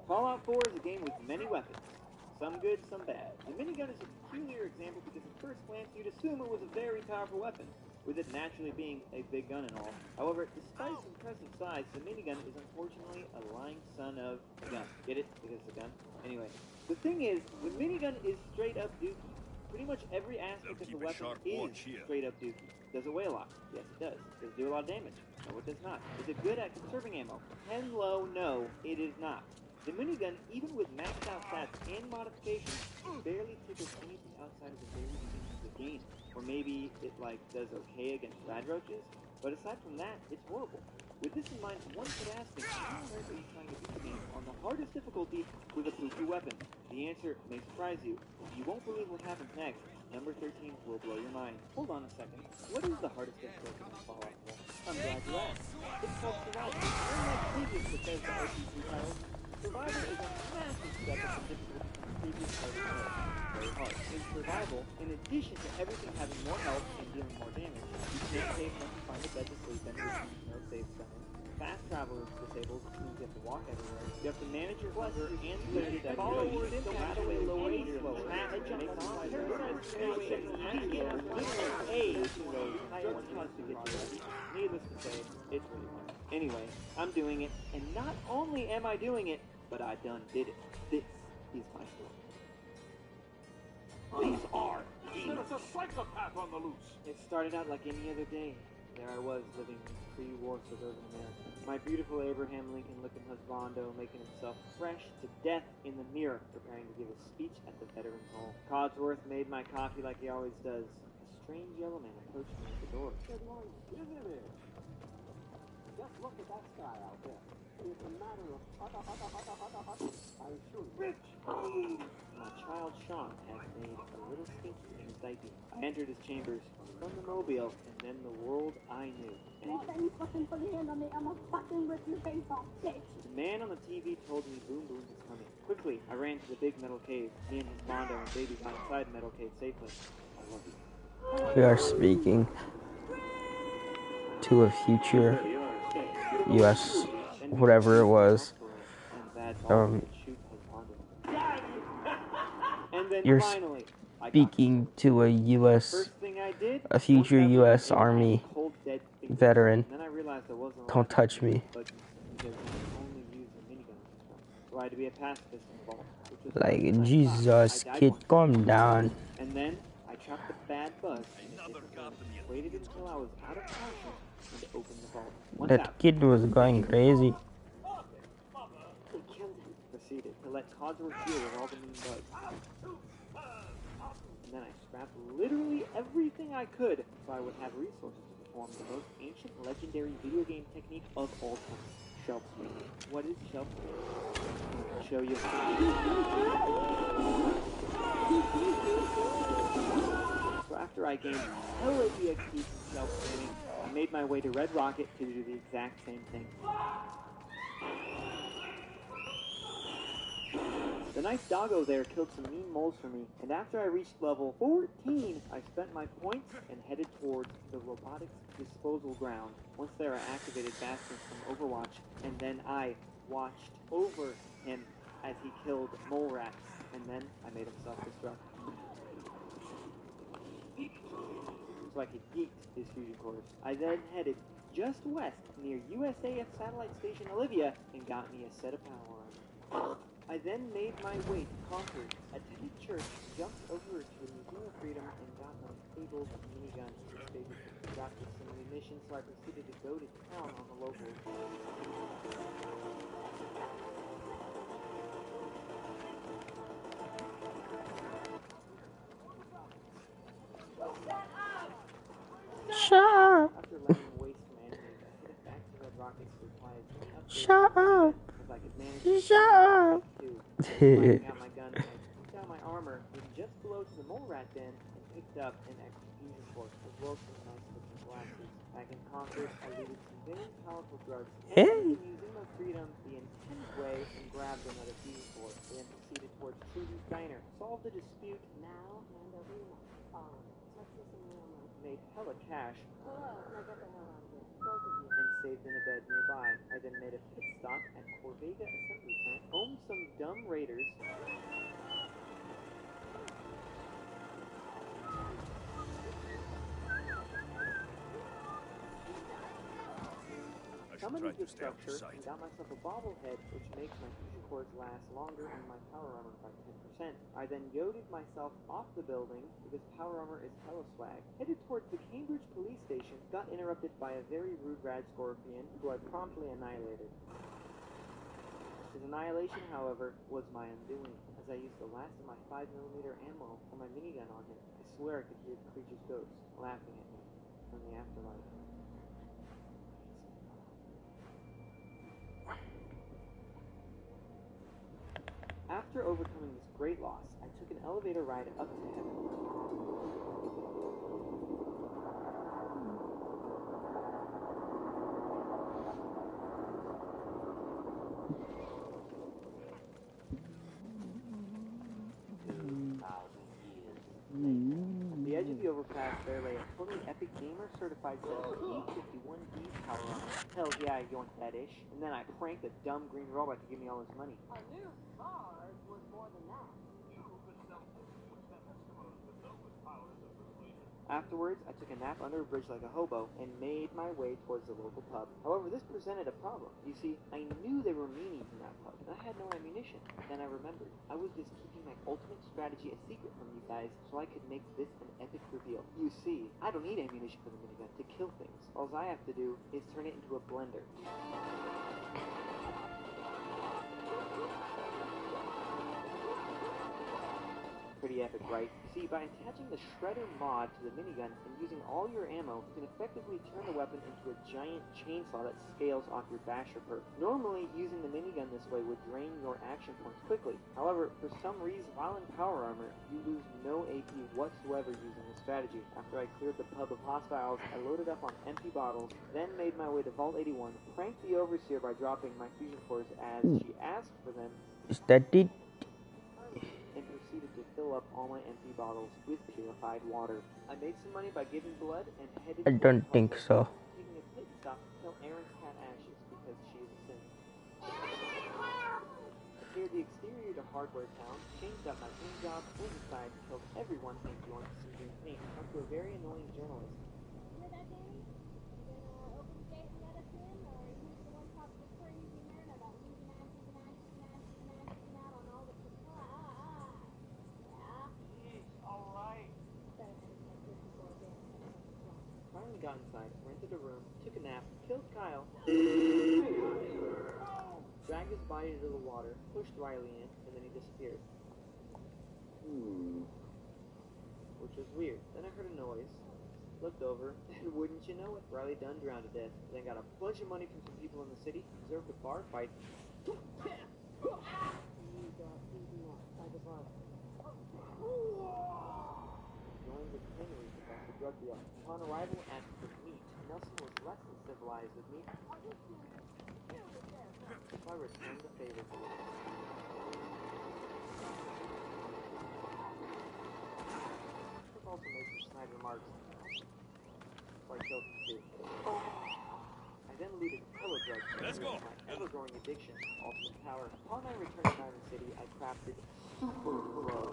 Fallout 4 is a game with many weapons. Some good, some bad. The minigun is a peculiar example because at first glance you'd assume it was a very powerful weapon, with it naturally being a big gun and all. However, despite its impressive size, the minigun is unfortunately a lying son of a gun. Get it? Because it's a gun? Anyway, the thing is, the minigun is straight up dookie. Pretty much every aspect of the weapon is straight up dookie. Does it weigh a lot? Yes, it does. Does it do a lot of damage? No, it does not. Is it good at conserving ammo? Hello, no, it is not. The minigun, even with maxed out stats and modifications, barely tickles anything outside of the very beginning of the game. Or maybe it, does okay against rad roaches, but aside from that, it's horrible. With this in mind, one could ask me, how on earth are you trying to beat the game on the hardest difficulty with a poo-poo weapon? The answer may surprise you. You won't believe what happens next. Number 13 will blow your mind. Hold on a second. What is the hardest difficulty in Fallout 4? I'm glad you asked. It's called Survival. Unlike previous Bethesda RPG titles, Survival is a massive step up in difficulty from previous titles. Very hard. In Survival, in addition to everything having more health and dealing more damage, you can't save enough to find a bed to sleep in, which means no save center. Fast travel is disabled, which means you have to walk everywhere. You have to manage your hunger and thirst. Followers don't have to lower any slower. Have to make parasites drugs cause to get you ready. Needless to say, it's really hard. Anyway, I'm doing it, and not only am I doing it, but I done did it. This is my story. These are demons. There's a psychopath on the loose. It started out like any other day. There I was, living in pre-war suburban America. My beautiful Abraham Lincoln-looking husbando making himself fresh to death in the mirror, preparing to give a speech at the Veterans Hall. Codsworth made my coffee like he always does. A strange yellow man approached me at the door. Good morning. Isn't it? Just look at that sky out there. It's a matter of I shoot. Rich! My child Sean had made a little stinky in his diaper. I entered his chambers from the mobile, and then the world I knew. The man on the TV told me Boom Boom was coming. Quickly, I ran to the big metal cave. Me and his Mondo and baby got inside the metal cave safely. I love you. We are speaking to a future U.S. whatever it was. You're speaking to a U.S. a future U.S. Army veteran. Don't touch me. Like, Jesus, kid, calm down. And then I trapped the bad buzz in a different room, waited until I was out of caution, and opened the vault. That kid was going crazy. Proceeded to let Codsworth deal with all the mean bugs. And then I scrapped literally everything I could so I would have resources to perform the most ancient legendary video game technique of all time. Shelf spinning. What is shelf spinning? I'll show you. So after I gained hell of EXP from shelf spinning, I made my way to Red Rocket to do the exact same thing. The nice doggo there killed some mean moles for me, and after I reached level 14, I spent my points and headed towards the robotics disposal ground. Once there, I activated bastions from Overwatch, and then I watched over him as he killed mole rats, and then I made him self-destruct. So I could yeet his fusion cores. I then headed just west, near USAF Satellite Station Olivia, and got me a set of power armor. I then made my way to Concord, attended church, jumped over to the Museum of Freedom, and got my fabled minigun to this baby. Got me some ammunition, so I proceeded to go to town on the locals. Shut up! After landing Waste Command, I headed back to Red Rocket to apply as many upgrades Shut up! as I could manage. Shut up! Firing out my gun, I took out my armor, went just below to the mole rat den, and picked up an extra fusion core, as well as some nice looking glasses. Back in Concord, I looted some very powerful drugs, Hey! entered the Museum of Freedom the intended way, and grabbed another fusion core. Then proceeded towards Trudy's Diner, solved the dispute, now hand over your money. Made hella cash, and saved in a bed nearby. I then made a pit stop at Corvega Assembly Plant, owned some dumb raiders, summoned the structure, and got myself a bobblehead, which makes my fusion cores last longer and my power armor by 10%. I then yoded myself off the building, because power armor is hella swag, headed towards the Cambridge police station, got interrupted by a very rude rad scorpion, who I promptly annihilated. His annihilation, however, was my undoing, as I used the last of my 5mm ammo for my minigun on him. I swear I could hear the creature's ghost laughing at me from the afterlife. After overcoming this great loss, I took an elevator ride up to heaven. At the edge of the overpass, there lay a totally epic gamer certified set of E51D power armor. Hell yeah, I yoinked that ish. And then I pranked a dumb green robot to give me all his money. A new card was more than that. Afterwards, I took a nap under a bridge like a hobo and made my way towards the local pub. However, this presented a problem. You see, I knew there were meanies in that pub, and I had no ammunition. Then I remembered, I was just keeping my ultimate strategy a secret from you guys, so I could make this an epic reveal. You see, I don't need ammunition for the minigun to kill things. All I have to do is turn it into a blender. Pretty epic, right? See, by attaching the Shredder mod to the minigun and using all your ammo, you can effectively turn the weapon into a giant chainsaw that scales off your basher perk. Normally, using the minigun this way would drain your action points quickly. However, for some reason, while in power armor, you lose no AP whatsoever using this strategy. After I cleared the pub of hostiles, I loaded up on empty bottles, then made my way to Vault 81, pranked the Overseer by dropping my fusion cores as she asked for them. Is that it? And proceeded to fill up all my empty bottles with purified water. I made some money by giving blood and headed I don't think so. taking a pit stop to kill Aaron's cat Ashes because she is a sin. I cleared the exterior to Hardware Town, changed up my paint job, went inside, killed everyone, and joined some green paint, up to a very annoying journalist. Finally got inside, rented a room, took a nap, killed Kyle, dragged his body into the water, pushed Riley in, and then he disappeared. Which was weird. Then I heard a noise, looked over, and wouldn't you know it, Riley done drowned to death. Then got a bunch of money from some people in the city, deserved a bar fight. Joined with Henry to bust a drug deal. Upon arrival at the meet, Nelson was less than civilized with me. So I returned the favor to him. I've also made some snide remarks, so I killed him too. I then looted hella drugs. Let's go. My ever-growing addiction, ultimate power. Upon my return to Diamond City, I crafted super glow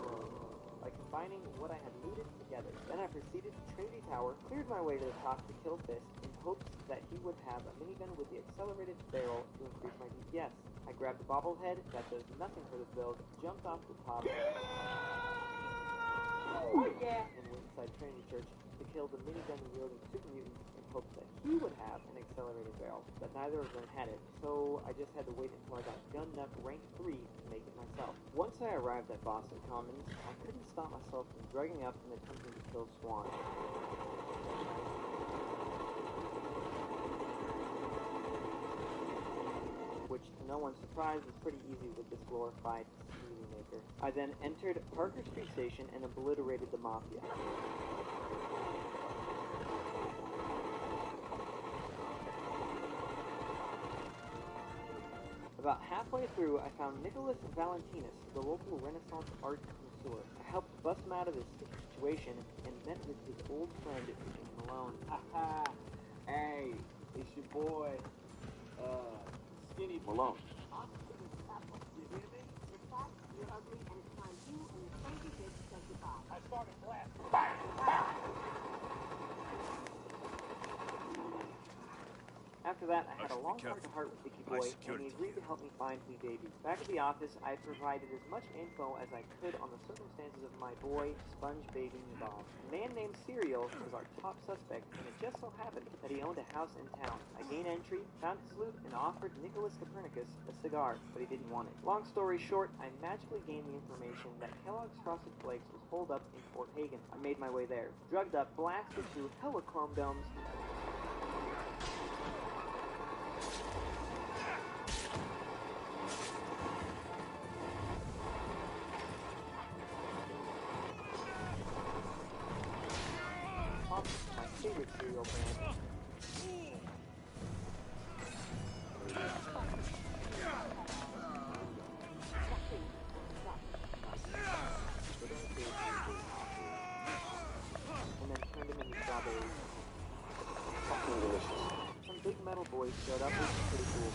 by combining what I had looted together. Then I proceeded to Trinity Tower, cleared my way to the top to kill Fist, and hopes that he would have a minigun with the accelerated barrel to increase my DPS. I grabbed the bobblehead that does nothing for this build, jumped off the top, and went inside Trinity Church to kill the minigun-wielding super mutant in hopes that he would have an accelerated barrel, but neither of them had it, so I just had to wait until I got gun nut rank 3 to make it myself. Once I arrived at Boston Commons, I couldn't stop myself from drugging up and attempting to kill Swan. Which, to no one's surprise, was pretty easy with this glorified smoothie maker. I then entered Parker Street Station and obliterated the Mafia. About halfway through, I found Nicholas Valentinus, the local Renaissance art connoisseur. I helped bust him out of his sticky situation and met with his old friend, Jim Malone. Haha, hey, it's your boy, Skinny Malone. You hear me? In fact, you're ugly, and it's time you and your crazy bitch said goodbye. I started blasting. After that, I had a long heart-to-heart with Vicky Boy, and he agreed to help me find me baby. Back at the office, I provided as much info as I could on the circumstances of my boy, Sponge Baby Bob. A man named Serial was our top suspect, and it just so happened that he owned a house in town. I gained entry, found his loot, and offered Nicholas Copernicus a cigar, but he didn't want it. Long story short, I magically gained the information that Kellogg's Frosted Flakes was holed up in Fort Hagen. I made my way there. Drugged up, blasted through hella chrome domes, my favorite cereal brand. And then turned him into strawberries. Fucking delicious. Some big metal boys showed up, which was pretty cool.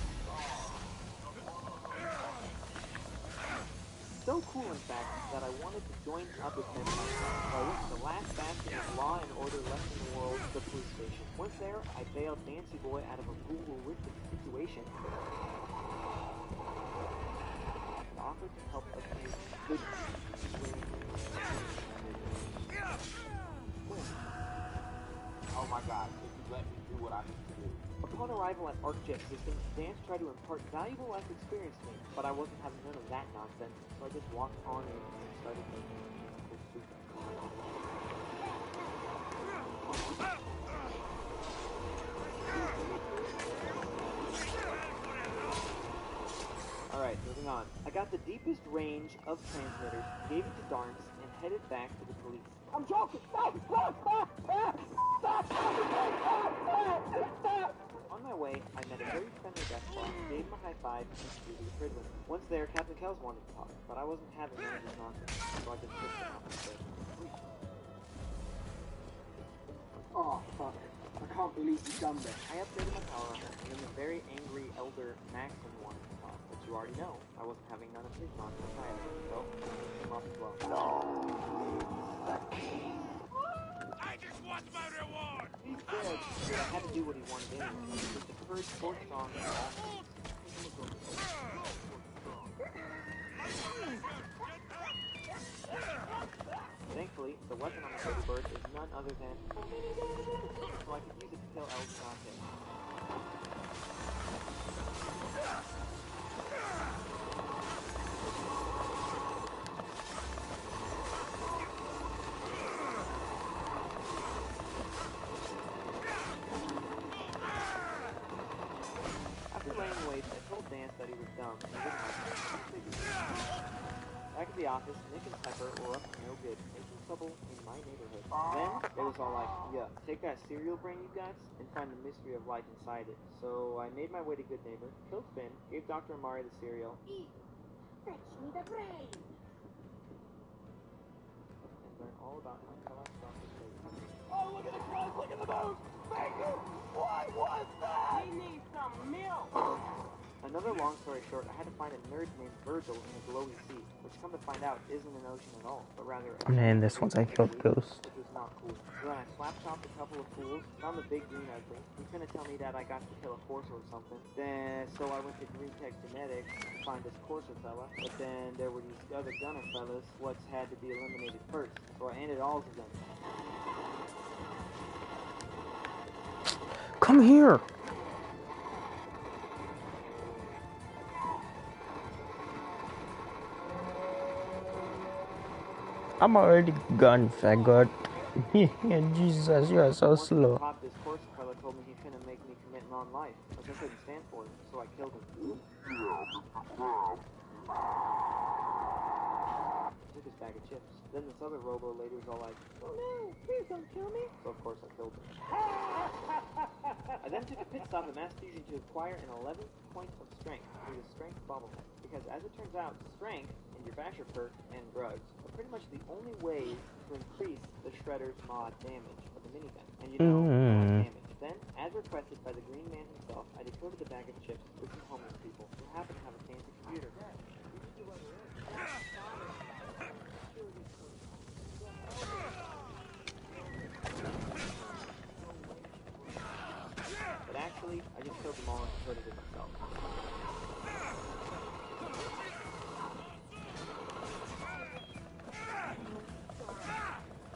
So cool, in fact, that I wanted to join up with them myself. So I went to the last bastion of law and order left in the world, the police station. Once there, I bailed Nancy Boy out of a horrific situation and offered to help a few good Oh my God, if you let me do what I need to do. Upon arrival at ArcJet Systems, Dance tried to impart valuable life experience to me, but I wasn't having none of that nonsense, so I just walked on in and started making musical soup. Alright, moving on. I got the deepest range of transmitters, gave it to Darns, and headed back to the police. I'm joking! Stop! On my way, I met a very friendly desk boss, gave him a high five, and threw to the prison. Once there, Captain Kells wanted to talk, but I wasn't having none of his nonsense, so I just pushed him out instead. Oh, fuck. I can't believe you've done this. I updated my power armor, and then the very angry Elder Maxim wanted to talk, but you already know, I wasn't having none of his nonsense either, so I pushed him off as well. I just want my reward! He's dead, but I had to do what he wanted anyway. It was the first sports song in all things. Thankfully, the weapon on the baby bird is none other than so I could use it to kill El Dante. After laying waste, I told Dance that he was dumb and didn't have to. Back at the office, Nick and Pepper were up to no good, making trouble in my neighborhood. Then, they was all like, yeah, take that cereal brain you got and find the mystery of life inside it. So I made my way to Good Neighbor, killed Finn, gave Dr. Amari the cereal, Fetch me the brain! and learned all about my Kellogg's Frosted Flakes. Oh, look at the clouds! Look at the moon! Thank you! What was that? We need some milk! Another long story short, I had to find a nerd named Virgil in a glowy sea, which come to find out isn't an ocean at all, but rather a Man, this one's I killed Ghost. which was not cool. So then I slap-chopped a couple of fools, found the big green ugly. He's gonna tell me that I got to kill a Corso or something. So I went to Green Tech Genetics to find this Corso fella, but then there were these other gunner fellas what had to be eliminated first. So I ended all of them. Come here! I'm already gone, faggot. Jesus, you are so slow. This Corso fella told me he couldn't make me commit non-life, which I couldn't stand for, so I killed him. Took his bag of chips. Then this other robo lady was all like, "Oh no, please don't kill me." So of course I killed him. I then took a pit stop at Mass Fusion to acquire an 11th point of strength through the strength bobblehead. Because as it turns out, strength and your basher perk and drugs are pretty much the only ways to increase the Shredder's mod damage of the minigun. And you know, mod damage. Then, as requested by the Green Man himself, I decoded the bag of chips with some homeless people who happen to have a fancy computer. But actually, I just killed them all and decoded it myself.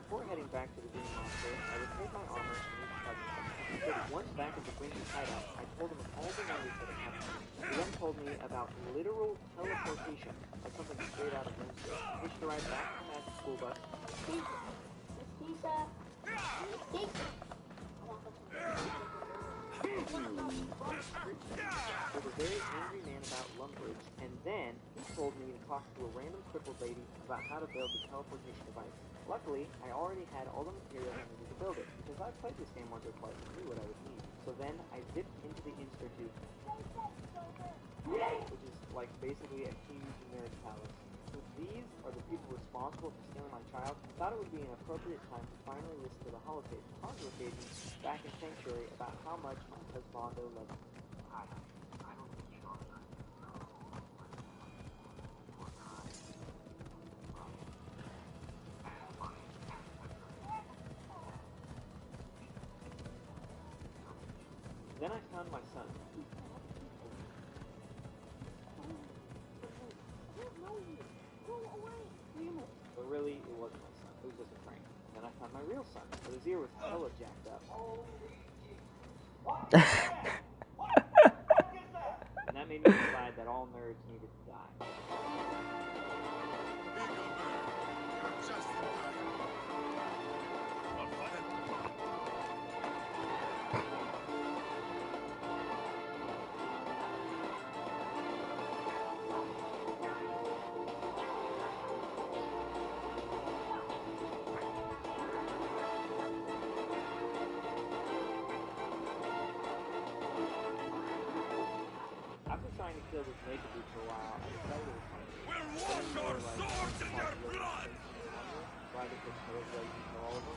Before heading back to the Green Monster, I repaired my armor and recharged. Once back at the Green hideout, I told him of all the wonders that had happened. He then told me about literal teleportation, like something straight out of Moonstone. Hitched a ride back to the magic school bus. There was a very angry man about Lumbridge, and then he told me to talk to a random crippled lady about how to build the teleportation device. Luckily, I already had all the materials I needed to build it, because I've played this game once or twice and knew what I would need. So then, I zipped into the Institute, which is like basically a huge nerd palace. Since these are the people responsible for stealing my child, I thought it would be an appropriate time to finally listen to the holotape conversating back in Sanctuary about how much my husbando loves me. Then I found my son. But really, it wasn't my son. It was just a prank. And then I found my real son. But his ear was hella jacked up. And that made me decide that all nerds needed to die. Trying to kill this naked dude for a while, I decided it was funny. We'll wash our swords in their blood! So I just told you to kill all of them.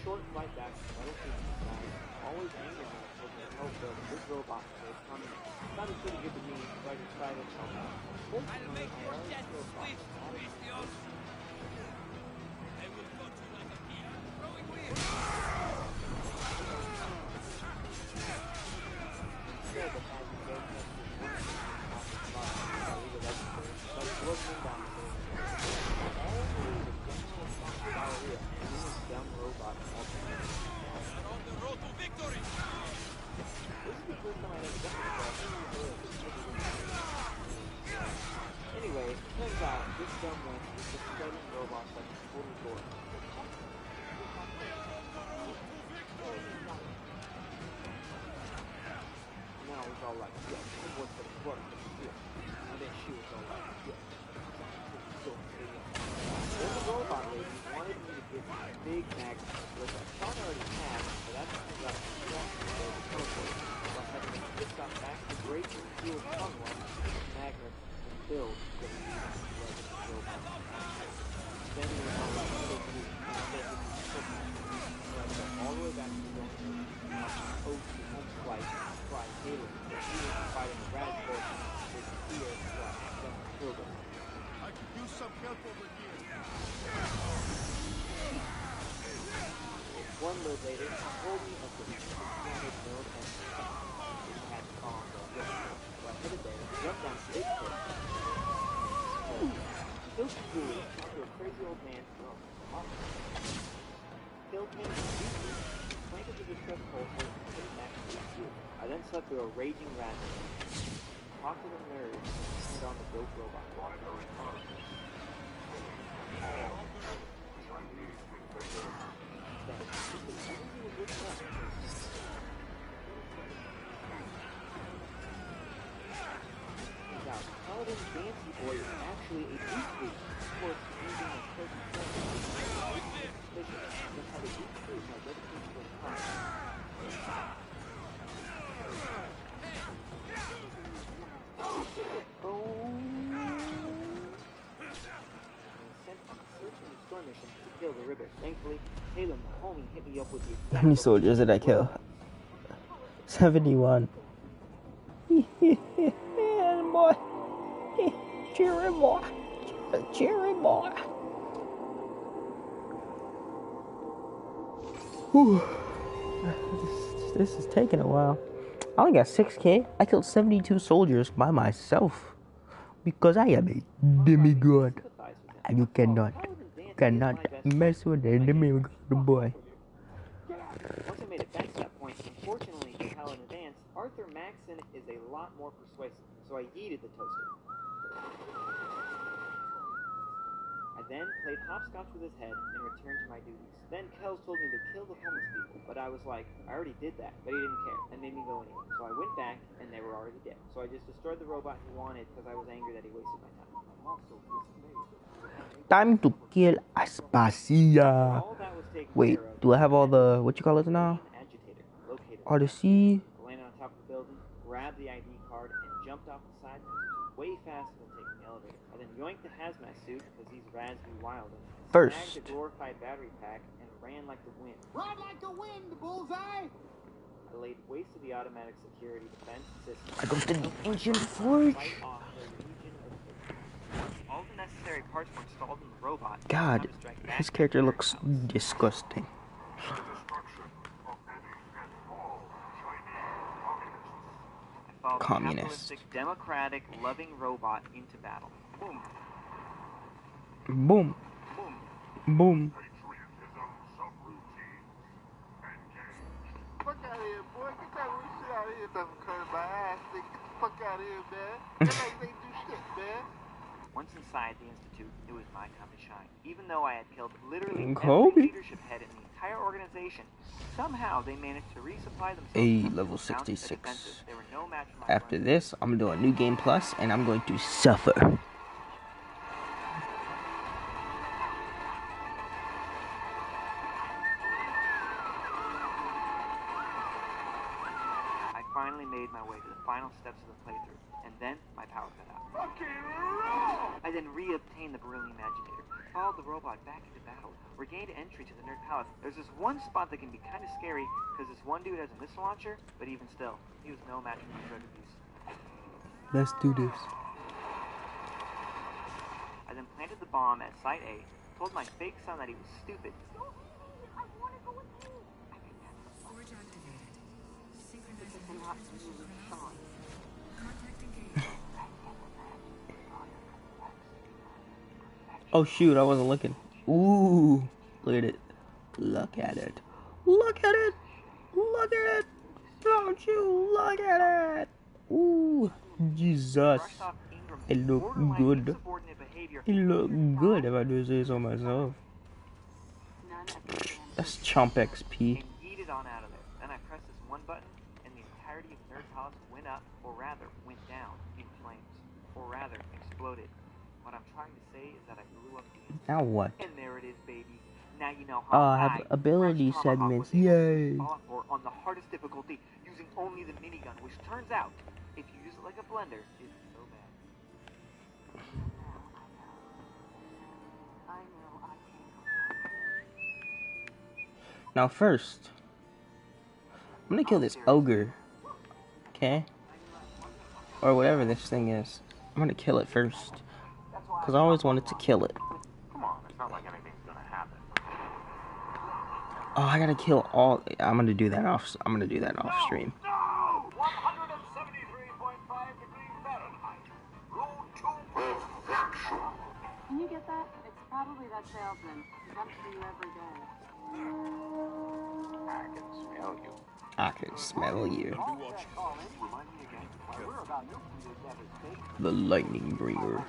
Short flight back to Battlefield 5, always angry when I was looking at help the big robot that was coming. Sounded pretty good to me, so I decided to help out. I'll make your death swift, Christian. I will cut you like a pig. Throwing wheel. Instead, the Yeah, it was for the work of the year. And then she was all like, yeah. Then the robot lady wanted me to give me a big magnet, which I thought I already had, but that turns out to be wrong. So the teleport, so I had to make this stop back to break and fuel someone, magnets, and build the robot. Then we were all like, so cool, and then it was so cool. So I got all the way back to the zone on the home flight, fly Caleb, but he was fighting a rat portion with fear, so I accidentally killed him. I could use some help over here. One load later, he told me of the 600 node and he had bombs on the road. So I headed there, jumped on Bigfoot. Killed the fool, talked to a crazy old man from killed him completely, planted the distress pulsar, and put it back to the queue. I then slept through a raging rat. Talked to the nerd, and turned on the dope robot. Paladin Fancy Boy is actually a beast of course, using a certain form. Just had a deep truth, my dedication was high. Sent on a search and destroy mission to kill the Ribbit. Thankfully, Caleb, the homie, hit me up with the How many soldiers did I kill? 71. Yeah, boy. Cheery boy. Cheery boy. Whew. This is taking a while. I only got 6K. I killed 72 soldiers by myself. Because I am a demigod. And you cannot mess with a demigod boy. Once I made it back to that point, unfortunately in Paladin Advance, Arthur Maxson is a lot more persuasive, so I yeeted the toaster. I then played hopscotch with his head and returned to my duties. Then Kells told me to kill the homeless people, but I was like, I already did that, but he didn't care, and made me go anyway. So I went back, and they were already dead. So I just destroyed the robot he wanted because I was angry that he wasted my time. I'm also dismayed. Time to kill Assasin. Wait, do I have all the, what you call it now? Odysse. Landed on top of the building, grabbed the ID card, and jumped off the side, way faster than taking the elevator. I then yoinked the hazmat suit, because these rads be wild, and snagged a glorified battery pack, and ran like the wind. Run like the wind, bullseye! I laid waste to the automatic security defense system. I go to the ancient forge. All the necessary parts were installed in the robot. God, his character looks disgusting. Communist. Democratic, loving robot into battle. Boom. Boom. Boom. Fuck out of here, boy. Get that weird shit out of here. Doesn't curve my ass. Get the fuck out of here, man. That ain't do shit, man. Once inside the Institute, it was my time to shine. Even though I had killed literally Kobe. every leadership head in the entire organization, somehow they managed to resupply themselves. Level 66. After this, I'm doing New Game Plus, and I'm going to suffer. I finally made my way to the final steps of the playthrough, and then my power cut out. I then re-obtained the Beryllium Imaginator, followed the robot back into battle, regained entry to the Nerd Palace. There's this one spot that can be kind of scary, because this one dude has a missile launcher, but even still, he was no match for my drug abuse. Let's do this. I then planted the bomb at Site A, told my fake son that he was stupid. Oh shoot, I wasn't looking. Ooh, look at it. Look at it. Look at it. Look at it. Don't you look at it. Ooh, Jesus. It look good. It look good if I do say so myself. That's chomp XP. Yeeted on out of there. Then I pressed this one button, and the entire entirety of Nerd's house went up, or rather, went down, in flames. Or rather, exploded. What I'm trying to say is that I grew up being... Now what? And there it is, baby. Now you know Oh, how I have ability segments. Yay! or on the hardest difficulty, using only the minigun, which turns out, if you use it like a blender, isn't so bad. I know, I can't. Now first, I'm gonna kill this ogre. Okay? Or whatever this thing is. I'm gonna kill it first. Because I always wanted to kill it. Come on, it's not like anything's gonna happen. Oh, I gotta kill all... I'm gonna do that off stream. No! 173.5 degrees Fahrenheit. Road to perfection. Can you get that? It's probably that salesman. He comes to you every day. I can smell you. I can smell you. The lightning bringer.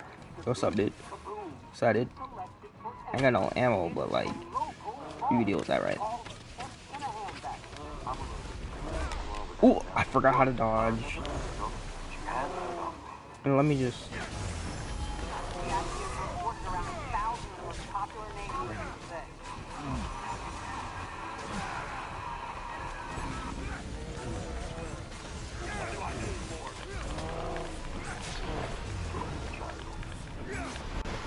What's up, dude? Excited? I ain't got no ammo, but like, you can deal with that, right? Ooh, I forgot how to dodge. And let me just...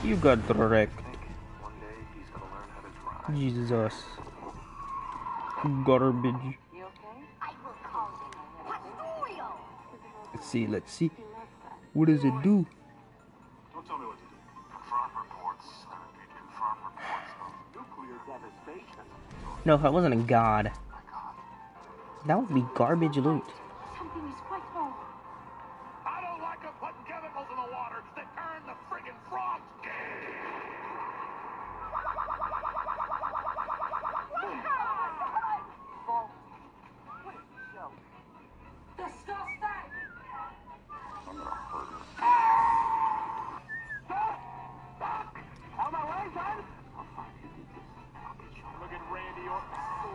You got wrecked. Jesus. Garbage. Let's see. What does it do? Don't tell me what to do. Confirm reports. Confirm reports of nuclear devastation. No, if I wasn't a god, that would be garbage loot. Something is quite wrong. I don't like them putting chemicals in the water that turn the friggin' frogs gay. On my way, son? Look at Randy Orton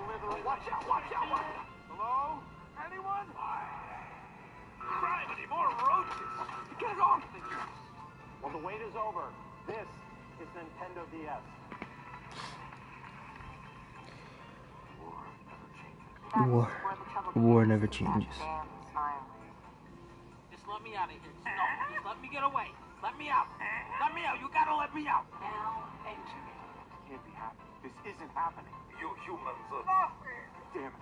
slithering. Watch out, watch out, watch out! Hello? Anyone? Criminy, more roaches! Get off the juice! Well, the wait is over. This is Nintendo DS. War never changes. Just let me out of here. No, just let me get away. Let me out. Let me out. You gotta let me out. Now enter. This can't be happening. This isn't happening. You humans are... Damn it.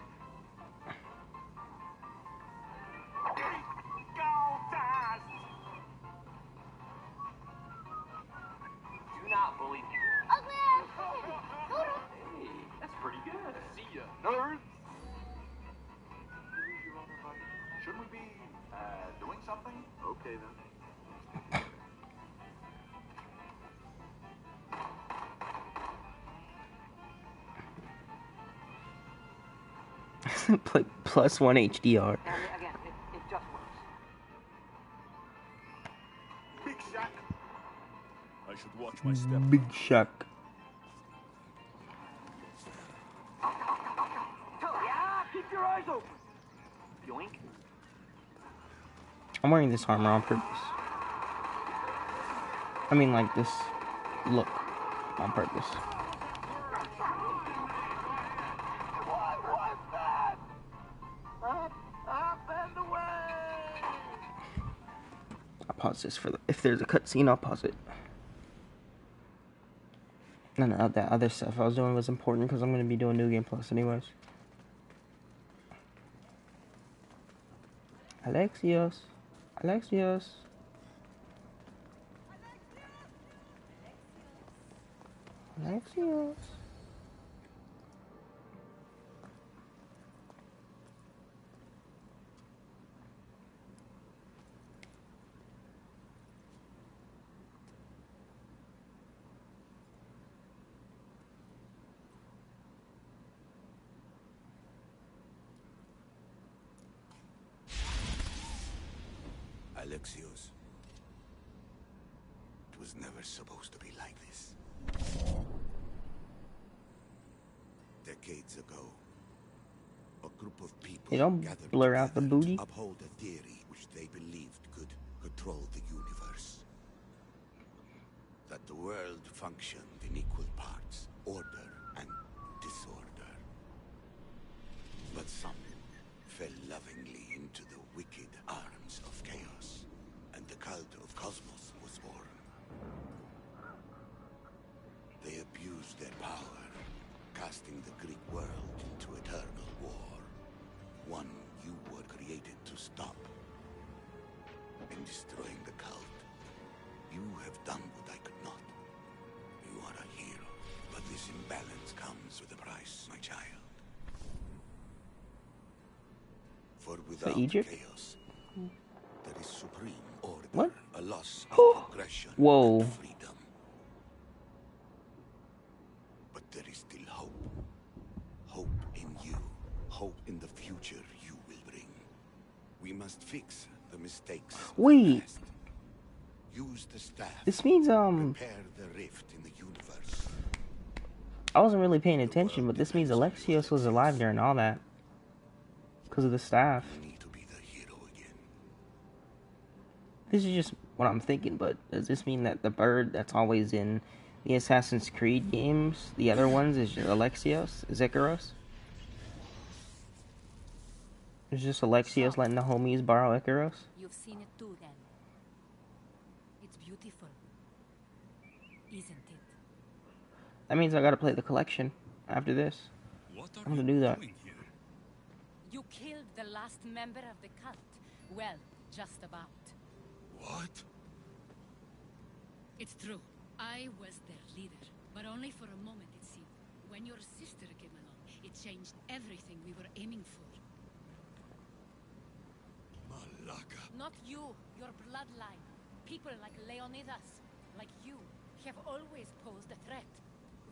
Go fast! Do not believe you. Hey, that's pretty good. See ya, nerds! Shouldn't we be, doing something? Okay, then. Play +1 HDR. Again, it just works. Big shot. I should watch my step. Big shock. Yeah, keep your eyes open. Yoink. I'm wearing this armor on purpose. I mean, like this look on purpose. What was that? Up and away! I'll pause this for if there's a cutscene, I'll pause it. None of that other stuff I was doing was important because I'm going to be doing New Game Plus anyways. Alexios. Alexios. Alexios. Alexios. It was never supposed to be like this. Decades ago, a group of people They don't blur out the booty. To uphold a theory which they believed could control the universe. That the world functioned in equal parts, order and disorder. But some fell lovingly into the wicked arms of chaos, and the cult of Cosmos was born. They abused their power, casting the Greek world into eternal war. One you were created to stop. In destroying the cult, you have done what I could not. You are a hero, but this imbalance comes with a price, my child. For without chaos, there is supreme order, what? A loss of progression and freedom. But there is still hope. Hope in you. Hope in the future you will bring. We must fix the mistakes of the past. Use the staff. This means repair the rift in the universe. I wasn't really paying attention, but this means Alexios was alive during all that. Because of the staff. This is just what I'm thinking, but does this mean that the bird that's always in the Assassin's Creed games, the other ones, is Alexios? Is Icaros? It's just Alexios letting the homies borrow Icaros? You've seen it too, then. It's beautiful, isn't it? That means I gotta play the collection after this. I'm gonna do that. You killed the last member of the cult. Well, just about. What? It's true. I was their leader, but only for a moment, it seemed. When your sister came along, it changed everything we were aiming for. Malaka. Not you, your bloodline. People like Leonidas, like you, have always posed a threat.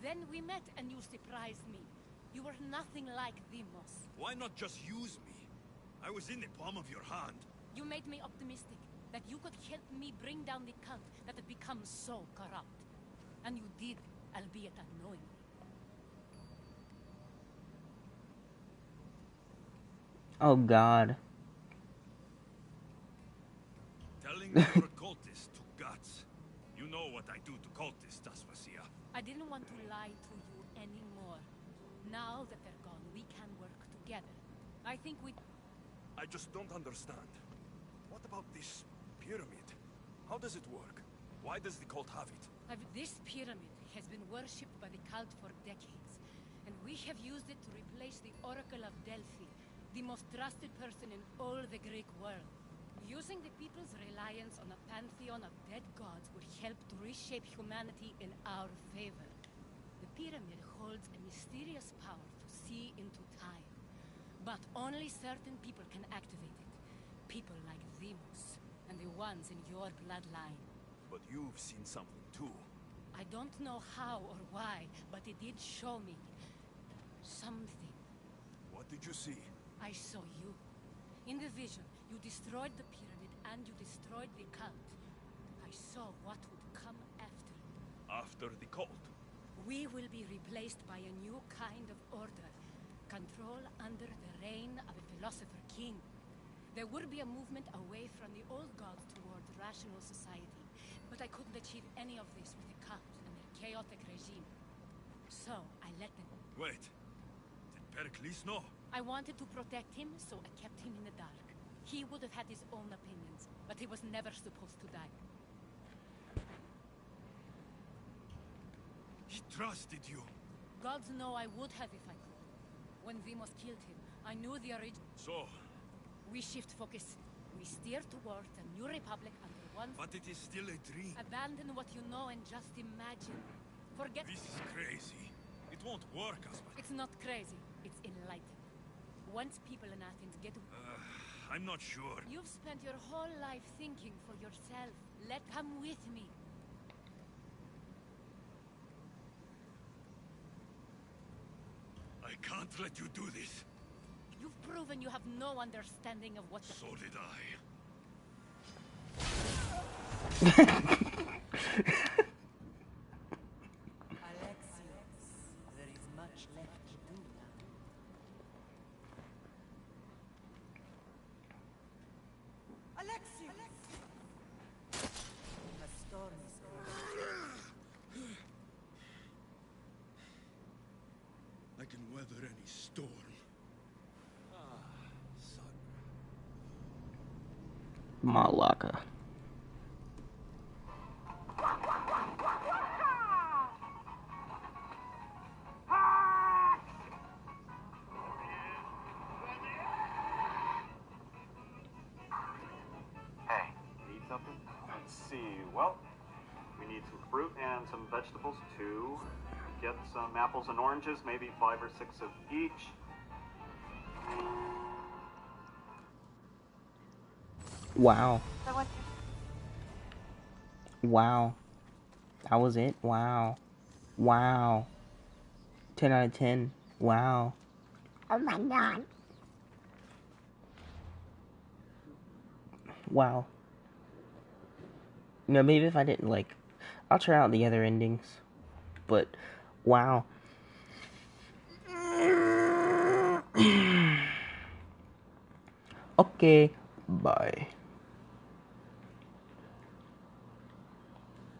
Then we met and you surprised me. You were nothing like Demos. Why not just use me? I was in the palm of your hand. You made me optimistic that you could help me bring down the cult that had become so corrupt. And you did, albeit unknowingly. Oh God. Telling me you're a cultist took guts. You know what I do to cultists, Assasin. I didn't want to lie to you anymore. Now that they're gone, we can work together. I think we... I just don't understand. What about this pyramid? How does it work? Why does the cult have it? This pyramid has been worshipped by the cult for decades, and we have used it to replace the Oracle of Delphi, the most trusted person in all the Greek world. Using the people's reliance on a pantheon of dead gods would help to reshape humanity in our favor. The pyramid holds a mysterious power to see into time, but only certain people can activate it. People like Demos, and the ones in your bloodline. But you've seen something too. I don't know how or why, but it did show me something. What did you see? I saw you. In the vision, you destroyed the pyramid and you destroyed the cult. I saw what would come after it. After the cult? We will be replaced by a new kind of order. Control under the reign of a philosopher king. There would be a movement away from the old gods toward rational society. But I couldn't achieve any of this with the cult and their chaotic regime. So, I let them. Wait. Did Pericles know? I wanted to protect him, so I kept him in the dark. He would have had his own opinions, but he was never supposed to die. He trusted you. Gods know I would have if I could. When Demos killed him, I knew the origin. So? We shift focus. We steer towards a new republic under one... But it is still a dream. Abandon what you know and just imagine. Forget... This is crazy. It won't work, Asper. It's not crazy. It's enlightened. Once people in Athens get... I'm not sure. You've spent your whole life thinking for yourself. Come with me. I can't let you do this. You've proven you have no understanding of what... So did I. Alexios, there is much left to do now. bloody storm. Malaka. Hey, need something? Let's see. Well, we need some fruit and some vegetables too. Get some apples and oranges, maybe 5 or 6 of each. Wow. Wow. That was it? Wow. Wow. 10 out of 10. Wow. Oh my god. Wow. You know, maybe if I didn't like... I'll try out the other endings. But, wow. Okay. Bye.